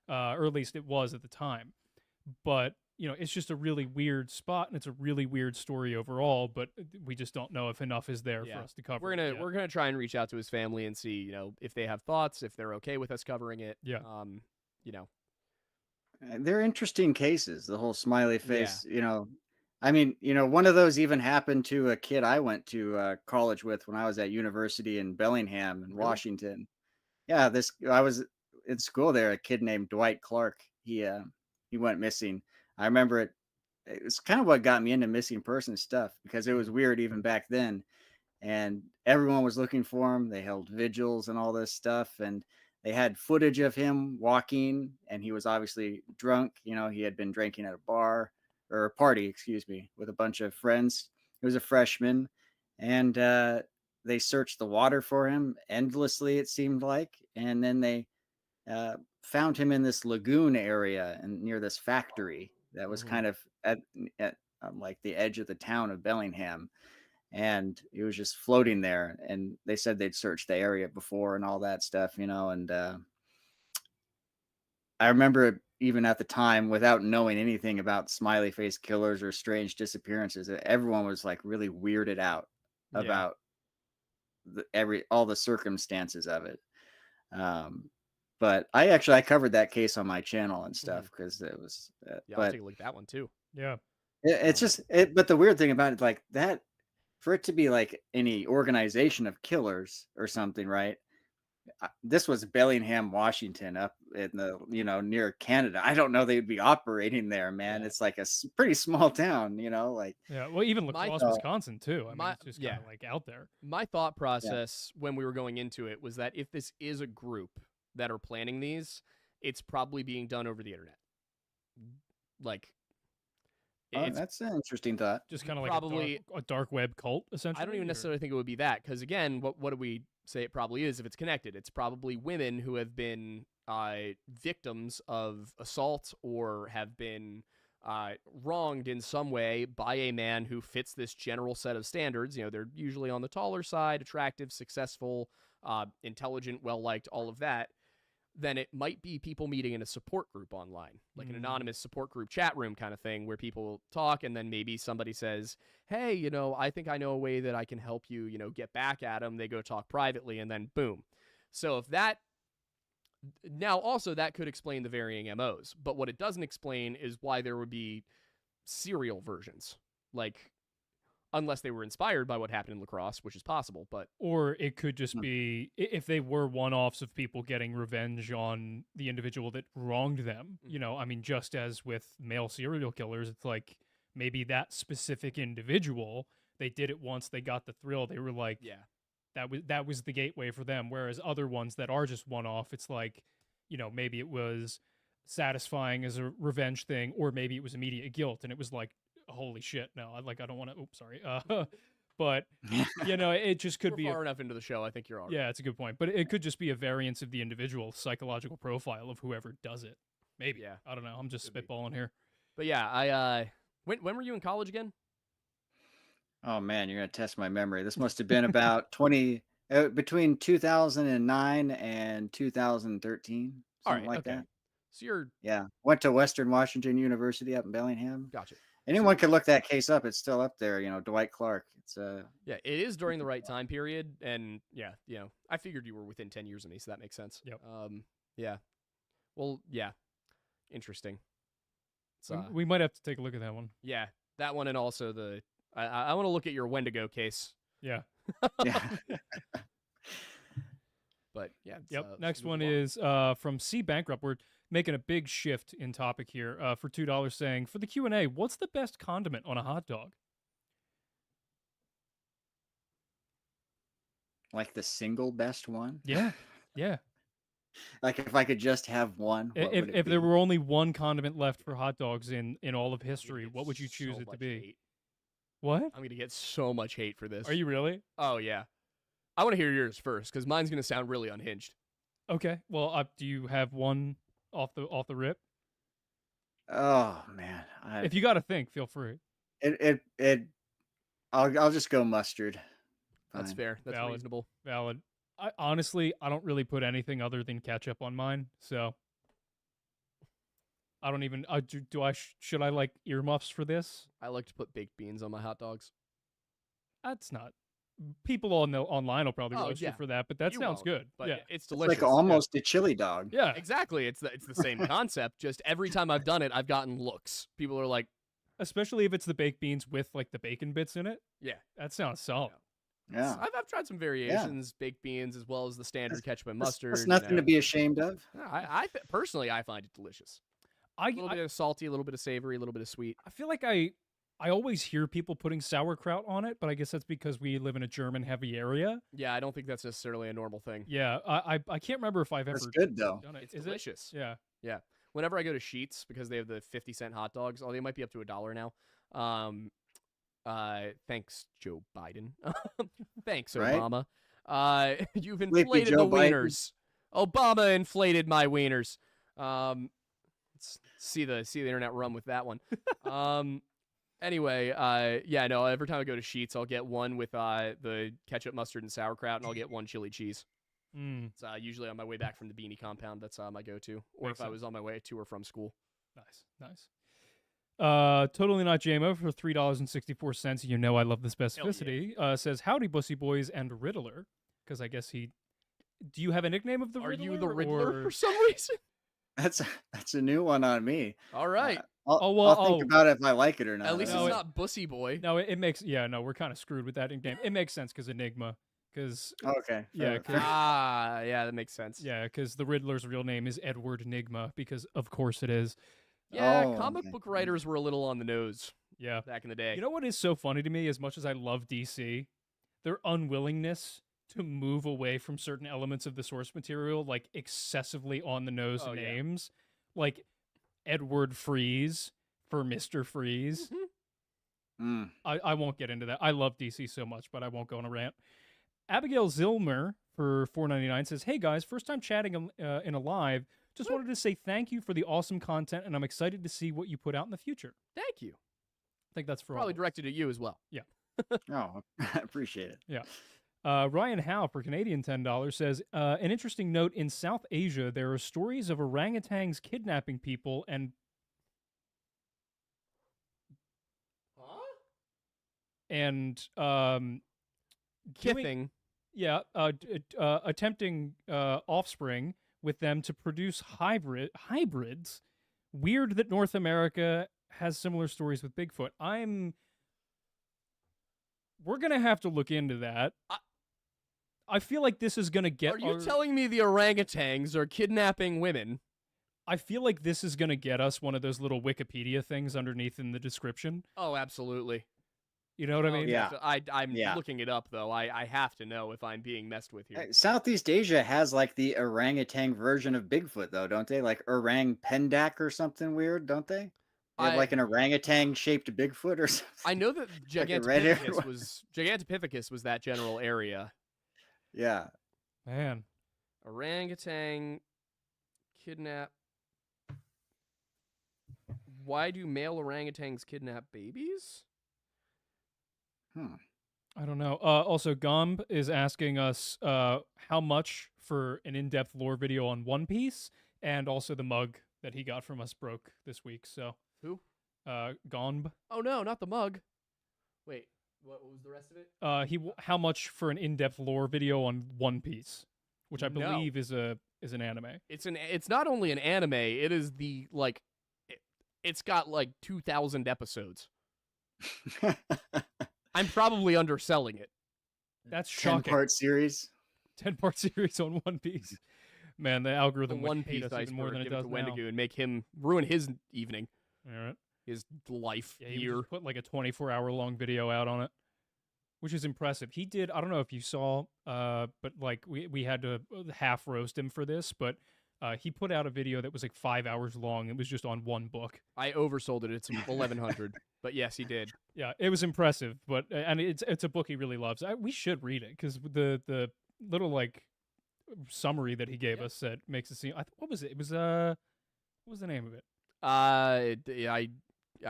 Or at least it was at the time. But, it's just a really weird spot, and it's a really weird story overall, but we just don't know if enough is there for us to cover. We're gonna try and reach out to his family and see, if they have thoughts, if they're okay with us covering it. Yeah. They're interesting cases, the whole smiley face, I mean, one of those even happened to a kid I went to college with when I was at university in Bellingham in Really? Washington. Yeah, I was in school there, a kid named Dwight Clark. He went missing. I remember it. It's kind of what got me into missing person stuff because it was weird even back then, and everyone was looking for him. They held vigils and all this stuff, and they had footage of him walking, and he was obviously drunk. You know, he had been drinking at a bar or a party, excuse me, with a bunch of friends. He was a freshman, and they searched the water for him endlessly, it seemed like, and then they found him in this lagoon area and near this factory that was kind of at like the edge of the town of Bellingham, and he was just floating there. And they said they'd searched the area before and all that stuff, you know. And I remember even at the time, without knowing anything about smiley face killers or strange disappearances, everyone was like really weirded out about all the circumstances of it. But I covered that case on my channel and stuff because it was. I'll take a look at that one too. Yeah, it's just it. But the weird thing about it, like that, for it to be like any organization of killers or something, right? This was Bellingham, Washington, up in the near Canada. I don't know they'd be operating there, man. It's like a pretty small town, like. Yeah, well, even La Crosse, Wisconsin too. I mean, it's just kind of like out there. My thought process when we were going into it was that if this is a group that are planning these, it's probably being done over the internet. Like, that's an interesting thought. Just kind of like probably a dark web cult, essentially. I don't even necessarily think it would be that, because again, what do we say it probably is if it's connected? It's probably women who have been victims of assault or have been wronged in some way by a man who fits this general set of standards. They're usually on the taller side, attractive, successful, intelligent, well-liked, all of that. Then it might be people meeting in a support group online, like an anonymous support group chat room kind of thing where people talk, and then maybe somebody says, hey, I think I know a way that I can help you, get back at them. They go talk privately, and then boom. So if that... Now, also, that could explain the varying MOs, but what it doesn't explain is why there would be serial versions. Like, unless they were inspired by what happened in La Crosse, which is possible, but... Or it could just be, if they were one-offs of people getting revenge on the individual that wronged them, I mean, just as with male serial killers, it's like, maybe that specific individual, they did it once, they got the thrill, they were like, that was the gateway for them, whereas other ones that are just one-off, it's like, maybe it was satisfying as a revenge thing, or maybe it was immediate guilt, and it was like, holy shit, no, I don't want to, oops, sorry. But, it just could be far enough into the show, I think you're all right. Yeah, it's a good point. But it could just be a variance of the individual psychological profile of whoever does it. Maybe. Yeah. I don't know. I'm just spitballing here. But yeah, when were you in college again? Oh man, you're going to test my memory. This must have been about between 2009 and 2013, something like that. So went to Western Washington University up in Bellingham. Gotcha. Anyone could look that case up. It's still up there, Dwight Clark. It's it is during the right time period, and I figured you were within 10 years of me, so that makes sense. Yep. Well, interesting. So we might have to take a look at that one. Yeah, that one, and also I want to look at your Wendigo case. Yeah. Yeah. But yeah. Next one is from C Bankrupt. We're making a big shift in topic here for $2, saying, for the Q&A, what's the best condiment on a hot dog? Like the single best one? Yeah. Yeah. Like if I could just have one. If there were only one condiment left for hot dogs in all of history, what would you choose it to be? Hate. What? I'm going to get so much hate for this. Are you really? Oh, yeah. I want to hear yours first, because mine's going to sound really unhinged. Okay. Well, do you have one off the rip? Oh man! If you got to think, feel free. I'll just go mustard. Fine. That's fair. That's reasonable. Valid. Honestly, I don't really put anything other than ketchup on mine, so I don't even. Should I like earmuffs for this? I like to put baked beans on my hot dogs. That's not. People online will probably roast you for that, but that sounds good. But yeah, it's delicious. It's like almost a chili dog. Yeah, exactly. It's the same concept. Just every time I've done it, I've gotten looks. People are like, especially if it's the baked beans with like the bacon bits in it. Yeah, that sounds solid. Yeah. I've tried some variations, baked beans, as well as the standard ketchup and mustard. That's nothing to be ashamed of. Personally, I find it delicious. A little bit of salty, a little bit of savory, a little bit of sweet. I feel like I always hear people putting sauerkraut on it, but I guess that's because we live in a German-heavy area. Yeah, I don't think that's necessarily a normal thing. Yeah, I can't remember if I've ever. That's good though. Done it. It's Is delicious. It? Yeah. Whenever I go to Sheetz, because they have the 50-cent hot dogs, they might be up to $1 now. Thanks, Joe Biden. Thanks, Right? Obama. You've inflated the Joe Biden. wieners. Obama inflated my wieners. Let's see the internet run with that one. Anyway, every time I go to Sheetz, I'll get one with the ketchup, mustard, and sauerkraut, and I'll get one chili cheese. It's usually on my way back from the Beanie compound. That's my go-to. Or Makes if I was on my way to or from school. Nice. Totally Not JMO for $3.64. You know I love the specificity. Says, howdy, Bussy Boys and Riddler. Because I guess he... Do you have a nickname of the Riddler? Are you the Riddler for some reason? That's a new one on me. All right. I'll think about it if I like it or not. At least it's not Bussy Boy. No, it makes... Yeah, no, we're kind of screwed with that nickname. It makes sense because Enigma. Because... Okay. Yeah. Yeah, that makes sense. Yeah, because the Riddler's real name is Edward Enigma, because of course it is. Yeah, comic book writers were a little on the nose. Yeah. Back in the day. You know what is so funny to me, as much as I love DC? Their unwillingness to move away from certain elements of the source material, like excessively on the nose names. Yeah. Like Edward Freeze for Mr. Freeze. Mm-hmm. I won't get into that. I love DC so much, but I won't go on a rant. Abigail Zilmer for $4.99 says, hey guys, first time chatting in a live. Just wanted to say thank you for the awesome content, and I'm excited to see what you put out in the future. Thank you. I think that's for probably directed at you as well. Yeah. Oh, I appreciate it. Yeah. Ryan Howe for Canadian $10 says, an interesting note, in South Asia, there are stories of orangutans kidnapping people and... Huh? And, Kiffing. Attempting offspring with them to produce hybrids. Weird that North America has similar stories with Bigfoot. We're going to have to look into that. I feel like this is going to get... Are you telling me the orangutans are kidnapping women? I feel like this is going to get us one of those little Wikipedia things underneath in the description. Oh, absolutely. You know what I mean? Yeah. I'm looking it up, though. I have to know if I'm being messed with here. Southeast Asia has like the orangutan version of Bigfoot, though, don't they? Like orang pendak or something weird, don't they? They have like an orangutan-shaped Bigfoot or something. I know that Gigantopithecus was that general area. Yeah. Man. Orangutan kidnap. Why do male orangutans kidnap babies? I don't know. Also, Gomb is asking us how much for an in-depth lore video on One Piece, and also the mug that he got from us broke this week. So who? Gomb. Oh no, not the mug. Wait, what was the rest of it? How much for an in-depth lore video on One Piece, which I believe is an anime. It's not only an anime. It is the it's got like 2,000 episodes. I'm probably underselling it. That's shocking. 10-part series. 10-part series on One Piece. Man, the algorithm One would hate Piece us even more than it does now. Wendigo and make him ruin his evening. All right. His life He year. put like a 24-hour-long video out on it, which is impressive. He did. I don't know if you saw, but like we had to half roast him for this, but he put out a video that was like 5 hours long. It was just on one book. I oversold it. It's 1,100, but yes, he did. Yeah, it was impressive. But and it's a book he really loves. We should read it because the little like summary that he gave us that makes it seem. What was it? It was what was the name of it? I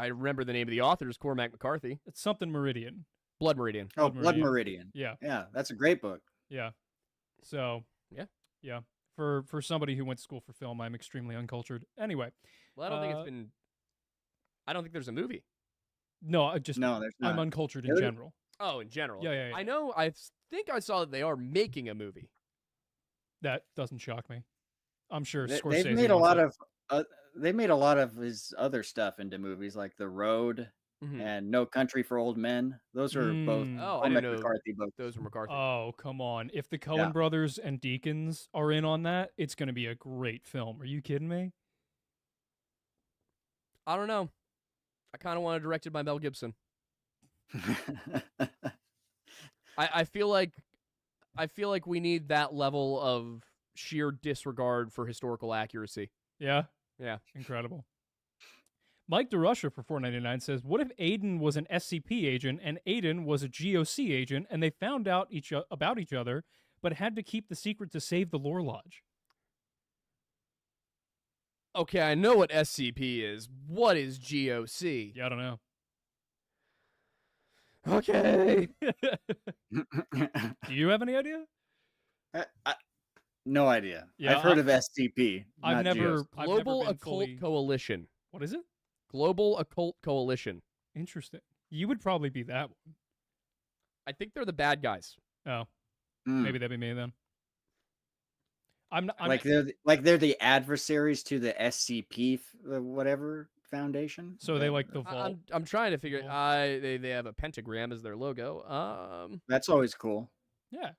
remember the name of the author is Cormac McCarthy. It's something Meridian. Blood Meridian. Oh, Blood Meridian. Yeah. Yeah, that's a great book. Yeah. So yeah. For somebody who went to school for film, I'm extremely uncultured. Anyway. Well, I don't think there's a movie. No, there's not. I'm uncultured in general. Oh, in general. Yeah. I think I saw that they are making a movie. That doesn't shock me. I'm sure Scorsese. They made a lot of his other stuff into movies, like The Road. Mhm. and No Country for Old Men. Those are both Oh, I didn't Cormac know McCarthy books. those were McCarthy. Oh, come on. If the Coen Yeah. brothers and Deakins are in on that, it's going to be a great film. Are you kidding me? I don't know. I kind of want it directed by Mel Gibson. I feel like we need that level of sheer disregard for historical accuracy. Yeah. Yeah. Incredible. Mike DeRusha for $4.99 says, "What if Aiden was an SCP agent and Aiden was a GOC agent, and they found out about each other, but had to keep the secret to save the Lore Lodge?" Okay, I know what SCP is. What is GOC? Yeah, I don't know. Okay. Do you have any idea? No idea. Yeah, I've heard of SCP. I've not never. GOC. I've Global never been Occult fully... Coalition. What is it? Global Occult Coalition. Interesting. You would probably be that one. I think they're the bad guys. Oh, Mm. maybe that'd be me then. I'm they're the adversaries to the SCP whatever foundation. So they like the vault. I'm trying to figure. Vault. They have a pentagram as their logo. That's always cool. Yeah,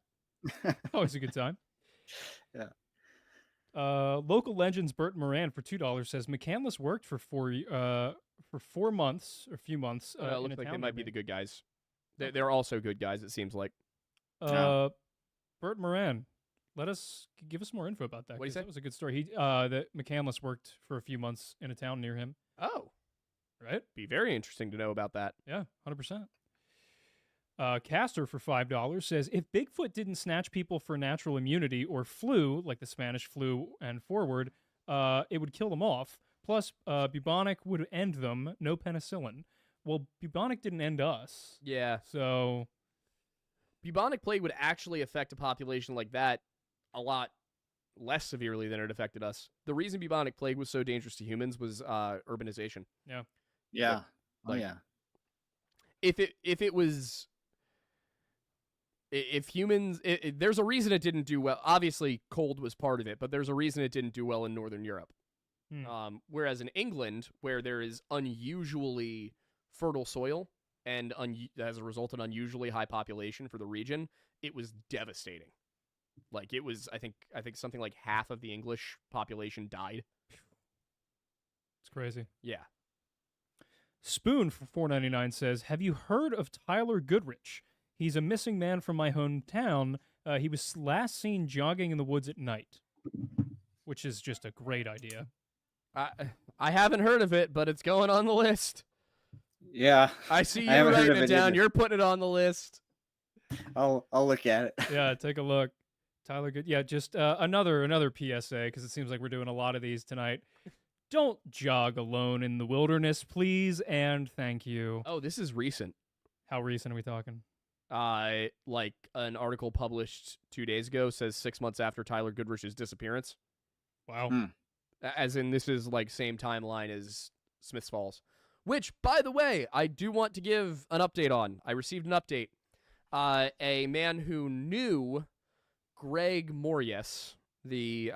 always a good time. Yeah. Local legends Bert Moran for $2 says McCandless worked for 4 months or a few months. It looks like they might be the good guys. They're also good guys. It seems like. Bert Moran, give us more info about that. What do you say? That was a good story. That McCandless worked for a few months in a town near him. Oh, right. Be very interesting to know about that. Yeah, 100%. Caster for $5 says, if Bigfoot didn't snatch people for natural immunity or flu, like the Spanish flu and forward, it would kill them off. Plus, bubonic would end them, no penicillin. Well, bubonic didn't end us. Yeah. So, bubonic plague would actually affect a population like that a lot less severely than it affected us. The reason bubonic plague was so dangerous to humans was urbanization. Yeah. Yeah. Like, yeah. If humans, there's a reason it didn't do well. Obviously, cold was part of it, but there's a reason it didn't do well in Northern Europe. Whereas in England, where there is unusually fertile soil and as a result, an unusually high population for the region, it was devastating. Like it was, I think something like half of the English population died. It's crazy. Yeah. Spoon for $4.99 says, have you heard of Tyler Goodrich? He's a missing man from my hometown. He was last seen jogging in the woods at night, which is just a great idea. I haven't heard of it, but it's going on the list. Yeah. I see you writing it down. You're putting it on the list. I'll look at it. Yeah, take a look. Tyler Good. Yeah, just another PSA, because it seems like we're doing a lot of these tonight. Don't jog alone in the wilderness, please, and thank you. Oh, this is recent. How recent are we talking? Like an article published 2 days ago says 6 months after Tyler Goodrich's disappearance. Wow. As in, this is like same timeline as Smith's Falls. Which, by the way, I do want to give an update on. I received an update. A man who knew Greg Morius, the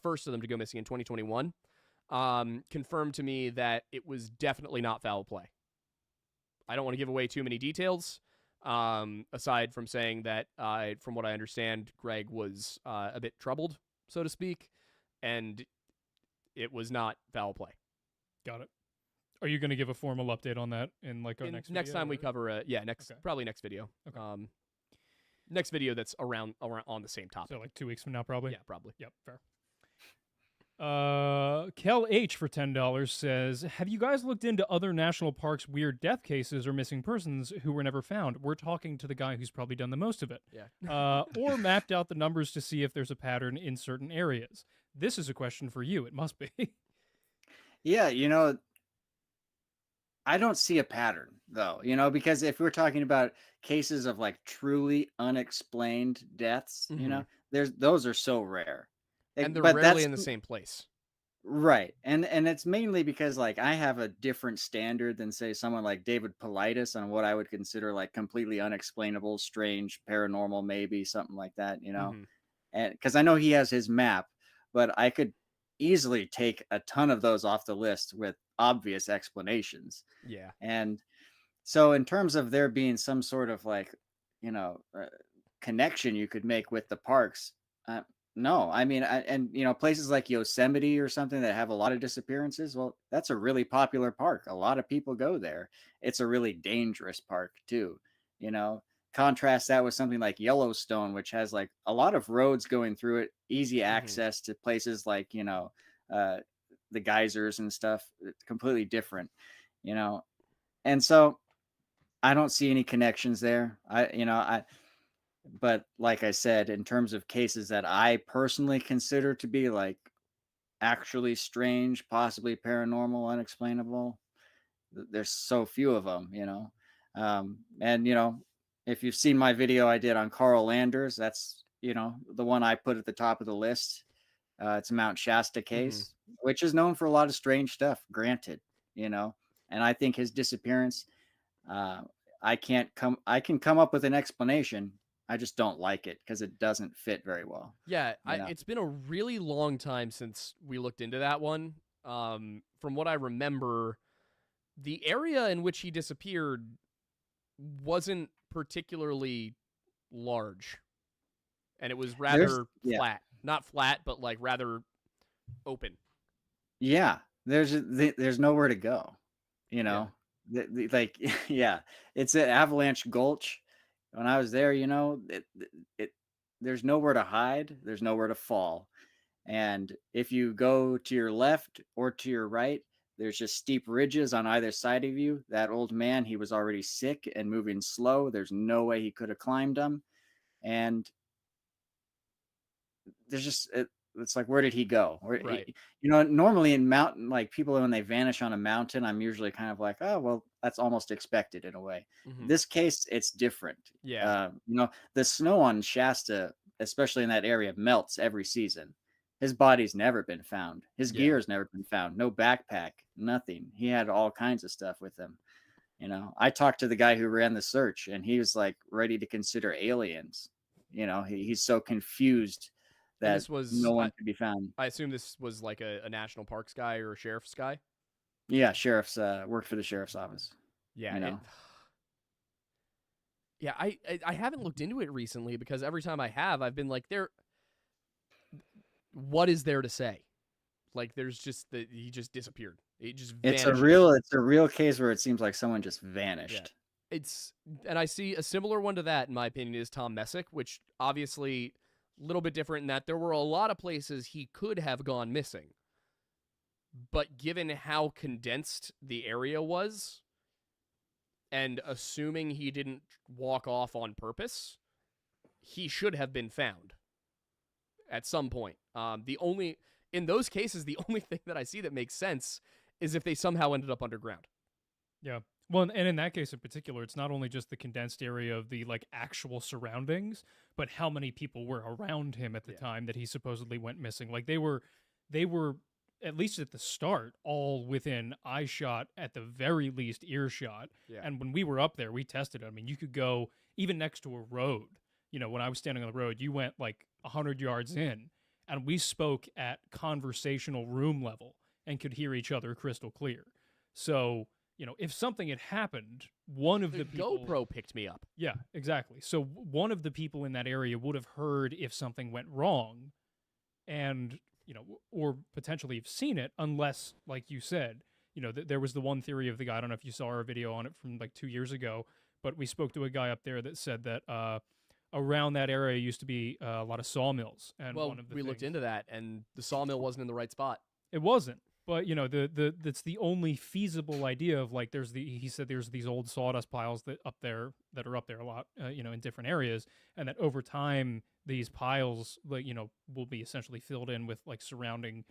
first of them to go missing in 2021, confirmed to me that it was definitely not foul play. I don't want to give away too many details. Aside from saying that, from what I understand, Greg was a bit troubled, so to speak, and it was not foul play. Got it. Are you going to give a formal update on that in like our next video? Next time we cover it? Yeah, probably next video. Okay. Next video that's around on the same topic. So like 2 weeks from now, probably? Yeah, probably. Yep, fair. Kel H for $10 says, have you guys looked into other national parks' weird death cases or missing persons who were never found? We're talking to the guy who's probably done the most of it. Yeah. Or mapped out the numbers to see if there's a pattern in certain areas. This is a question for you. It must be. Yeah, I don't see a pattern though, because if we're talking about cases of like truly unexplained deaths, those are so rare. And they're rarely in the same place. Right. And it's mainly because like I have a different standard than say someone like David Politis on what I would consider like completely unexplainable, strange, paranormal, maybe something like that, And because I know he has his map, but I could easily take a ton of those off the list with obvious explanations. Yeah. And so in terms of there being some sort of like, you know, connection you could make with the parks, uh, no. I mean, and you know, places like Yosemite or something that have a lot of disappearances, well, that's a really popular park. A lot of people go there. It's a really dangerous park too, you know. Contrast that with something like Yellowstone, which has like a lot of roads going through it, easy Hmm. access to places like, you know, uh, the geysers and stuff. It's completely different, you know. And so I don't see any connections there. But like I said, in terms of cases that I personally consider to be like actually strange, possibly paranormal, unexplainable, there's so few of them, you know. And you know, if you've seen my video I did on Carl Landers, that's, you know, the one I put at the top of the list. It's a Mount Shasta Hmm. case, which is known for a lot of strange stuff, granted, you know. And I think his disappearance, uh, I can come up with an explanation. I just don't like it because it doesn't fit very well, Yeah, you know. it's been a really long time since we looked into that one. From what I remember, the area in which he disappeared wasn't particularly large, and it was There's rather yeah. flat. Not flat, but like rather open. Yeah, there's nowhere to go, you Yeah. know? Like, yeah, it's an Avalanche Gulch. When I was there, you know, it there's nowhere to hide, there's nowhere to fall. And if you go to your left or to your right, there's just steep ridges on either side of you. That old man, he was already sick and moving slow. There's no way he could have climbed them. And there's just it's like, where did he go? Right. You know, normally in mountain, like people when they vanish on a mountain, I'm usually kind of like, oh well, that's almost expected in a way. Hmm. This case, it's different. Yeah. You know, the snow on Shasta, especially in that area, melts every season. His body's never been found. His Yeah. gear's never been found. No backpack, nothing. He had all kinds of stuff with him. You know, I talked to the guy who ran the search, and he was like ready to consider aliens. You know, he's so confused And that this was, no one could be found. I assume this was like a national parks guy or a sheriff's guy. Yeah, sheriff's worked for the sheriff's office. Yeah. You know, Yeah. I haven't looked into it recently because every time I have, I've been like, what is there to say? Like, there's just that he just disappeared. He just vanishes. it's a real case where it seems like someone just Yeah. vanished. It's and I see a similar one to that in my opinion is Tom Messick, which obviously a little bit different in that there were a lot of places he could have gone missing. But given how condensed the area was, and assuming he didn't walk off on purpose, he should have been found at some point. The only in those cases, the only thing that I see that makes sense is if they somehow ended up underground. Yeah. Well, and in that case in particular, it's not only just the condensed area of the like actual surroundings, but how many people were around him at the Yeah. time that he supposedly went missing. Like they were at least at the start all within eye shot, at the very least earshot. Yeah. And when we were up there, we tested it. I mean, you could go even next to a road. You know, when I was standing on the road, you went like 100 yards in, and we spoke at conversational room level and could hear each other crystal clear. So, you know, if something had happened, one of The the people. GoPro picked me up. Yeah, exactly. So one of the people in that area would have heard if something went wrong, and you know, or potentially have seen it, unless, like you said, you know, there was the one theory of the guy. I don't know if you saw our video on it from like 2 years ago, but we spoke to a guy up there that said that around that area used to be a lot of sawmills, and Well, one of the we things, looked into that, and the sawmill wasn't in the right spot. it wasn't. But you know, the that's the only feasible idea of like he said there's these old sawdust piles that are up there a lot, you know, in different areas, and that over time these piles, like, you know, will be essentially filled in with like surrounding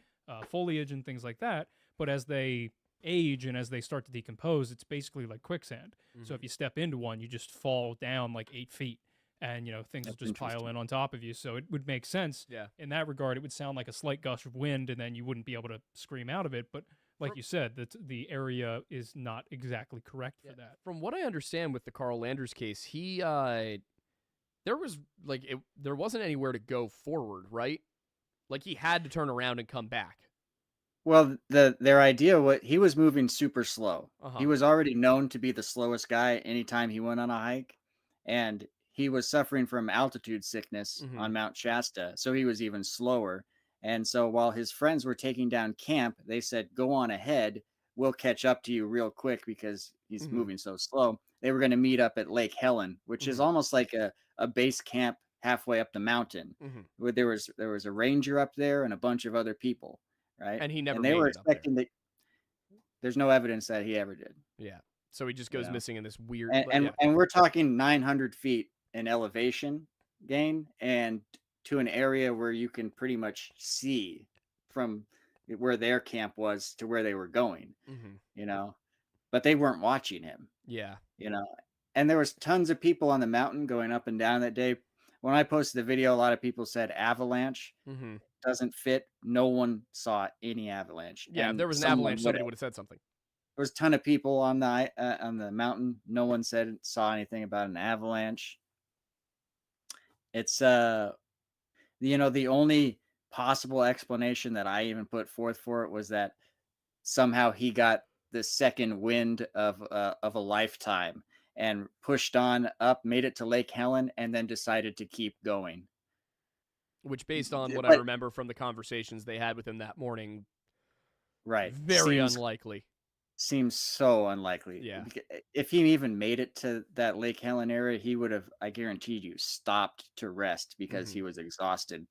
foliage and things like that. But as they age and as they start to decompose, it's basically like quicksand. So if you step into one, you just fall down like 8 feet, and you know things will That's just pile interesting. in on top of you. So it would make sense Yeah. in that regard. It would sound like a slight gush of wind, and then you wouldn't be able to scream out of it. But like For- you said, that the area is not exactly correct Yeah. for that. From what I understand with the Carl Landers case, he there was like there wasn't anywhere to go forward, right? Like he had to turn around and come back. Well, their idea, what he was moving super slow. He Uh-huh. was already known to be the slowest guy anytime he went on a hike, and he was suffering from altitude sickness Mm-hmm. on Mount Shasta, so he was even slower. And so while his friends were taking down camp, they said, "Go on ahead. We'll catch up to you real quick because he's Mm-hmm. moving so slow." They were going to meet up at Lake Helen, which is Mm-hmm. almost like a base camp halfway up the mountain. Mm-hmm. Where there was a ranger up there and a bunch of other people, right? And he never And they made were it up there. expecting that. There's no evidence that he ever did, Yeah. So he just you goes know. missing in this weird. And and, Yeah. and we're talking 900 feet in elevation gain, and to an area where you can pretty much see from where their camp was to where they were going, Mm-hmm. you know. But they weren't watching him, Yeah. you know. And there was tons of people on the mountain going up and down that day. When I posted the video, a lot of people said avalanche Mm-hmm. doesn't fit. No one saw any avalanche, Yeah. If and there was an someone avalanche, would somebody have. would have said something. There was a ton of people on the mountain. No one saw anything about an avalanche. It's the only possible explanation that I even put forth for it was that somehow he got the second wind of a lifetime and pushed on up, made it to Lake Helen, and then decided to keep going. Which, based on what I But remember from the conversations they had with him that morning, right, very unlikely. seems so unlikely. Yeah. If he even made it to that Lake Helen area, he would have, I guarantee you, stopped to rest because Mhm. he was exhausted.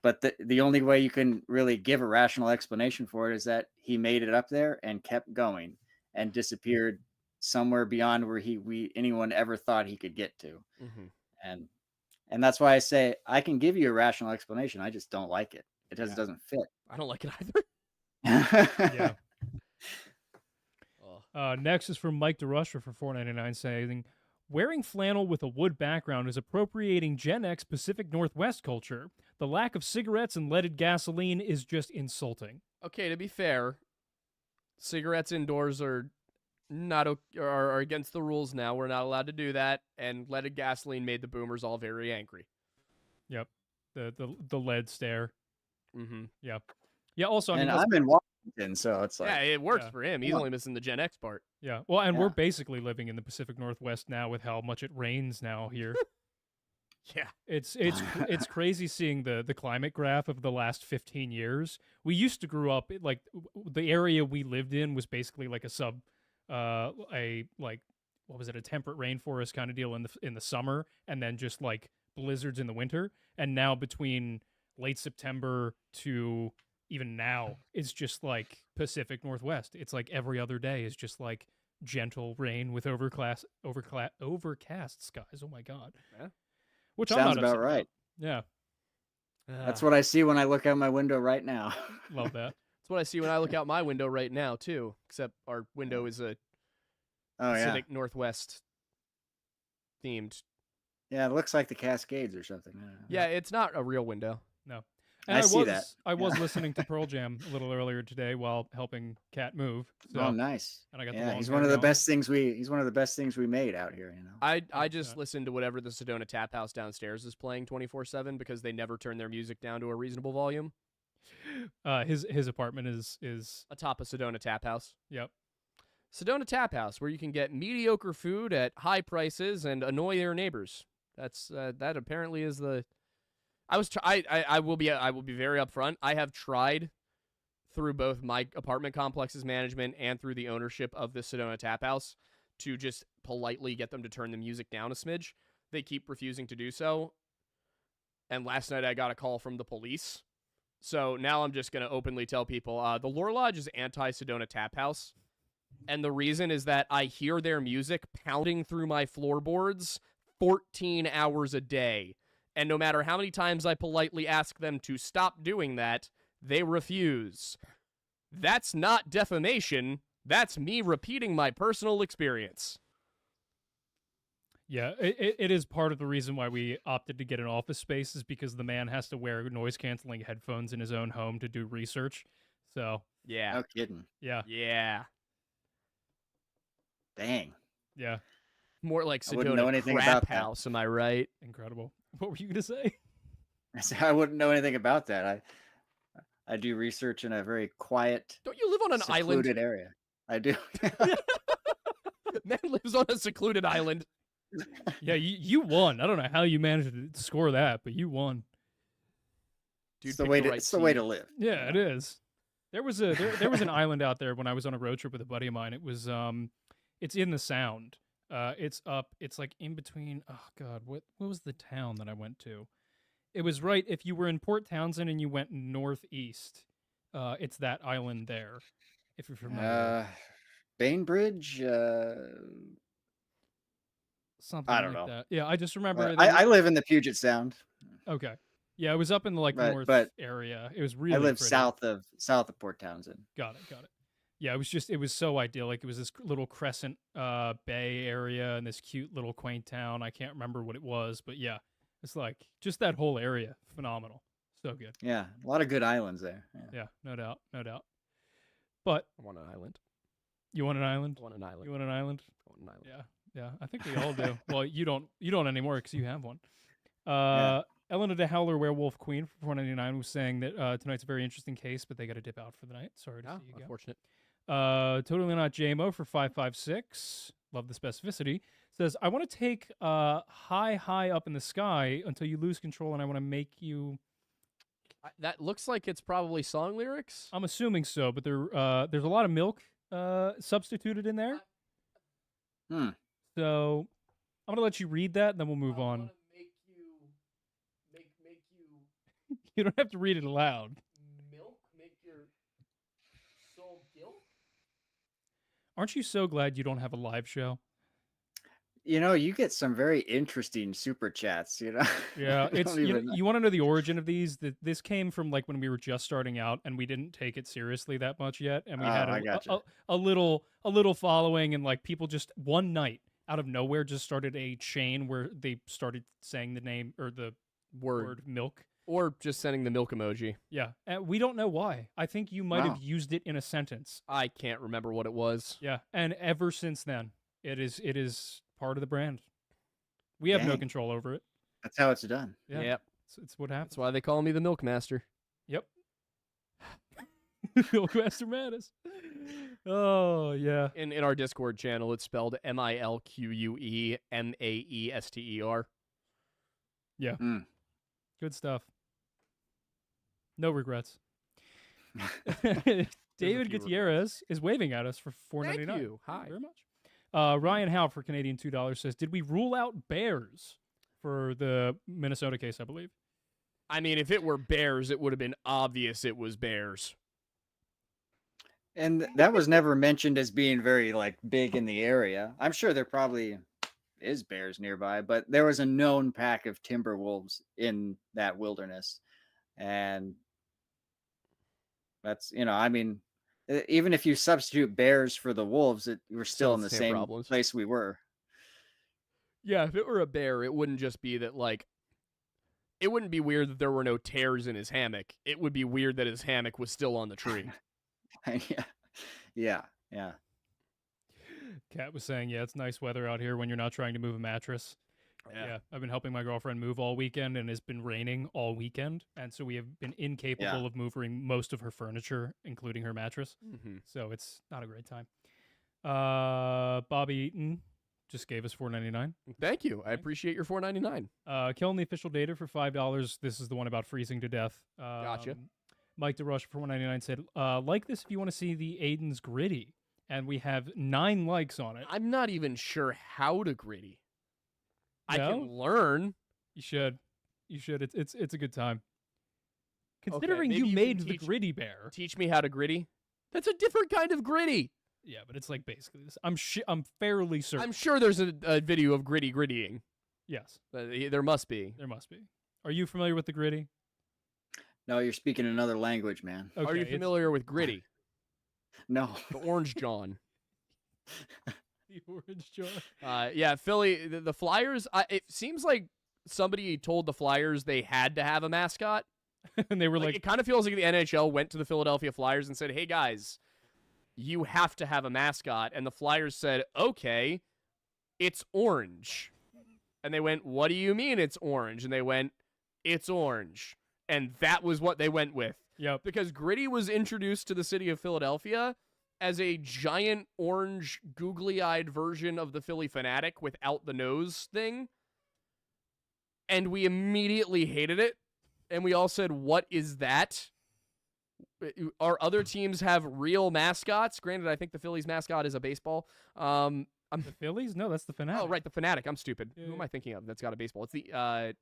But the only way you can really give a rational explanation for it is that he made it up there and kept going and disappeared somewhere beyond where anyone ever thought he could get to. Mm-hmm. And that's why I say I can give you a rational explanation. I just don't like it. It just Yeah. doesn't fit. I don't like it either. Yeah. Oh. Next is from Mike DeRustra for $4.99 saying, wearing flannel with a wood background is appropriating Gen X Pacific Northwest culture. The lack of cigarettes and leaded gasoline is just insulting. Okay, to be fair, cigarettes indoors are not are against the rules now. We're not allowed to do that, and leaded gasoline made the boomers all very angry. Yep. The lead stare. Mm-hmm. Yep. Yeah, also, I mean, And I'm in Washington, so it's like, Yeah, it works Yeah. for him. He's Come on. only missing the Gen X part. yeah. Well, and we're Yeah. basically living in the Pacific Northwest now with how much it rains now here. Yeah. It's crazy seeing the climate graph of the last 15 years. We used to grow up like the area we lived in was basically like what was it, a temperate rainforest kind of deal in the summer, and then just like blizzards in the winter. And now between late September to even now, it's just like Pacific Northwest. It's like every other day is just like gentle rain with overcast skies. Oh my god. Yeah. Which I'm sounds not about upset right. Yeah, That's what I see when I look out my window right now. love that. That's what I see when I look out my window right now too. Except our window is a Oh yeah, Pacific Northwest themed. yeah. It looks like the Cascades or something. I don't know. Yeah, it's not a real window. No. I see was that. I was listening to Pearl Jam a little earlier today while helping Kat move. So, Oh, nice. and I got the Yeah, long he's hair one of the going. best things he's one of the best things we made out here. I just 100%. listen to whatever the Sedona Tap House downstairs is playing 24/7 because they never turn their music down to a reasonable volume. His apartment is Atop a Sedona Tap House. yep. Sedona Tap House, where you can get mediocre food at high prices and annoy your neighbors. That apparently is the. I will be very upfront. I have tried through both my apartment complex's management and through the ownership of the Sedona Tap House to just politely get them to turn the music down a smidge. They keep refusing to do so. And last night I got a call from the police. So now I'm just going to openly tell people the Lore Lodge is anti-Sedona Tap House. And the reason is that I hear their music pounding through my floorboards 14 hours a day. And no matter how many times I politely ask them to stop doing that, they refuse. That's not defamation. That's me repeating my personal experience. Yeah, it is part of the reason why we opted to get an office space is because the man has to wear noise-canceling headphones in his own home to do research. So, Yeah. No kidding. yeah, Yeah. Dang. yeah, More like I wouldn't know Sedona anything Crap about that. House, am I right? incredible. What were you going to say? I wouldn't know anything about that. I do research in a very quiet, Don't you live on an island? secluded area. I do. Man lives on a secluded island. Yeah, you won. I don't know how you managed to score that, but you won. Dude, It's the picked way the to right it's the way team. to live. Yeah, it is. There was an island out there when I was on a road trip with a buddy of mine. It was it's in the Sound. It's like in between. Oh God, what was the town that I went to? It was right if you were in Port Townsend and you went northeast. It's that island there. If you're familiar, Bainbridge. something I don't like know. that. Yeah, I just remember. I live in the Puget Sound. Okay. Yeah, it was up in the like Right, north but area. It was really I live pretty. south of Port Townsend. Got it. Yeah, it was so idyllic. It was this little crescent bay area and this cute little quaint town. I can't remember what it was, but yeah, it's like just that whole area, phenomenal. So good. Yeah, a lot of good islands there. Yeah, no doubt. But I want an island. you want an island? I want an island. You want an island? I want an island. Yeah. I think we all do. Well, you don't anymore because you have one. Yeah. Elena de Howler, Werewolf Queen for 499 was saying that tonight's a very interesting case, but they got to dip out for the night. Sorry to see you go. Unfortunate. Totally Not JMO for 556. Love the specificity. Says, I want to take high up in the sky until you lose control, and I want to make you. That looks like it's probably song lyrics. I'm assuming so, but there's a lot of milk substituted in there. So I'm gonna let you read that, and then we'll move on. Make you. You don't have to read it aloud. Milk make your soul guilt. Aren't you so glad you don't have a live show? You know, you get some very interesting super chats, you know? Yeah, I it's don't even- you want to know the origin of these? This came from like when we were just starting out and we didn't take it seriously that much yet, and we had I gotcha. a little following, and like people just one night out of nowhere just started a chain where they started saying the name or the word milk. Or just sending the milk emoji. Yeah, and we don't know why. I think you might Wow. have used it in a sentence. I can't remember what it was. Yeah, and ever since then, it is part of the brand. We have no Dang. control over it. That's how it's done. Yeah, Yep. it's what happens. That's why they call me the Milk Master. Yep. Milkmaster Madness. Oh yeah. In our Discord channel, it's spelled MILQUEMAESTER. Yeah. Mm. Good stuff. No regrets. There's David a few Gutierrez is waving at us for $4.99. Thank you. Thank Hi. you very much. Ryan Howe for Canadian $2 says, "Did we rule out bears for the Minnesota case? I believe." I mean, if it were bears, it would have been obvious it was bears. And that was never mentioned as being very like big in the area. I'm sure there probably is bears nearby, but there was a known pack of timber wolves in that wilderness. And that's, I mean, even if you substitute bears for the wolves, we're still in the Same same problems. place we were. Yeah, if it were a bear, it wouldn't just be that, like, it wouldn't be weird that there were no tears in his hammock. It would be weird that his hammock was still on the tree. Yeah. Kat was saying, "Yeah, it's nice weather out here when you're not trying to move a mattress." Yeah, I've been helping my girlfriend move all weekend, and it's been raining all weekend, and so we have been incapable of moving most of her furniture, including her mattress. Mm-hmm. So it's not a great time. Bobby Eaton just gave us $4.99. Thank you. I appreciate your $4.99. Killing the official data for $5. This is the one about freezing to death. Gotcha. Mike DeRush for $4.99 said, "Like this if you want to see the Aiden's Gritty," and we have 9 likes on it. I'm not even sure how to gritty. I No? can learn. You should. It's a good time. Okay, Considering maybe you you made can the teach- Gritty Bear. Teach me how to gritty. That's a different kind of gritty. Yeah, but it's like basically this. I'm fairly certain. I'm sure there's a video of grittying. Yes, There must be. there must be. Are you familiar with the Gritty? No, you're speaking another language, man. Okay, Are you it's- familiar with gritty? No. The Orange John. The orange jar. Yeah, Philly, the Flyers, it seems like somebody told the Flyers they had to have a mascot. And they were Like, like, it kind of feels like the NHL went to the Philadelphia Flyers and said, "Hey, guys, you have to have a mascot." And the Flyers said, "Okay, it's orange." And they went, "What do you mean it's orange?" And they went, "It's orange." And that was what they went with. Yep. because Gritty was introduced to the city of Philadelphia as a giant orange googly-eyed version of the Philly Fanatic without the nose thing. And we immediately hated it. And we all said, what is that? Our other teams have real mascots. Granted, I think the Phillies mascot is a baseball. The Phillies? No, that's the Fanatic. Oh, right, the Fanatic. I'm stupid. Yeah, Who am yeah. I thinking of? That's got a baseball. It's the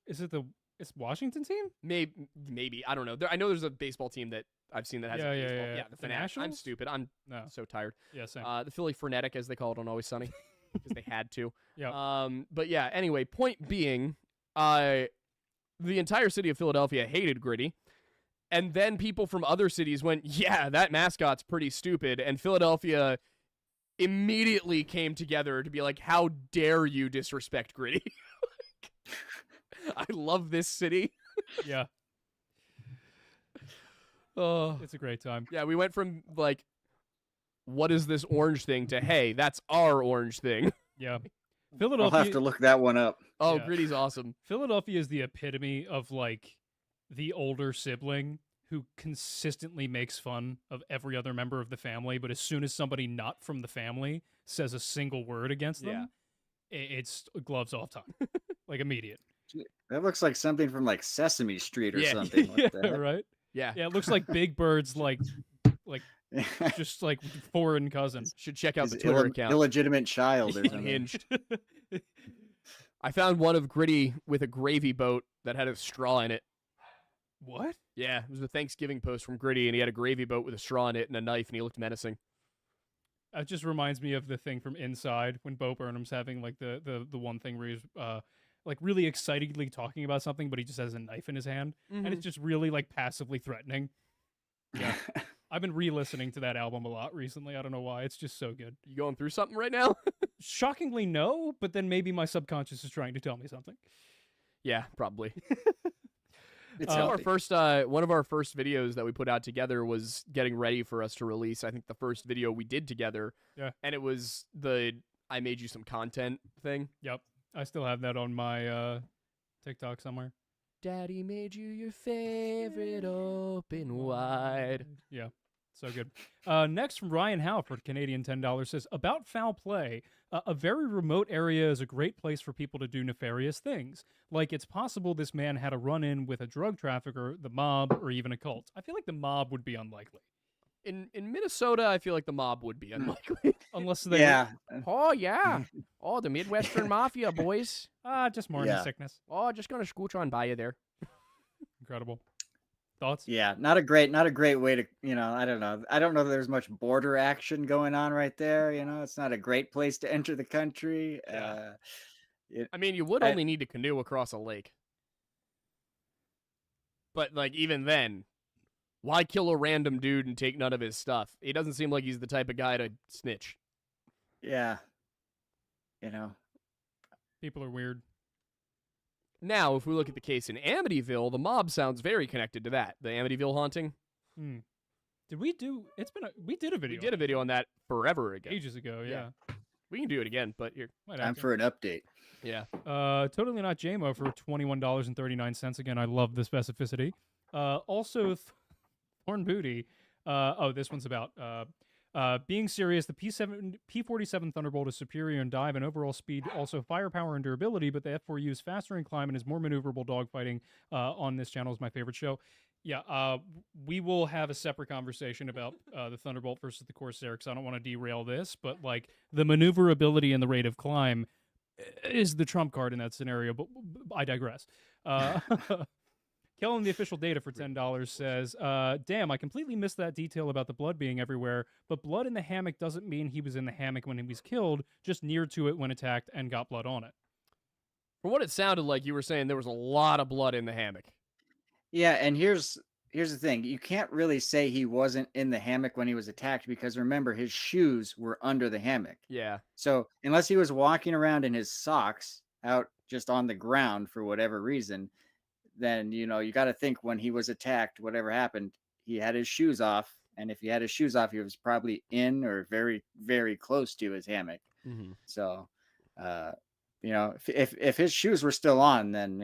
Is it it's Washington team? maybe I don't know. I know there's a baseball team that I've seen that has Yeah, a yeah, baseball. yeah. The The Fanatic. I'm Nationals? stupid. I'm No. so tired. Yeah, same. The Philly Frenetic, as they call it on Always Sunny, because they had to. Yeah. But yeah. Anyway, point being, the entire city of Philadelphia hated Gritty. And then people from other cities went, yeah, that mascot's pretty stupid. And Philadelphia immediately came together to be like, how dare you disrespect Gritty? I love this city. Yeah. Oh, It's a great time. yeah, we went from like, what is this orange thing to, hey, that's our orange thing. Yeah. I'll Philadelphia. have to look that one up. Oh, Yeah. Gritty's awesome. Philadelphia is the epitome of like the older sibling who consistently makes fun of every other member of the family, but as soon as somebody not from the family says a single word against them, it's gloves off time. Like immediate. That looks like something from like Sesame Street or Yeah. something. What Yeah, the heck? right? Yeah. Yeah, it looks like Big Bird's like just like foreign cousin. Should check out His the Twitter account. illegitimate child or something. Unhinged. I found one of Gritty with a gravy boat that had a straw in it. What? Yeah, it was a Thanksgiving post from Gritty, and he had a gravy boat with a straw in it and a knife, and he looked menacing. It just reminds me of the thing from Inside when Bo Burnham's having like the one thing where he's like really excitedly talking about something, but he just has a knife in his hand, and it's just really like passively threatening. Yeah, I've been re-listening to that album a lot recently. I don't know why. It's just so good. You going through something right now? Shockingly, no, but then maybe my subconscious is trying to tell me something. Yeah, probably. It's One of healthy. one of our first videos that we put out together was getting ready for us to release. I think the first video we did together. Yeah. And it was the I made you some content thing. Yep, I still have that on my TikTok somewhere. Daddy made you your favorite open wide. Yeah, so good. Next from Ryan Halford, Canadian $10, says, about foul play, a very remote area is a great place for people to do nefarious things. Like it's possible this man had a run-in with a drug trafficker, the mob, or even a cult. I feel like the mob would be unlikely. In Minnesota, I feel like the mob would be unlikely. Unless they Yeah. Oh, yeah. Oh, the Midwestern Mafia, boys. just morning Yeah. sickness. Oh, just going to scooch on by you there. Incredible. Thoughts? Yeah, not a great way to, I don't know. I don't know that there's much border action going on right there. It's not a great place to enter the country. Yeah. I mean, you would I- only need to canoe across a lake. But, like, even then, why kill a random dude and take none of his stuff? He doesn't seem like he's the type of guy to snitch. Yeah. People are weird. Now, if we look at the case in Amityville, the mob sounds very connected to that. The Amityville haunting. Did we do? We did a video. We did a video on that forever ago. ages ago. Yeah. We can do it again, but here. Might Time have to. for an update. Yeah. Totally Not JMO for $21.39. Again, I love the specificity. Also, Thorn Booty. This one's about being serious. The P-47 Thunderbolt is superior in dive and overall speed, also firepower and durability, but the F4U is faster in climb and is more maneuverable dogfighting. On this channel is my favorite show. Yeah, we will have a separate conversation about the Thunderbolt versus the Corsair because I don't want to derail this, but like the maneuverability and the rate of climb is the trump card in that scenario, but I digress. Kellen, the official data for $10 says, damn, I completely missed that detail about the blood being everywhere, but blood in the hammock doesn't mean he was in the hammock when he was killed, just near to it when attacked and got blood on it. From what it sounded like, you were saying there was a lot of blood in the hammock. Yeah, and here's the thing. You can't really say he wasn't in the hammock when he was attacked because remember, his shoes were under the hammock. Yeah. So unless he was walking around in his socks out just on the ground for whatever reason, then, you got to think when he was attacked, whatever happened, he had his shoes off. And if he had his shoes off, he was probably in or very, very close to his hammock. Mm-hmm. So, if his shoes were still on, then,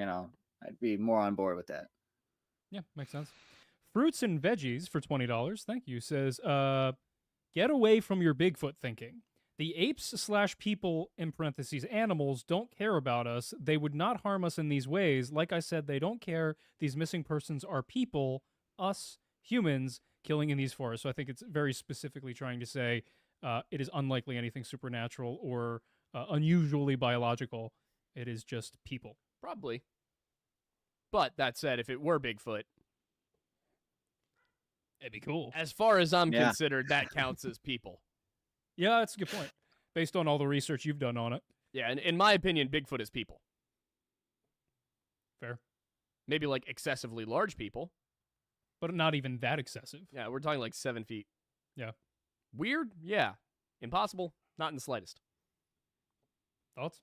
I'd be more on board with that. Yeah, makes sense. Fruits and Veggies for $20, thank you, says, get away from your Bigfoot thinking. The apes/people, in parentheses, animals, don't care about us. They would not harm us in these ways. Like I said, they don't care. These missing persons are people, us, humans, killing in these forests. So I think it's very specifically trying to say it is unlikely anything supernatural or unusually biological. It is just people. Probably. But that said, if it were Bigfoot, it'd be cool. As far as I'm considered, that counts as people. Yeah, that's a good point. Based on all the research you've done on it. Yeah, and in my opinion, Bigfoot is people. Fair. Maybe like excessively large people. But not even that excessive. Yeah, we're talking like 7 feet. Yeah. Weird? Yeah. Impossible? Not in the slightest. Thoughts?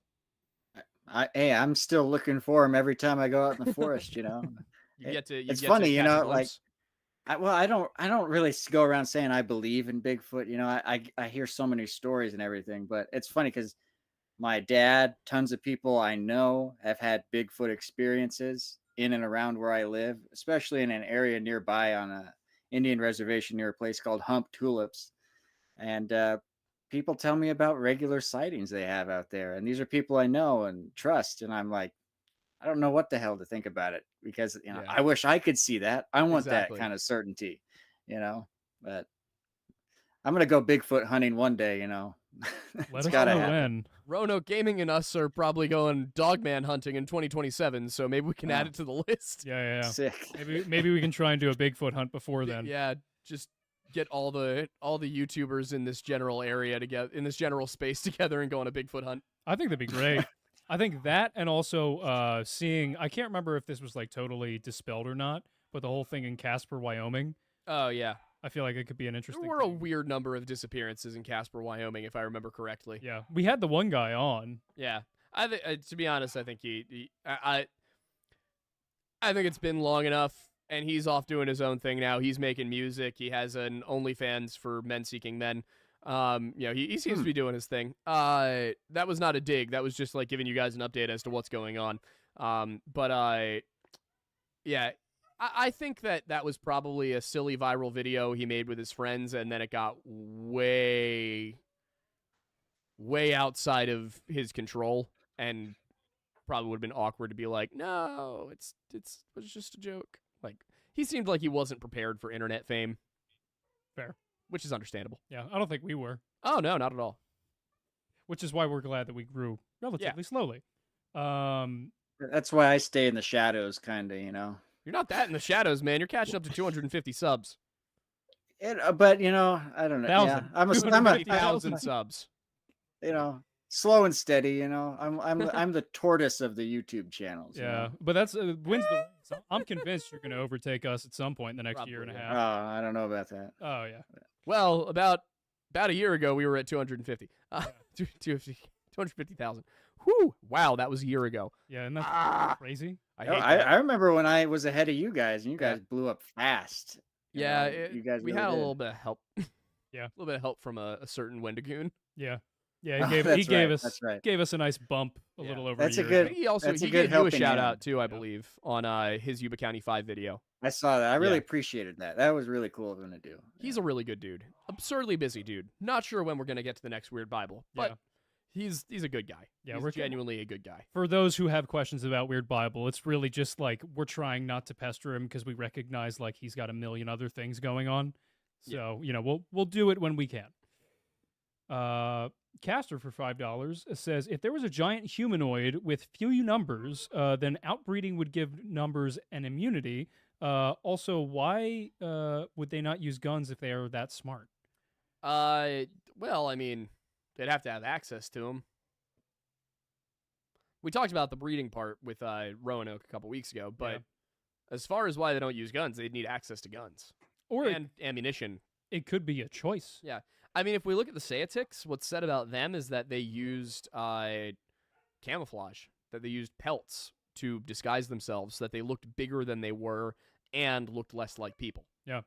I'm still looking for him every time I go out in the forest, It's funny, like I don't really go around saying I believe in Bigfoot. I hear so many stories and everything, but it's funny because my dad, tons of people I know have had Bigfoot experiences in and around where I live, especially in an area nearby on a Indian reservation near a place called Hump Tulips. And people tell me about regular sightings they have out there. And these are people I know and trust. And I'm like, I don't know what the hell to think about it because, I wish I could see that. I want that kind of certainty, but I'm going to go Bigfoot hunting one day, Let us know when. Roanoke Gaming and us are probably going dogman hunting in 2027, so maybe we can add it to the list. Yeah. Sick. Maybe we can try and do a Bigfoot hunt before then. Yeah, just get all the YouTubers in this general area together, in this general space together, and go on a Bigfoot hunt. I think that'd be great. I think that, and also seeing, I can't remember if this was like totally dispelled or not, but the whole thing in Casper, Wyoming. Oh yeah, I feel like it could be an interesting. There were a weird number of disappearances in Casper, Wyoming, if I remember correctly. Yeah, we had the one guy on. Yeah, to be honest, I think I think it's been long enough, and he's off doing his own thing now. He's making music. He has an OnlyFans for men seeking men. He seems to be doing his thing. That was not a dig. That was just like giving you guys an update as to what's going on. I think that was probably a silly viral video he made with his friends, and then it got way outside of his control, and probably would have been awkward to be like, no, it was just a joke. Like, he seemed like he wasn't prepared for internet fame. Fair. Which is understandable. Yeah, I don't think we were. Oh, no, not at all. Which is why we're glad that we grew relatively slowly. That's why I stay in the shadows, kind of, You're not that in the shadows, man. You're catching up to 250 subs. But, I don't know. 1,000. Yeah, I'm a 250,000 subs. Slow and steady, I'm the tortoise of the YouTube channels. Yeah, but that's wins the race. I'm convinced you're going to overtake us at some point in the next year and a half. Oh, I don't know about that. Oh yeah. Well, about a year ago, we were at 250. 250,000. Whew! Wow, that was a year ago. Yeah, isn't that crazy? I remember when I was ahead of you guys, and you guys blew up fast. Yeah, you guys we really had a did. little bit of help. Yeah, a little bit of help from a certain Wendigoon. Yeah, he gave us a nice bump a little over that's a year good. ago. He also That's a he good gave you a helping shout hand. out too, I believe, on his Yuba County 5 video. I saw that. I really appreciated that. That was really cool of him to do. He's a really good dude. Absurdly busy dude. Not sure when we're gonna get to the next Weird Bible, but he's a good guy. Yeah, he's genuinely a good guy. For those who have questions about Weird Bible, it's really just like we're trying not to pester him because we recognize like he's got a million other things going on. So we'll do it when we can. Caster for $5 says, if there was a giant humanoid with few numbers, then outbreeding would give numbers an immunity. Also, why would they not use guns if they are that smart? Well, I mean, they'd have to have access to them. We talked about the breeding part with Roanoke a couple weeks ago, but as far as why they don't use guns, they'd need access to guns and ammunition. It could be a choice. Yeah. I mean, if we look at the Saiyatics, what's said about them is that they used camouflage, that they used pelts to disguise themselves so that they looked bigger than they were and looked less like people. Yeah.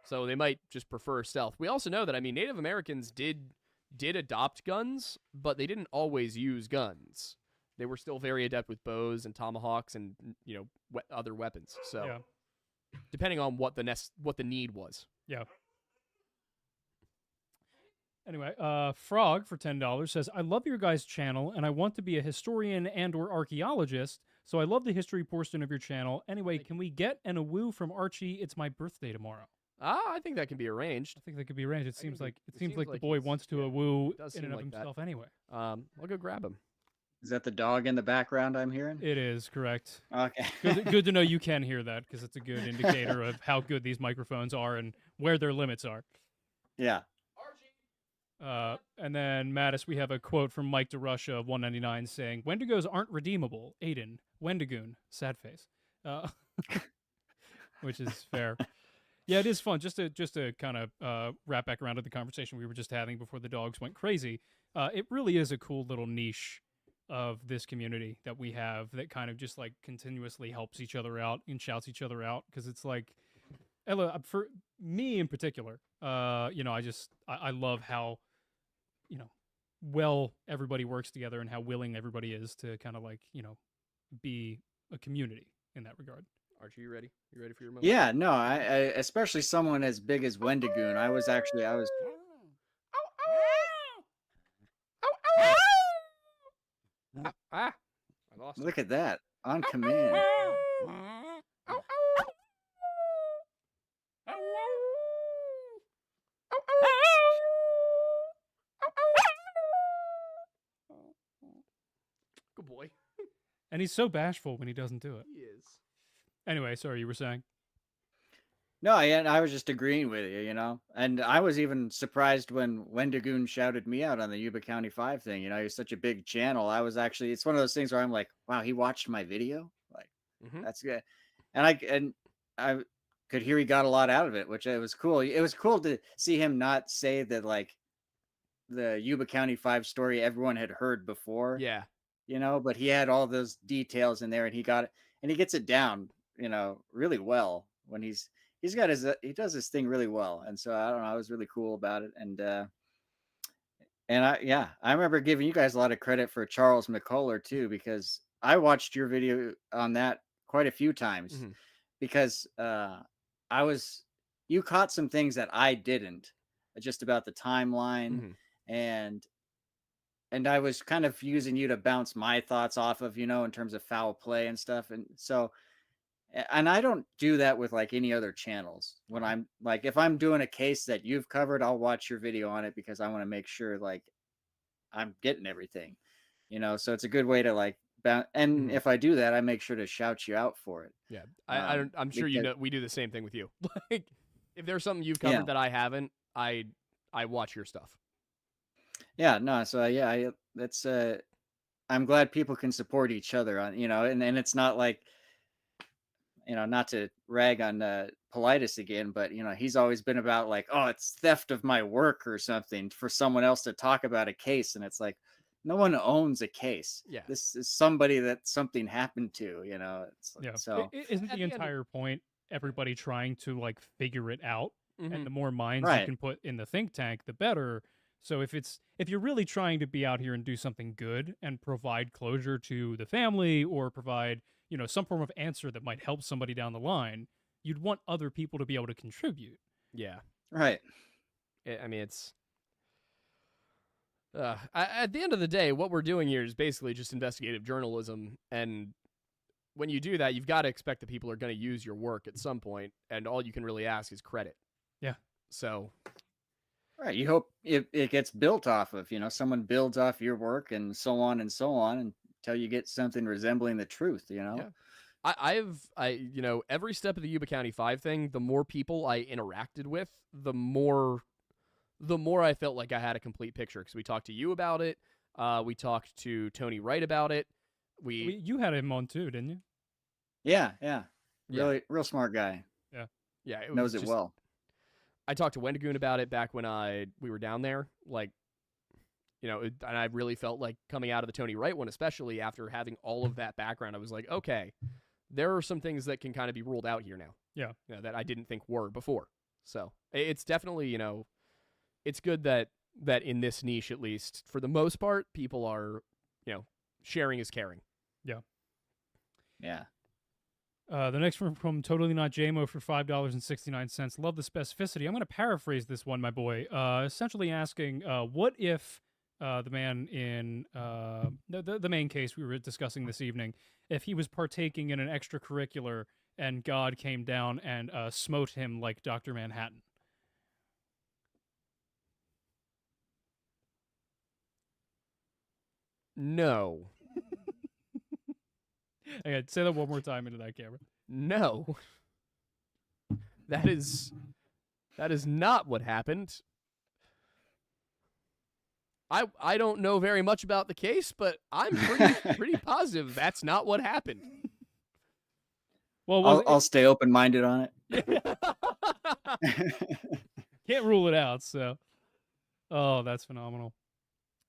So they might just prefer stealth. We also know that, I mean, Native Americans did adopt guns, but they didn't always use guns. They were still very adept with bows and tomahawks and, other weapons. So depending on what the need was. Yeah. Anyway, Frog for $10 says, I love your guys' channel, and I want to be a historian and or archaeologist, so I love the history portion of your channel. Anyway, can we get an awoo from Archie? It's my birthday tomorrow. I think that can be arranged. I think that could be arranged. It seems like the like boy he's- wants to yeah, awoo it does in seem and of like that. himself anyway. I'll go grab him. Is that the dog in the background I'm hearing? It is, correct. Okay. Good to know you can hear that, because it's a good indicator of how good these microphones are and where their limits are. Yeah. And then, Mattis, we have a quote from Mike DeRusha of 199 saying, Wendigos aren't redeemable. Aiden, Wendigoon, sad face. Which is fair. Yeah, it is fun. Just to kind of wrap back around to the conversation we were just having before the dogs went crazy. It really is a cool little niche of this community that we have that kind of just like continuously helps each other out and shouts each other out, because it's like, for me in particular, I love how, well everybody works together and how willing everybody is to kind of like, be a community in that regard. Archie, you ready? You ready for your moment? Yeah, no, I especially someone as big as Wendigoon. I was I lost him. look at that on command. Good boy. And he's so bashful when he doesn't do it. He is. Anyway, sorry, you were saying? No, yeah, I was just agreeing with you, and I was even surprised when Wendigoon shouted me out on the Yuba County 5 thing. He's such a big channel. It's one of those things where I'm like, wow, he watched my video. Like, that's good. And I could hear he got a lot out of it, which it was cool. It was cool to see him not say that like the Yuba County 5 story everyone had heard before. Yeah. But he had all those details in there, and he gets it down, really well when he does his thing really well. And so I don't know, I was really cool about it. And I remember giving you guys a lot of credit for Charles McCuller too, because I watched your video on that quite a few times because you caught some things that I didn't, just about the timeline and I was kind of using you to bounce my thoughts off of, in terms of foul play and stuff. And so, and I don't do that with like any other channels. When I'm like, if I'm doing a case that you've covered, I'll watch your video on it because I want to make sure like I'm getting everything, so it's a good way to like bounce. And if I do that, I make sure to shout you out for it. Yeah. I'm sure we do the same thing with you. Like if there's something you've covered that I haven't, I watch your stuff. Yeah, no, so that's I'm glad people can support each other on, and it's not like, not to rag on Politis again, but he's always been about like, oh, it's theft of my work or something for someone else to talk about a case, and it's like no one owns a case. Yeah, this is somebody that something happened to. It's like, so isn't the entire point everybody trying to like figure it out, and the more minds Right. you can put in the think tank, the better. So if you're really trying to be out here and do something good and provide closure to the family or provide, some form of answer that might help somebody down the line, you'd want other people to be able to contribute. Yeah. right. I mean, it's at the end of the day, what we're doing here is basically just investigative journalism, and when you do that, you've got to expect that people are going to use your work at some point, and all you can really ask is credit. Yeah. So. Right. You hope it gets built off of, someone builds off your work and so on until you get something resembling the truth, Yeah. Every step of the Yuba County 5 thing, the more people I interacted with, the more I felt like I had a complete picture, because we talked to you about it. We talked to Tony Wright about it. You had him on too, didn't you? Yeah. Really, real smart guy. Yeah. It Knows it well. I talked to Wendigoon about it back when we were down there, like, and I really felt like coming out of the Tony Wright one, especially after having all of that background, I was like, okay, there are some things that can kind of be ruled out here now. Yeah. That I didn't think were before. So it's definitely, it's good that in this niche, at least for the most part, people are, sharing is caring. Yeah. Yeah. The next one from Totally Not JMO for $5.69. Love the specificity. I'm going to paraphrase this one, my boy. Essentially asking, what if the man in the main case we were discussing this evening, if he was partaking in an extracurricular and God came down and smote him like Dr. Manhattan? No. Okay, say that one more time into that camera. No. That is not what happened. I don't know very much about the case, but I'm pretty positive that's not what happened. Well, I'll stay open-minded on it. Can't rule it out, so. Oh, that's phenomenal.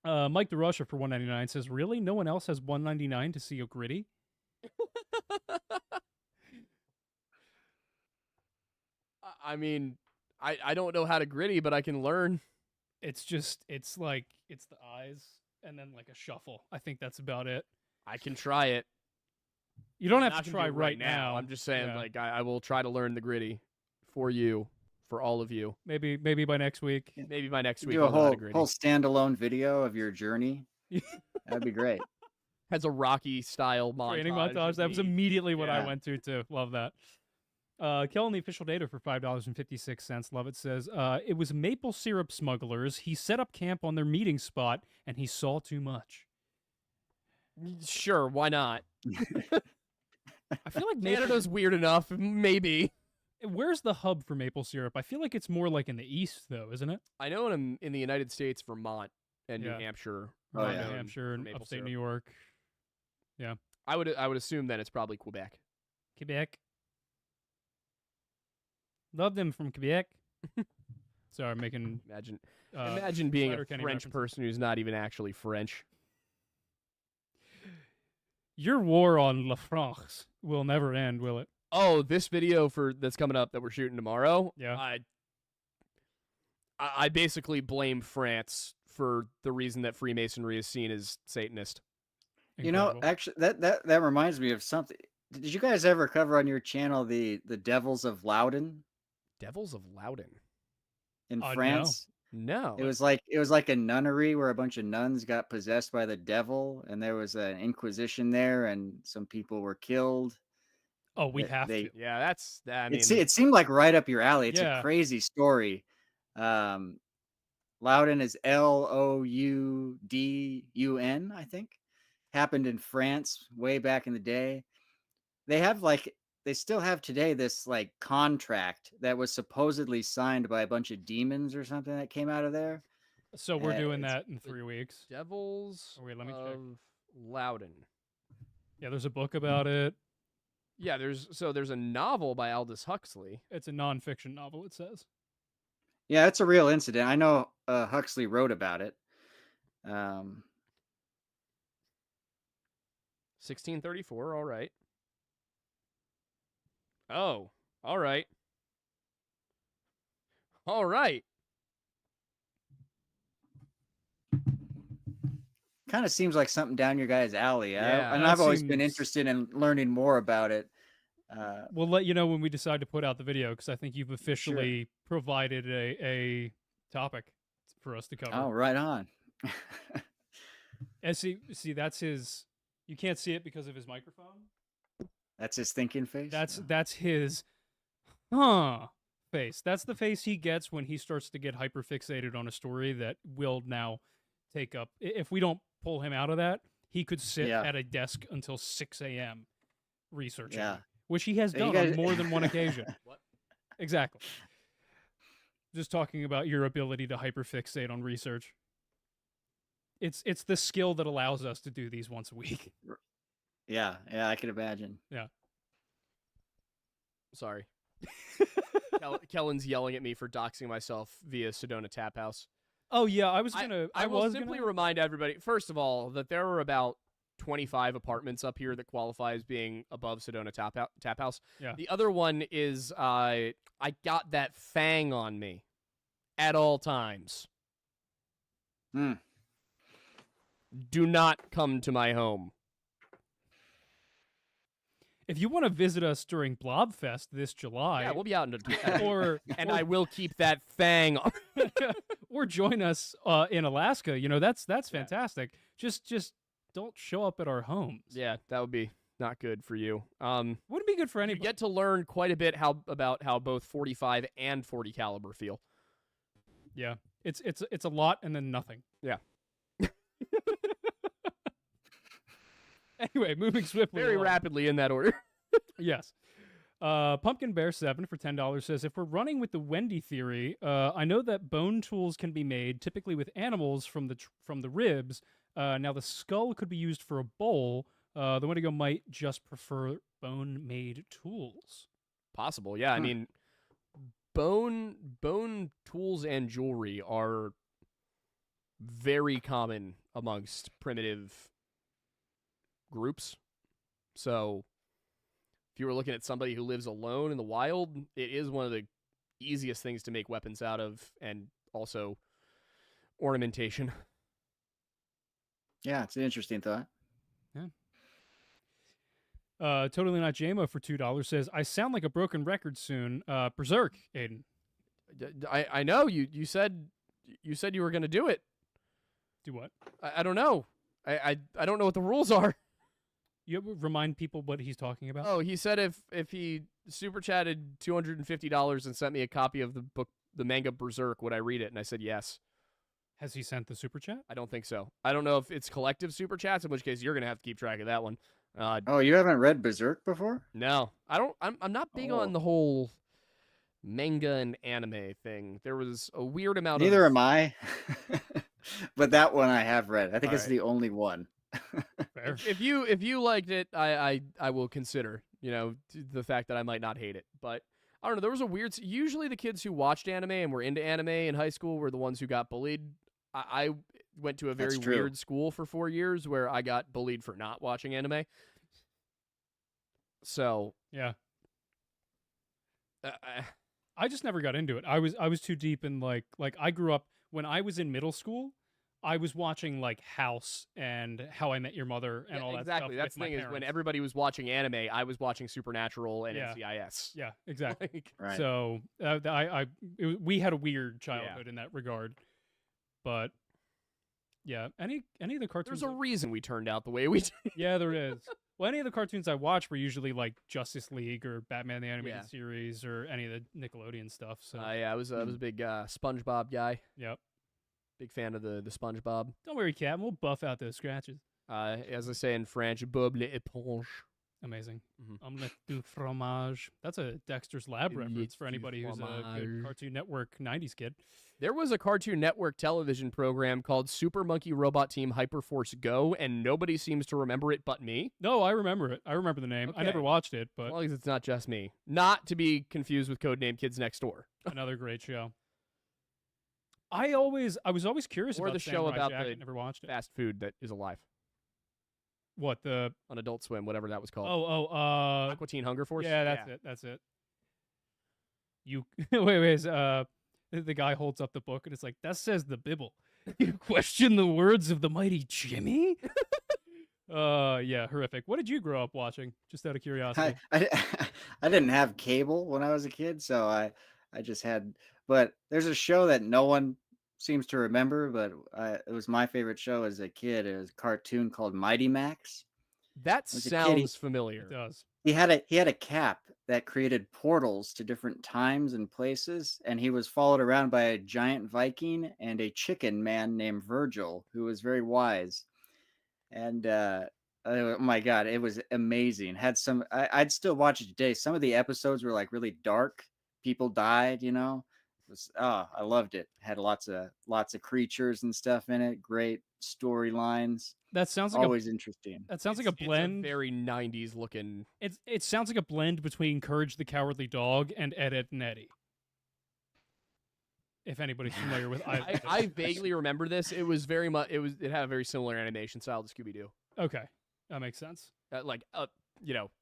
Mike DeRusha for $1.99 says, really? No one else has $1.99 to see a gritty? I mean, I don't know how to gritty, but I can learn. It's the eyes and then like a shuffle. I think that's about it. I can try it. You don't I'm have not to gonna try do it right now. I'm just saying, Yeah. like, I will try to learn the gritty for you, for all of you. Maybe by next week. Maybe by next week Do a I'll know how to whole gritty. whole standalone video of your journey. That'd be great. Has a Rocky style montage. Training montage. of That was me. immediately what I Yeah. went to too. Love that. Killing the official data for $5.56. Love it. Says it was maple syrup smugglers. He set up camp on their meeting spot and he saw too much. Sure, why not? I feel like maple, Canada's weird enough, maybe. where's the hub for maple syrup? I feel like it's more like in the east though, isn't it? I know in the United States, Vermont and Yeah. New Hampshire. Oh, are yeah. New known Hampshire for and maple upstate syrup. New York. I would assume that it's probably Quebec. Quebec. Love them from Quebec. Sorry, I'm making Imagine being a Letterkenny French references. person who's not even actually French. Your war on La France will never end, will it? Oh, this video that's coming up that we're shooting tomorrow. Yeah. I basically blame France for the reason that Freemasonry is seen as Satanist. You know, Incredible. actually, that reminds me of something. Did you guys ever cover on your channel the Devils of Loudun Devils of Loudun. in No. France? No. It was like a nunnery where a bunch of nuns got possessed by the devil, and there was an inquisition there, and some people were killed. Oh, we They- have they- to. Yeah, that's that. I mean, It seemed like right up your alley. It's Yeah. a crazy story. Loudun is Loudun, I think. Happened in France way back in the day. They still have today this like contract that was supposedly signed by a bunch of demons or something that came out of there. So we're doing it's- that in 3 weeks. Devils Oh, wait, let me check. of Loudun. Yeah, there's a book about it. Yeah, there's a novel by Aldous Huxley. It's a nonfiction novel, it says. Yeah, it's a real incident. I know Huxley wrote about it. 1634, all right. Oh, all right. All right. Kind of seems like something down your guys' alley. Yeah, and that I've always been seems- interested in learning more about it. We'll let you know when we decide to put out the video because I think you've officially provided a topic for us to cover. Oh, right on. And see, that's his. You can't see it because of his microphone. That's his thinking face. That's his face. That's the face he gets when he starts to get hyperfixated on a story that will now take up. If we don't pull him out of that, he could sit Yeah. at a desk until 6 a.m. researching, Yeah. which he has You done guys- on more than one occasion. What? Exactly. Just talking about your ability to hyperfixate on research. It's the skill that allows us to do these once a week. Yeah, I can imagine. Sorry. Kellen's yelling at me for doxing myself via Sedona Tap House. Oh yeah, I was gonna. I will was simply gonna, remind everybody, first of all, that there are about 25 apartments up here that qualify as being above Sedona Tap House. Yeah. The other one is I got that fang on me at all times. Hmm. Do not come to my home. If you want to visit us during Blobfest this July, Yeah, we'll be out in or and I will keep that fang on. or join us in Alaska, that's fantastic. Just don't show up at our homes. Yeah, that would be not good for you. Wouldn't be good for You anybody. get to learn quite a bit about how both 45 and 40 caliber feel. Yeah, it's a lot and then nothing. Yeah. Anyway, moving swiftly Very along. rapidly in that order. Yes. Pumpkin Bear 7 for $10 says, if we're running with the Wendy theory, I know that bone tools can be made typically with animals from the ribs. Now the skull could be used for a bowl. The Wendigo might just prefer bone-made tools. Possible, yeah. I mean, bone tools and jewelry are very common amongst primitive groups. So if you were looking at somebody who lives alone in the wild, it is one of the easiest things to make weapons out of, and also ornamentation. Yeah, it's an interesting thought. Totally Not JMO for $2 says, I sound like a broken record soon. Berserk, Aiden. I know you said you were going to do it. Do what? I don't know. I don't know what the rules are. You remind people what he's talking about? Oh, he said if he super chatted $250 and sent me a copy of the book, the manga Berserk, would I read it? And I said yes. Has he sent the super chat? I don't think so. I don't know if it's collective super chats, in which case you're gonna have to keep track of that one. Oh, you haven't read Berserk before? No, I don't. I'm not big on the whole manga and anime thing. There was a weird amount. Neither am I. But that one I have read. I think All it's right. the only one. Fair. If you liked it, I will consider, the fact that I might not hate it. But I don't know. There was a weird. Usually the kids who watched anime and were into anime in high school were the ones who got bullied. I went to a very That's true. weird school for 4 years where I got bullied for not watching anime. So Yeah. uh, I just never got into it. I was too deep in like I grew up when I was in middle school. I was watching like House and How I Met Your Mother and all that exactly. stuff. That's with the my thing is when parents. everybody was watching anime, I was watching Supernatural and Yeah. NCIS. Yeah, exactly. Like, Right. So we had a weird childhood in that regard, but yeah, any of the cartoons. there's a reason we turned out the way we did. Yeah, there is. Well, any of the cartoons I watched were usually like Justice League or Batman the Animated Yeah. Series or any of the Nickelodeon stuff. So Yeah, I was a big SpongeBob guy. yep. Big fan of the SpongeBob. Don't worry, Captain. We'll buff out those scratches. As I say in French, Bob l'éponge. Amazing. Mhm. Omelette du fromage. That's a Dexter's Lab Omelette reference for du anybody who's a good fromage. Cartoon Network 90s kid. There was a Cartoon Network television program called Super Monkey Robot Team Hyperforce Go, and nobody seems to remember it but me. No, I remember it. I remember the name. I never Okay. watched it, but As long as it's not just me. Not to be confused with Codename Kids Next Door. another great show. I was always curious Or about the show Samurai about Jack. the I never watched it. Fast food that is alive. What the? On Adult Swim, whatever that was called. Aqua Teen Hunger Force? Yeah, that's it. That's it. You wait. The guy holds up the book and it's like, that says the Bible. You question the words of the mighty Jimmy? Yeah, horrific. What did you grow up watching? Just out of curiosity. I didn't have cable when I was a kid, so I just had. But there's a show that no one seems to remember, but it was my favorite show as a kid. It was a cartoon called Mighty Max. That was a sounds It familiar. does. He had a cap that created portals to different times and places, and he was followed around by a giant Viking and a chicken man named Virgil, who was very wise. And oh my God, it was amazing. Had some, I'd still watch it today. Some of the episodes were like really dark. People died, It was I loved it. Had lots of creatures and stuff in it. Great storylines. That sounds like Always interesting. that sounds like a It's blend. very 90s looking. It sounds like a blend between Courage the Cowardly Dog and Ed, Edd and Eddy. If anybody's familiar with either. of I those. vaguely remember this. It was very much. It had a very similar animation style to Scooby Doo. Okay, that makes sense.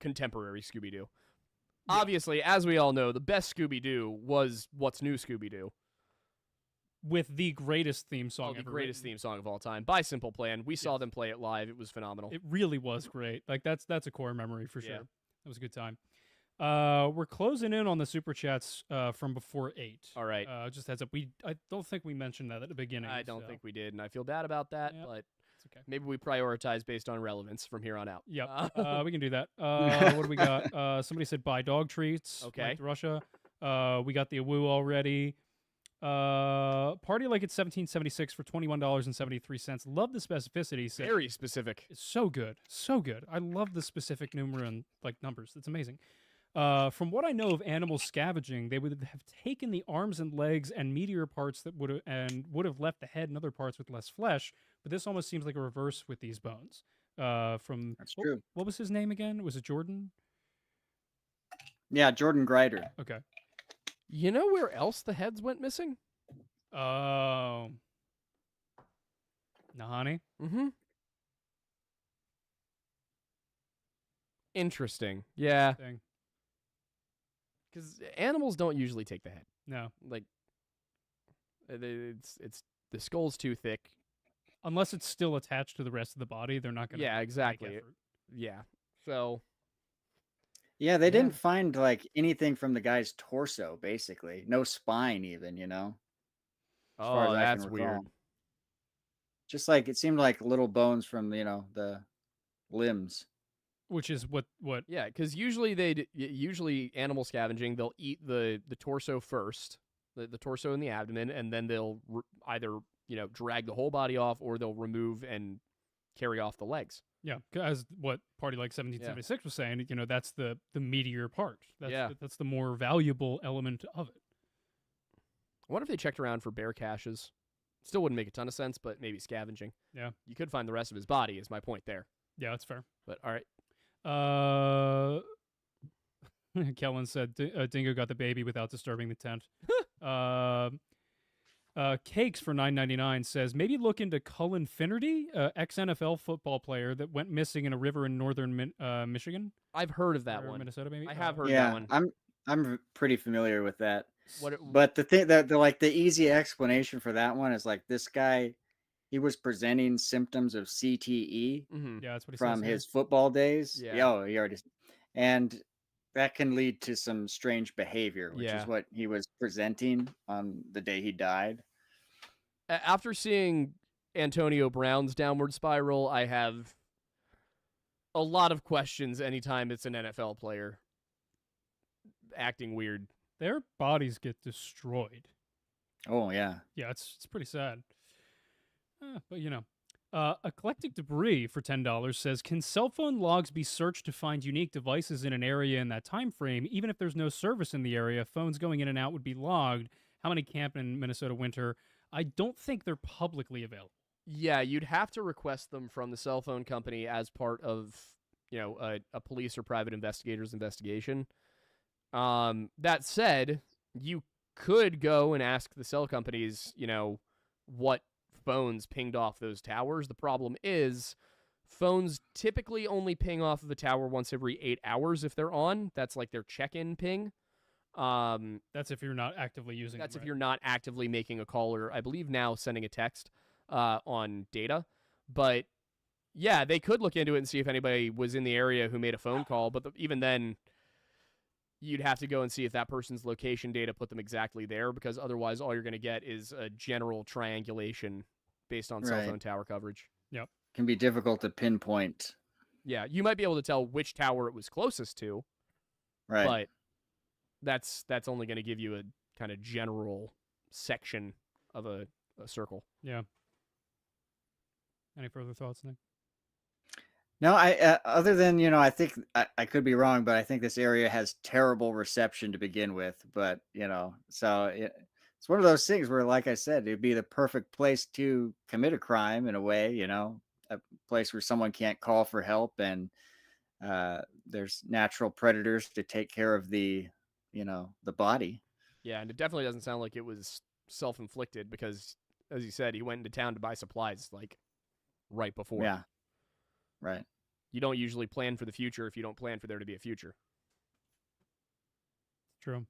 Contemporary Scooby Doo. Yeah. Obviously, as we all know, the best Scooby Doo was What's New Scooby Doo. With the greatest theme song The ever greatest written. theme song of all time by Simple Plan. We saw Yes. them play it live. It was phenomenal. It really was great. Like that's a core memory for Yeah. sure. That was a good time. We're closing in on the super chats from before 8. All right. Just heads up. I don't think we mentioned that at the beginning. I don't think we did, and I feel bad about that, Yep. but It's okay. maybe we prioritize based on relevance from here on out. Yep. We can do that. What do we got? Somebody said buy dog treats. Okay. Like Russia. We got the awoo already. Party like it's 1776 for $21.73. Love the specificity. Said, Very specific. it's so good. So good. I love the specific numbers. It's amazing. From what I know of animal scavenging, they would have taken the arms and legs and meatier parts that would have left the head and other parts with less flesh. But this almost seems like a reverse with these bones. That's true. What was his name again? Was it Jordan? Yeah, Jordan Grider. Okay. You know where else the heads went missing? Oh. Nahani? Mm-hmm. Interesting. Yeah. Thing. Because animals don't usually take the head. No. Like, it's the skull's too thick. Unless it's still attached to the rest of the body, they're not going to. Yeah, exactly. Yeah. So. Yeah, they didn't find like anything from the guy's torso, basically. No spine, even, you know? As far as I can that's recall. weird. Just like it seemed like little bones from, you know, the limbs. Which is what? Yeah, because usually usually animal scavenging, they'll eat the torso first, the torso and the abdomen, and then they'll either drag the whole body off, or they'll remove and carry off the legs. Yeah, as what Party Like 1776 was saying, that's the meatier part. That's the more valuable element of it. I wonder if they checked around for bear caches. Still wouldn't make a ton of sense, but maybe scavenging. Yeah. You could find the rest of his body, is my point there. Yeah, that's fair. But all right. Kellen said Dingo got the baby without disturbing the tent. Cakes for $9.99 says maybe look into Cullen Finnerty, ex-NFL football player that went missing in a river in northern Michigan. I've heard of that one. Minnesota, maybe. I have heard that one. I'm pretty familiar with that. What but the thing that the easy explanation for that one is like this guy, he was presenting symptoms of CTE Yeah, that's what he from says, his football days. Yeah. Oh, he already, and that can lead to some strange behavior, which is what he was presenting on the day he died. After seeing Antonio Brown's downward spiral, I have a lot of questions anytime it's an NFL player acting weird. Their bodies get destroyed. Oh, yeah. Yeah, it's pretty sad. But, Eclectic Debris for $10 says, can cell phone logs be searched to find unique devices in an area in that time frame? Even if there's no service in the area, phones going in and out would be logged. How many camp in Minnesota winter? I don't think they're publicly available. Yeah, you'd have to request them from the cell phone company as part of, a police or private investigator's investigation. That said, you could go and ask the cell companies, what phones pinged off those towers. The problem is phones typically only ping off of the tower once every 8 hours if they're on. That's like their check-in ping. That's if you're not actively using That's them, if you're not actively making a call, or I believe now sending a text on data. But yeah, they could look into it and see if anybody was in the area who made a phone call. But even then, you'd have to go and see if that person's location data put them exactly there, because otherwise all you're going to get is a general triangulation based on cell phone tower coverage. Yep. Can be difficult to pinpoint. Yeah, you might be able to tell which tower it was closest to. Right. But that's only going to give you a kind of general section of a circle. Yeah. Any further thoughts, Nick? No, I other than, I think I could be wrong, but I think this area has terrible reception to begin with. But, so it's one of those things where, like I said, it'd be the perfect place to commit a crime in a way, a place where someone can't call for help, and there's natural predators to take care of the body. Yeah, and it definitely doesn't sound like it was self-inflicted, because, as you said, he went into town to buy supplies, like, right before. Yeah, right. You don't usually plan for the future if you don't plan for there to be a future. True.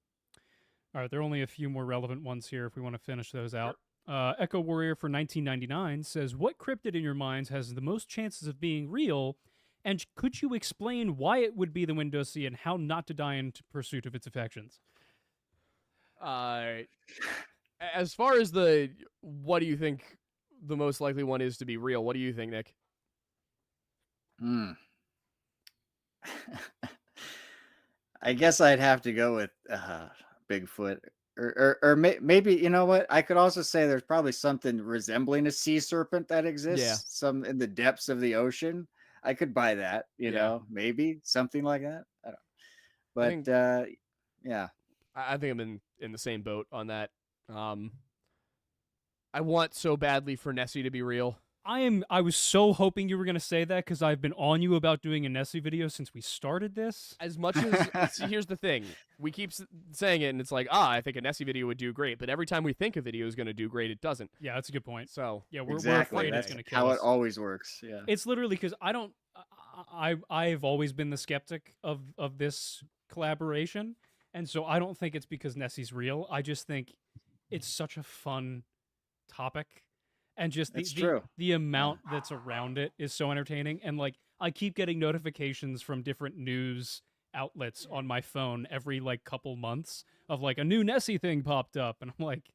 All right, there are only a few more relevant ones here if we want to finish those out. Echo Warrior for $19.99 says, what cryptid in your minds has the most chances of being real, And could you explain why it would be the Windossi and how not to die in pursuit of its affections? As far as what do you think the most likely one is to be real? What do you think, Nick? I guess I'd have to go with Bigfoot, or maybe, you know what? I could also say there's probably something resembling a sea serpent that exists, some in the depths of the ocean. I could buy that, maybe something like that. I don't. But yeah, I think I'm in the same boat on that. I want so badly for Nessie to be real. I was so hoping you were going to say that because I've been on you about doing a Nessie video since we started this. As much as see, here's the thing: we keep saying it, and it's like, I think a Nessie video would do great. But every time we think a video is going to do great, it doesn't. Yeah, that's a good point. So yeah, we're exactly. afraid That's it's going to kill how us. it always works. Yeah, It's literally because I've always been the skeptic of this collaboration, and so I don't think it's because Nessie's real. I just think it's such a fun topic. And just the amount that's around it is so entertaining. And like, I keep getting notifications from different news outlets on my phone every like couple months of like a new Nessie thing popped up. And I'm like,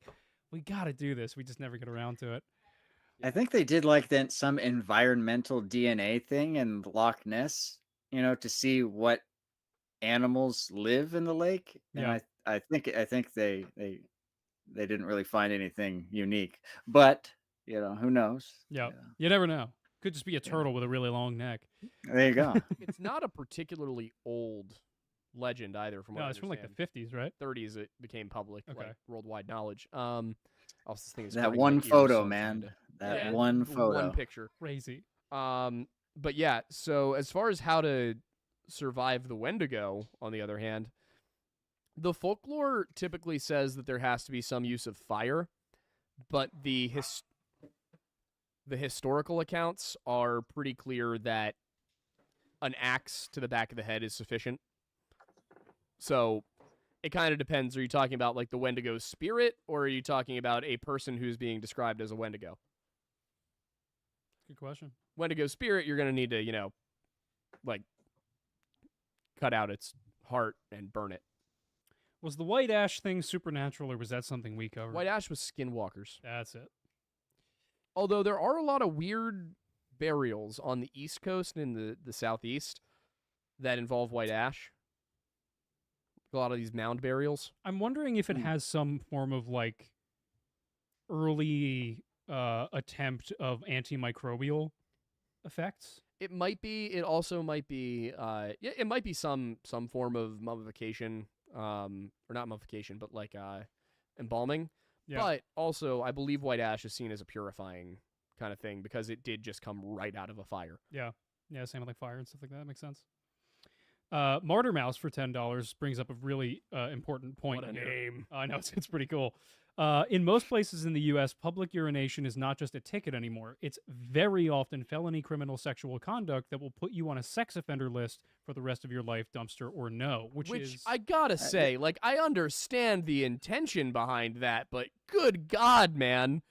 we got to do this. We just never get around to it. I think they did like then some environmental DNA thing in Loch Ness, to see what animals live in the lake. And Yeah. I think they didn't really find anything unique, but who knows? Yeah. You never know. Could just be a turtle with a really long neck. There you go. It's not a particularly old legend either. From what I it's from like the understand. 50s, right? 30s it became public, Okay. like worldwide knowledge. Also, this thing is That cutting one my ears, photo, so I'm man. trying to- That one photo. one picture. Crazy. But yeah, so as far as how to survive the Wendigo, on the other hand, the folklore typically says that there has to be some use of fire, but the historical accounts are pretty clear that an axe to the back of the head is sufficient. So it kind of depends. Are you talking about like the Wendigo's spirit, or are you talking about a person who's being described as a Wendigo? Good question. Wendigo spirit, you're going to need to, like, cut out its heart and burn it. Was the white ash thing supernatural, or was that something we covered? White ash was skinwalkers. That's it. Although there are a lot of weird burials on the East Coast and in the Southeast that involve white ash. A lot of these mound burials. I'm wondering if it has some form of like early attempt of antimicrobial effects. It might be. It also might be. It might be some form of mummification, or not mummification, but like embalming. Yeah. But also, I believe white ash is seen as a purifying kind of thing because it did just come right out of a fire. Yeah, same with like fire and stuff like that. Makes sense. Martyr Mouse for $10 brings up a really important point. What a here. name. I know, it's pretty cool. In most places in the U.S., public urination is not just a ticket anymore. It's very often felony criminal sexual conduct that will put you on a sex offender list for the rest of your life, dumpster or no. Which is, I gotta say, like, I understand the intention behind that, but good God, man.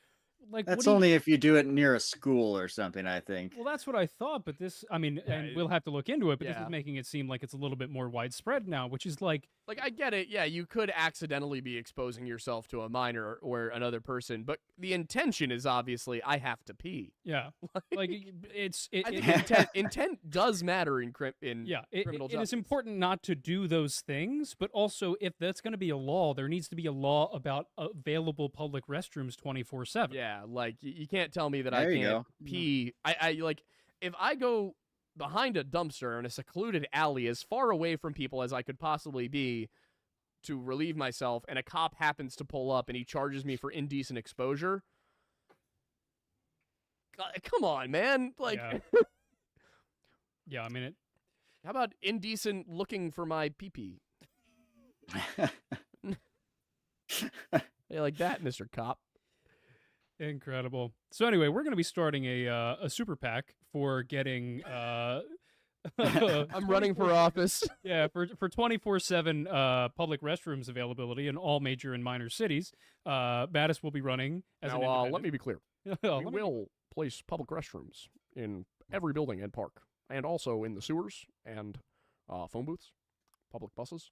like That's only if you do it near a school or something, I think. Well, that's what I thought, but this, I mean, and we'll have to look into it, but this Yeah. is making it seem like it's a little bit more widespread now, which is like, I get it. Yeah, you could accidentally be exposing yourself to a minor or another person, but the intention is obviously, I have to pee. yeah, like I think intent does matter in criminal it justice. is important not to do those things, but also if that's going to be a law, there needs to be a law about available public restrooms 24/7. Yeah, like you can't tell me that There I you can't go. pee. I like if I go behind a dumpster in a secluded alley as far away from people as I could possibly be to relieve myself, and a cop happens to pull up and he charges me for indecent exposure. God, come on, man. Like, Yeah. Yeah, I mean, how about indecent looking for my pee-pee? Hey, like that, Mr. Cop. incredible. So anyway, we're going to be starting a super PAC for getting I'm running for office. Yeah, for 24/7 public restrooms availability in all major and minor cities. Mattis will be running as an Now, independent. let me be clear. We will place public restrooms in every building and park. and also in the sewers and phone booths, public buses.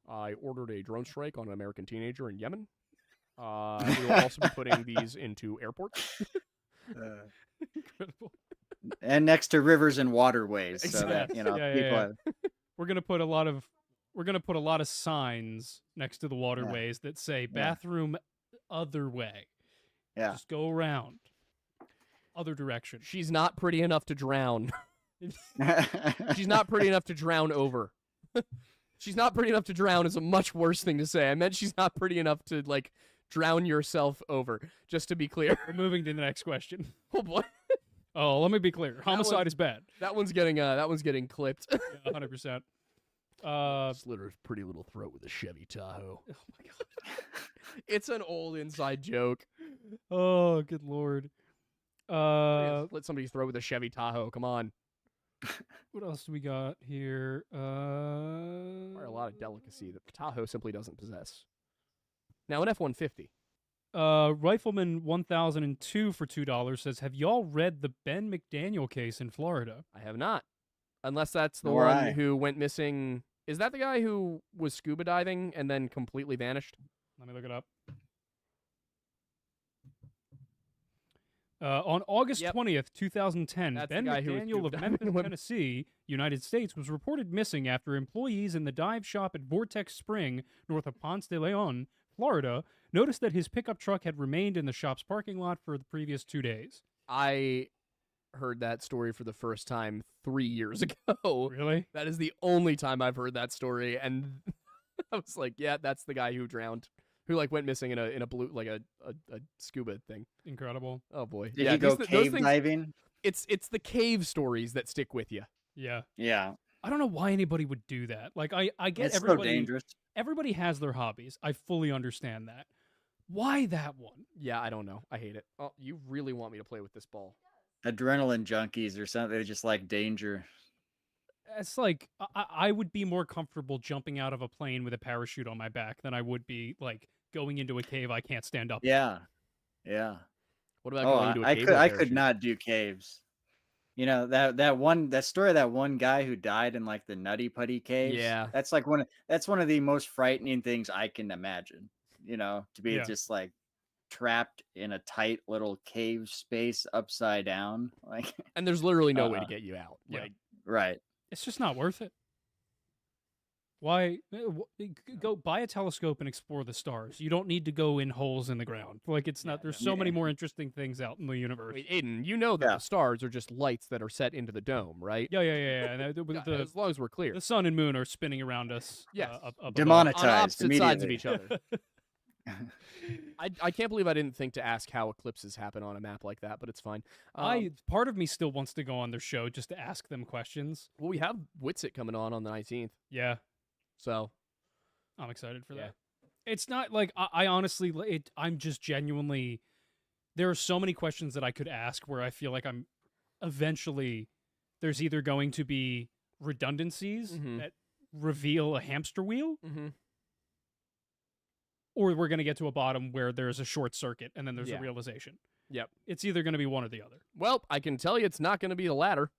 I ordered a drone strike on an American teenager in Yemen. We will also be putting these into airports. Incredible. And next to rivers and waterways, so that Yeah, people yeah. have. We're gonna put a lot of signs next to the waterways that say bathroom other way. Yeah. Just go around. Other direction. She's not pretty enough to drown. She's not pretty enough to drown over. She's not pretty enough to drown is a much worse thing to say. I meant she's not pretty enough to, like, drown yourself over, just to be clear. We're moving to the next question. Oh, boy. Oh, let me be clear. Homicide is bad. That one's getting clipped. Yeah, 100%. Slit her pretty little throat with a Chevy Tahoe. Oh, my God. It's an old inside joke. Oh, good Lord. Slit somebody's throat with a Chevy Tahoe. Come on. What else do we got here? Are a lot of delicacy that the Tahoe simply doesn't possess. Now, an F-150. Rifleman 1002 for $2 says, have y'all read the Ben McDaniel case in Florida? I have not. Unless that's the Nor one I. who went missing. Is that the guy who was scuba diving and then completely vanished? Let me look it up. On August 20th, 2010, That's Ben the guy who was McDaniel of scuba Memphis, diving. Tennessee, United States, was reported missing after employees in the dive shop at Vortex Spring, north of Ponce de Leon, Florida, noticed that his pickup truck had remained in the shop's parking lot for the previous 2 days. I heard that story for the first time 3 years ago. Really? That is the only time I've heard that story, and I was like, yeah, that's the guy who drowned, who like went missing in a blue, like a scuba thing. Incredible. Oh boy. Did yeah, he go those cave things, diving? It's the cave stories that stick with you. Yeah. Yeah. I don't know why anybody would do that. Like, I get It's so everybody. dangerous. Everybody has their hobbies. I fully understand that. Why that one? Yeah, I don't know. I hate it. Oh, you really want me to play with this ball? Adrenaline junkies or something. They just like danger. It's like I would be more comfortable jumping out of a plane with a parachute on my back than I would be like going into a cave I can't stand up. Yeah. Yeah. What about going into a cave? I could not do caves. You know, that story of that one guy who died in like the Nutty Putty caves. Yeah. That's like one of the most frightening things I can imagine. You know, to be just like trapped in a tight little cave space upside down. Like, and there's literally no way to get you out. Yeah. Like, right. It's just not worth it. Why go buy a telescope and explore the stars? You don't need to go in holes in the ground. Like, it's not. There's so many more interesting things out in the universe. Wait, Aiden, you know that the stars are just lights that are set into the dome, right? Yeah. And as long as we're clear, the sun and moon are spinning around us. Yes. Up Demonetized on opposite sides of immediately. each other. I can't believe I didn't think to ask how eclipses happen on a map like that, but it's fine. Part of me still wants to go on their show just to ask them questions. Well, we have Witsit coming on the 19th. Yeah. So I'm excited for that. It's not like I honestly, I'm just genuinely, there are so many questions that I could ask where I feel like I'm eventually, there's either going to be redundancies that reveal a hamster wheel, or we're going to get to a bottom where there's a short circuit and then there's a realization. Yep. It's either going to be one or the other. Well, I can tell you it's not going to be the latter.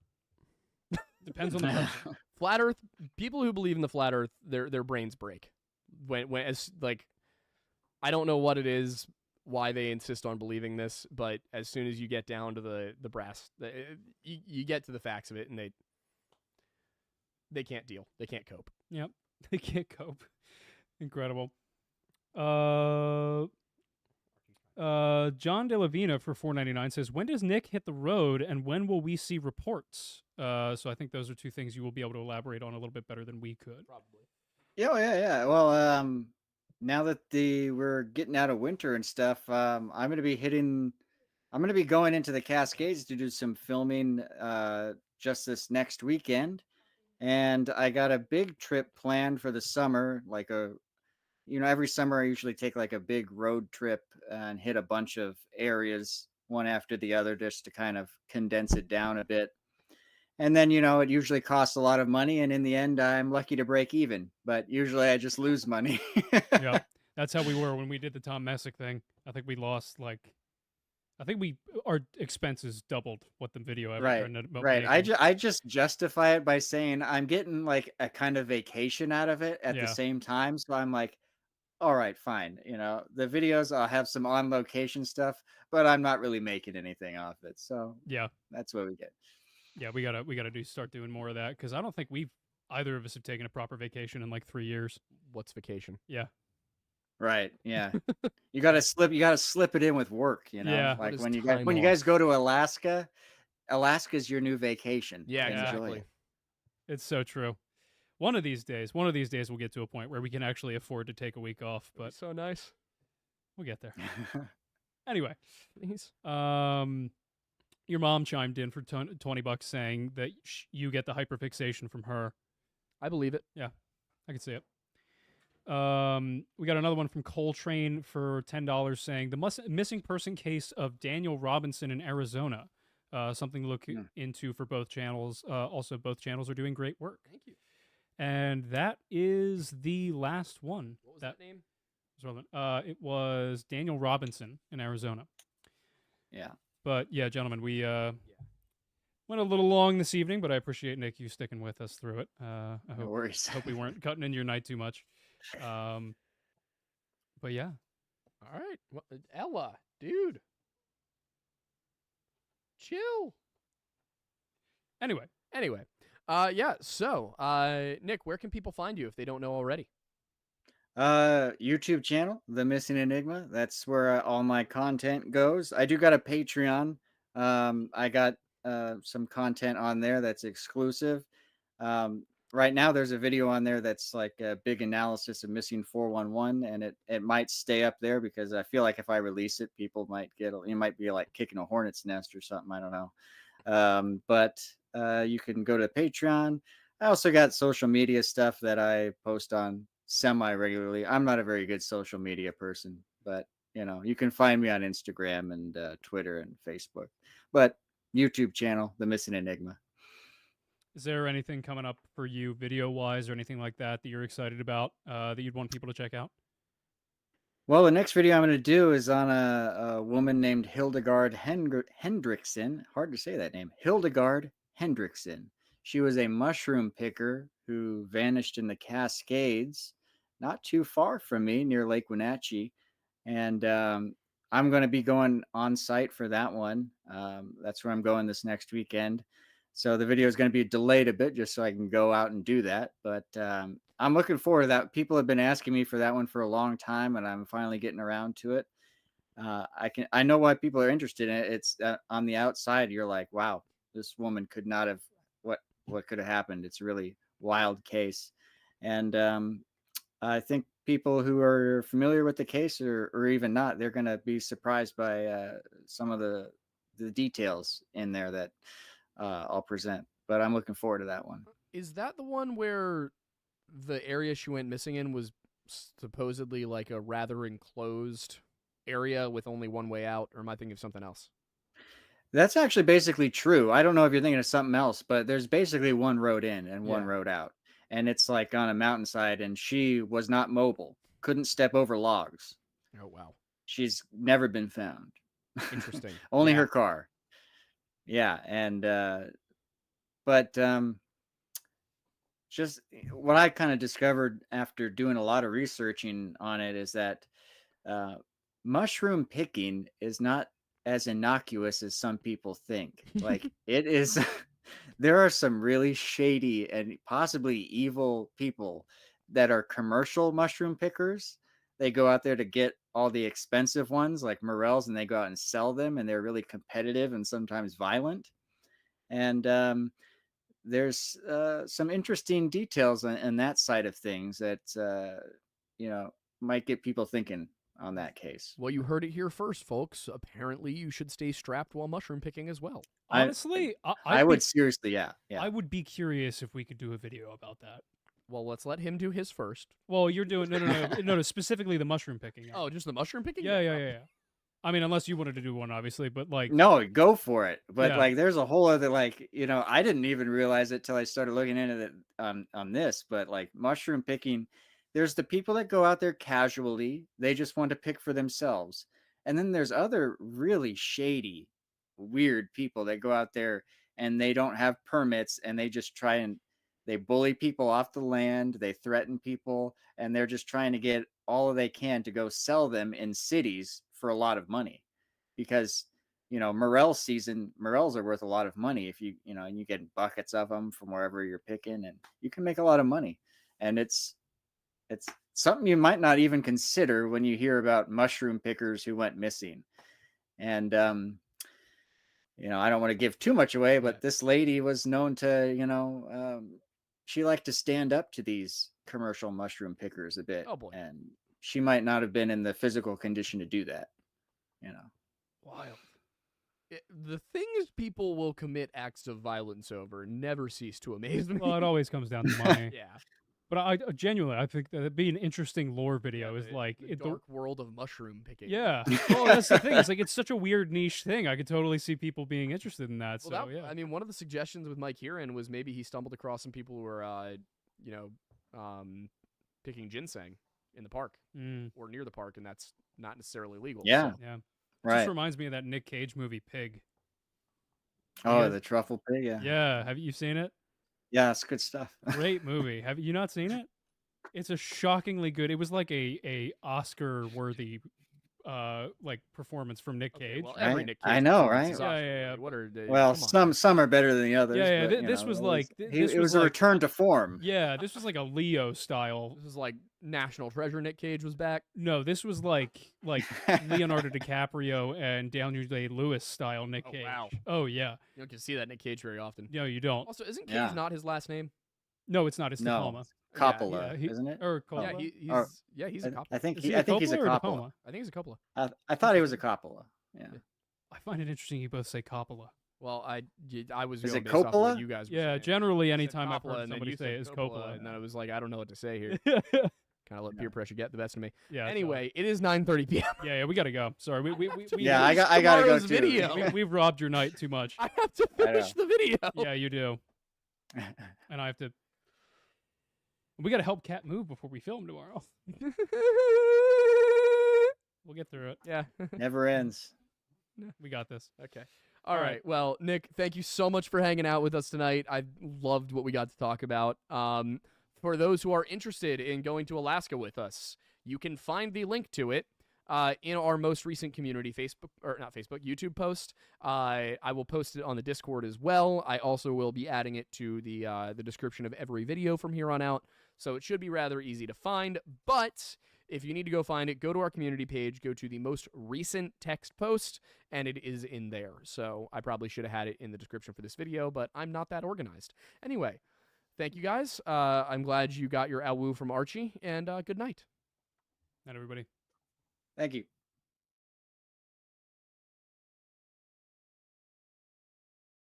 Depends on the person. Flat Earth, people who believe in the flat Earth, their brains break. When as like, I don't know what it is, why they insist on believing this, but as soon as you get down to the brass, you get to the facts of it, and they can't deal, they can't cope. Yep, they can't cope. Incredible. John De La Vina for $4.99 says, when does Nick hit the road and when will we see reports? So I think those are two things you will be able to elaborate on a little bit better than we could. Probably. Yeah. Well, now that we're getting out of winter and stuff, I'm going to be going into the Cascades to do some filming just this next weekend. And I got a big trip planned for the summer, like every summer I usually take like a big road trip and hit a bunch of areas one after the other just to kind of condense it down a bit. And then, it usually costs a lot of money. And in the end, I'm lucky to break even. But usually I just lose money. Yeah, that's how we were when we did the Tom Messick thing. I think we lost I think our expenses doubled what the video ever Right, ended up right. making. I just justify it by saying I'm getting like a kind of vacation out of it at the Yeah, same time. So I'm like, all right, fine. The videos, I'll have some on location stuff, but I'm not really making anything off it. So yeah, that's what we get. yeah. We gotta start doing more of that because I don't think either of us have taken a proper vacation in like 3 years. What's vacation? Yeah, Right. Yeah. You gotta slip it in with work. yeah, What Like is when time you off? guys go to Alaska, Alaska's your new vacation. Yeah, yeah. Enjoy exactly. it. It's so true. One of these days, we'll get to a point where we can actually afford to take a week off, That'd be but so nice. we'll get there. Anyway, Please. your mom chimed in for $20 saying that you get the hyperfixation from her. I believe it. Yeah, I can see it. We got another one from Coltrane for $10 saying the missing person case of Daniel Robinson in Arizona. Something to look into for both channels. Also, both channels are doing great work. Thank you. And that is the last one. What was that name? Was relevant. It was Daniel Robinson in Arizona. Yeah. But yeah, gentlemen, we went a little long this evening, but I appreciate Nick you sticking with us through it. I No worries. hope we weren't cutting into your night too much. But yeah, All right. Well, Ella, dude. Chill. anyway, Yeah, so, Nick, where can people find you if they don't know already? YouTube channel, The Missing Enigma. That's where all my content goes. I do got a Patreon. I got some content on there that's exclusive. Right now, there's a video on there that's like a big analysis of Missing 411, and it might stay up there because I feel like if I release it, people might you might be like kicking a hornet's nest or something. I don't know. But you can go to Patreon. I also got social media stuff that I post on semi regularly. I'm not a very good social media person, but you can find me on Instagram and Twitter and Facebook. But YouTube channel, The Missing Enigma. is there anything coming up for you video wise or anything like that you're excited about that you'd want people to check out? Well, the next video I'm going to do is on a woman named Hildegard Hendrickson. Hard to say that name. Hildegard Hendrickson. She was a mushroom picker who vanished in the Cascades, not too far from me, near Lake Wenatchee. And I'm going to be going on site for that one. That's where I'm going this next weekend. So the video is going to be delayed a bit just so I can go out and do that. But I'm looking forward to that. People have been asking me for that one for a long time, and I'm finally getting around to it. I know why people are interested in it. It's on the outside, you're like, wow, this woman could not have what could have happened. It's a really wild case, and I think people who are familiar with the case or even not, they're going to be surprised by some of the details in there that I'll present. But I'm looking forward to that one. Is that the one where the area she went missing in was supposedly like a rather enclosed area with only one way out, or am I thinking of something else? That's actually basically true. I don't know if you're thinking of something else, but there's basically one road in and one road out. And it's like on a mountainside, and she was not mobile, couldn't step over logs. Oh, wow. She's never been found. Interesting. Only her car. Yeah. And, but just what I kind of discovered after doing a lot of researching on it is that mushroom picking is not as innocuous as some people think. Like it is. There are some really shady and possibly evil people that are commercial mushroom pickers. They go out there to get all the expensive ones like morels, and they go out and sell them, and they're really competitive and sometimes violent. And there's some interesting details in that side of things that might get people thinking on that case. Well, you heard it here first, folks. Apparently, you should stay strapped while mushroom picking as well. Honestly, I would seriously, yeah. I would be curious if we could do a video about that. Well, let's let him do his first. Well, you're doing no, specifically the mushroom picking. Oh, just the mushroom picking? Yeah. I mean, unless you wanted to do one, obviously, but like, no, go for it. But Yeah. like, there's a whole other I didn't even realize it till I started looking into it on this. But like mushroom picking, there's the people that go out there casually. They just want to pick for themselves. And then there's other really shady, weird people that go out there and they don't have permits and they just try and they bully people off the land, they threaten people, and they're just trying to get all they can to go sell them in cities for a lot of money. Because morels are worth a lot of money if and you get buckets of them from wherever you're picking, and you can make a lot of money. And it's something you might not even consider when you hear about mushroom pickers who went missing. And I don't want to give too much away, but this lady was known to, she liked to stand up to these commercial mushroom pickers a bit. Oh boy. And she might not have been in the physical condition to do that. Wild. The things people will commit acts of violence over never cease to amaze me. Well, it always comes down to money. Yeah. But I genuinely, I think that'd be an interesting lore video. Yeah, Is like the dark world of mushroom picking. Yeah. Well, that's the thing. It's like it's such a weird niche thing. I could totally see people being interested in that. Well, So yeah. I mean, one of the suggestions with Mike Kieran was maybe he stumbled across some people who were, picking ginseng in the park or near the park, and that's not necessarily legal. Yeah. So. Yeah. Right. Just reminds me of that Nick Cage movie Pig. Oh, the truffle pig. Yeah. Yeah. Have you seen it? Yeah, it's good stuff. Great movie. Have you not seen it? It's a shockingly good. It was like a Oscar worthy performance from Nick Cage. Well, every Right? Nick Cage I know, performance right? is Yeah, Oscar yeah, yeah. worthy. What are they? Well, Come on. some are better than the others. Yeah, but, this was like it was a return to form. Yeah, this was like a Leo style. This is like National Treasure. Nick Cage was back. No, this was like Leonardo DiCaprio and Daniel Day-Lewis style Nick Oh, Cage. wow. Oh yeah. You don't get to see that Nick Cage very often. No, you don't. Also, isn't Cage Yeah. not his last name? No, it's not. It's No. Tacoma. Coppola, Yeah, isn't it? Or Yeah, Coppola. he's a Coppola. I think Is he, he I think he's a Coppola or Coppola. Tacoma? I think he's a Coppola. I thought he was a Coppola. Yeah. I find it interesting you both say Coppola. Well, I was Is going it based off of Coppola? what you guys were Yeah, saying. generally You said anytime I've Coppola, heard and then somebody you say said it is Coppola. and then I was like, I don't know what to say here. Yeah. Kind of let peer pressure get the best of me. Yeah. so- Anyway, it is 9:30 p.m. Yeah, we gotta go. Sorry, we Yeah, I gotta go tomorrow's too. video. we've robbed your night too much. I have to finish the video. Yeah, you do. And I have to. We gotta help Kat move before we film tomorrow. We'll get through it. Yeah. Never ends. We got this. Okay. All All right. right. Well, Nick, thank you so much for hanging out with us tonight. I loved what we got to talk about. For those who are interested in going to Alaska with us, you can find the link to it in our most recent community YouTube post. I will post it on the Discord as well. I also will be adding it to the description of every video from here on out. So it should be rather easy to find. But if you need to go find it, go to our community page, go to the most recent text post, and it is in there. So I probably should have had it in the description for this video, but I'm not that organized. Anyway, thank you guys. I'm glad you got your Alwoo from Archie, and good night. Night, everybody. Thank you.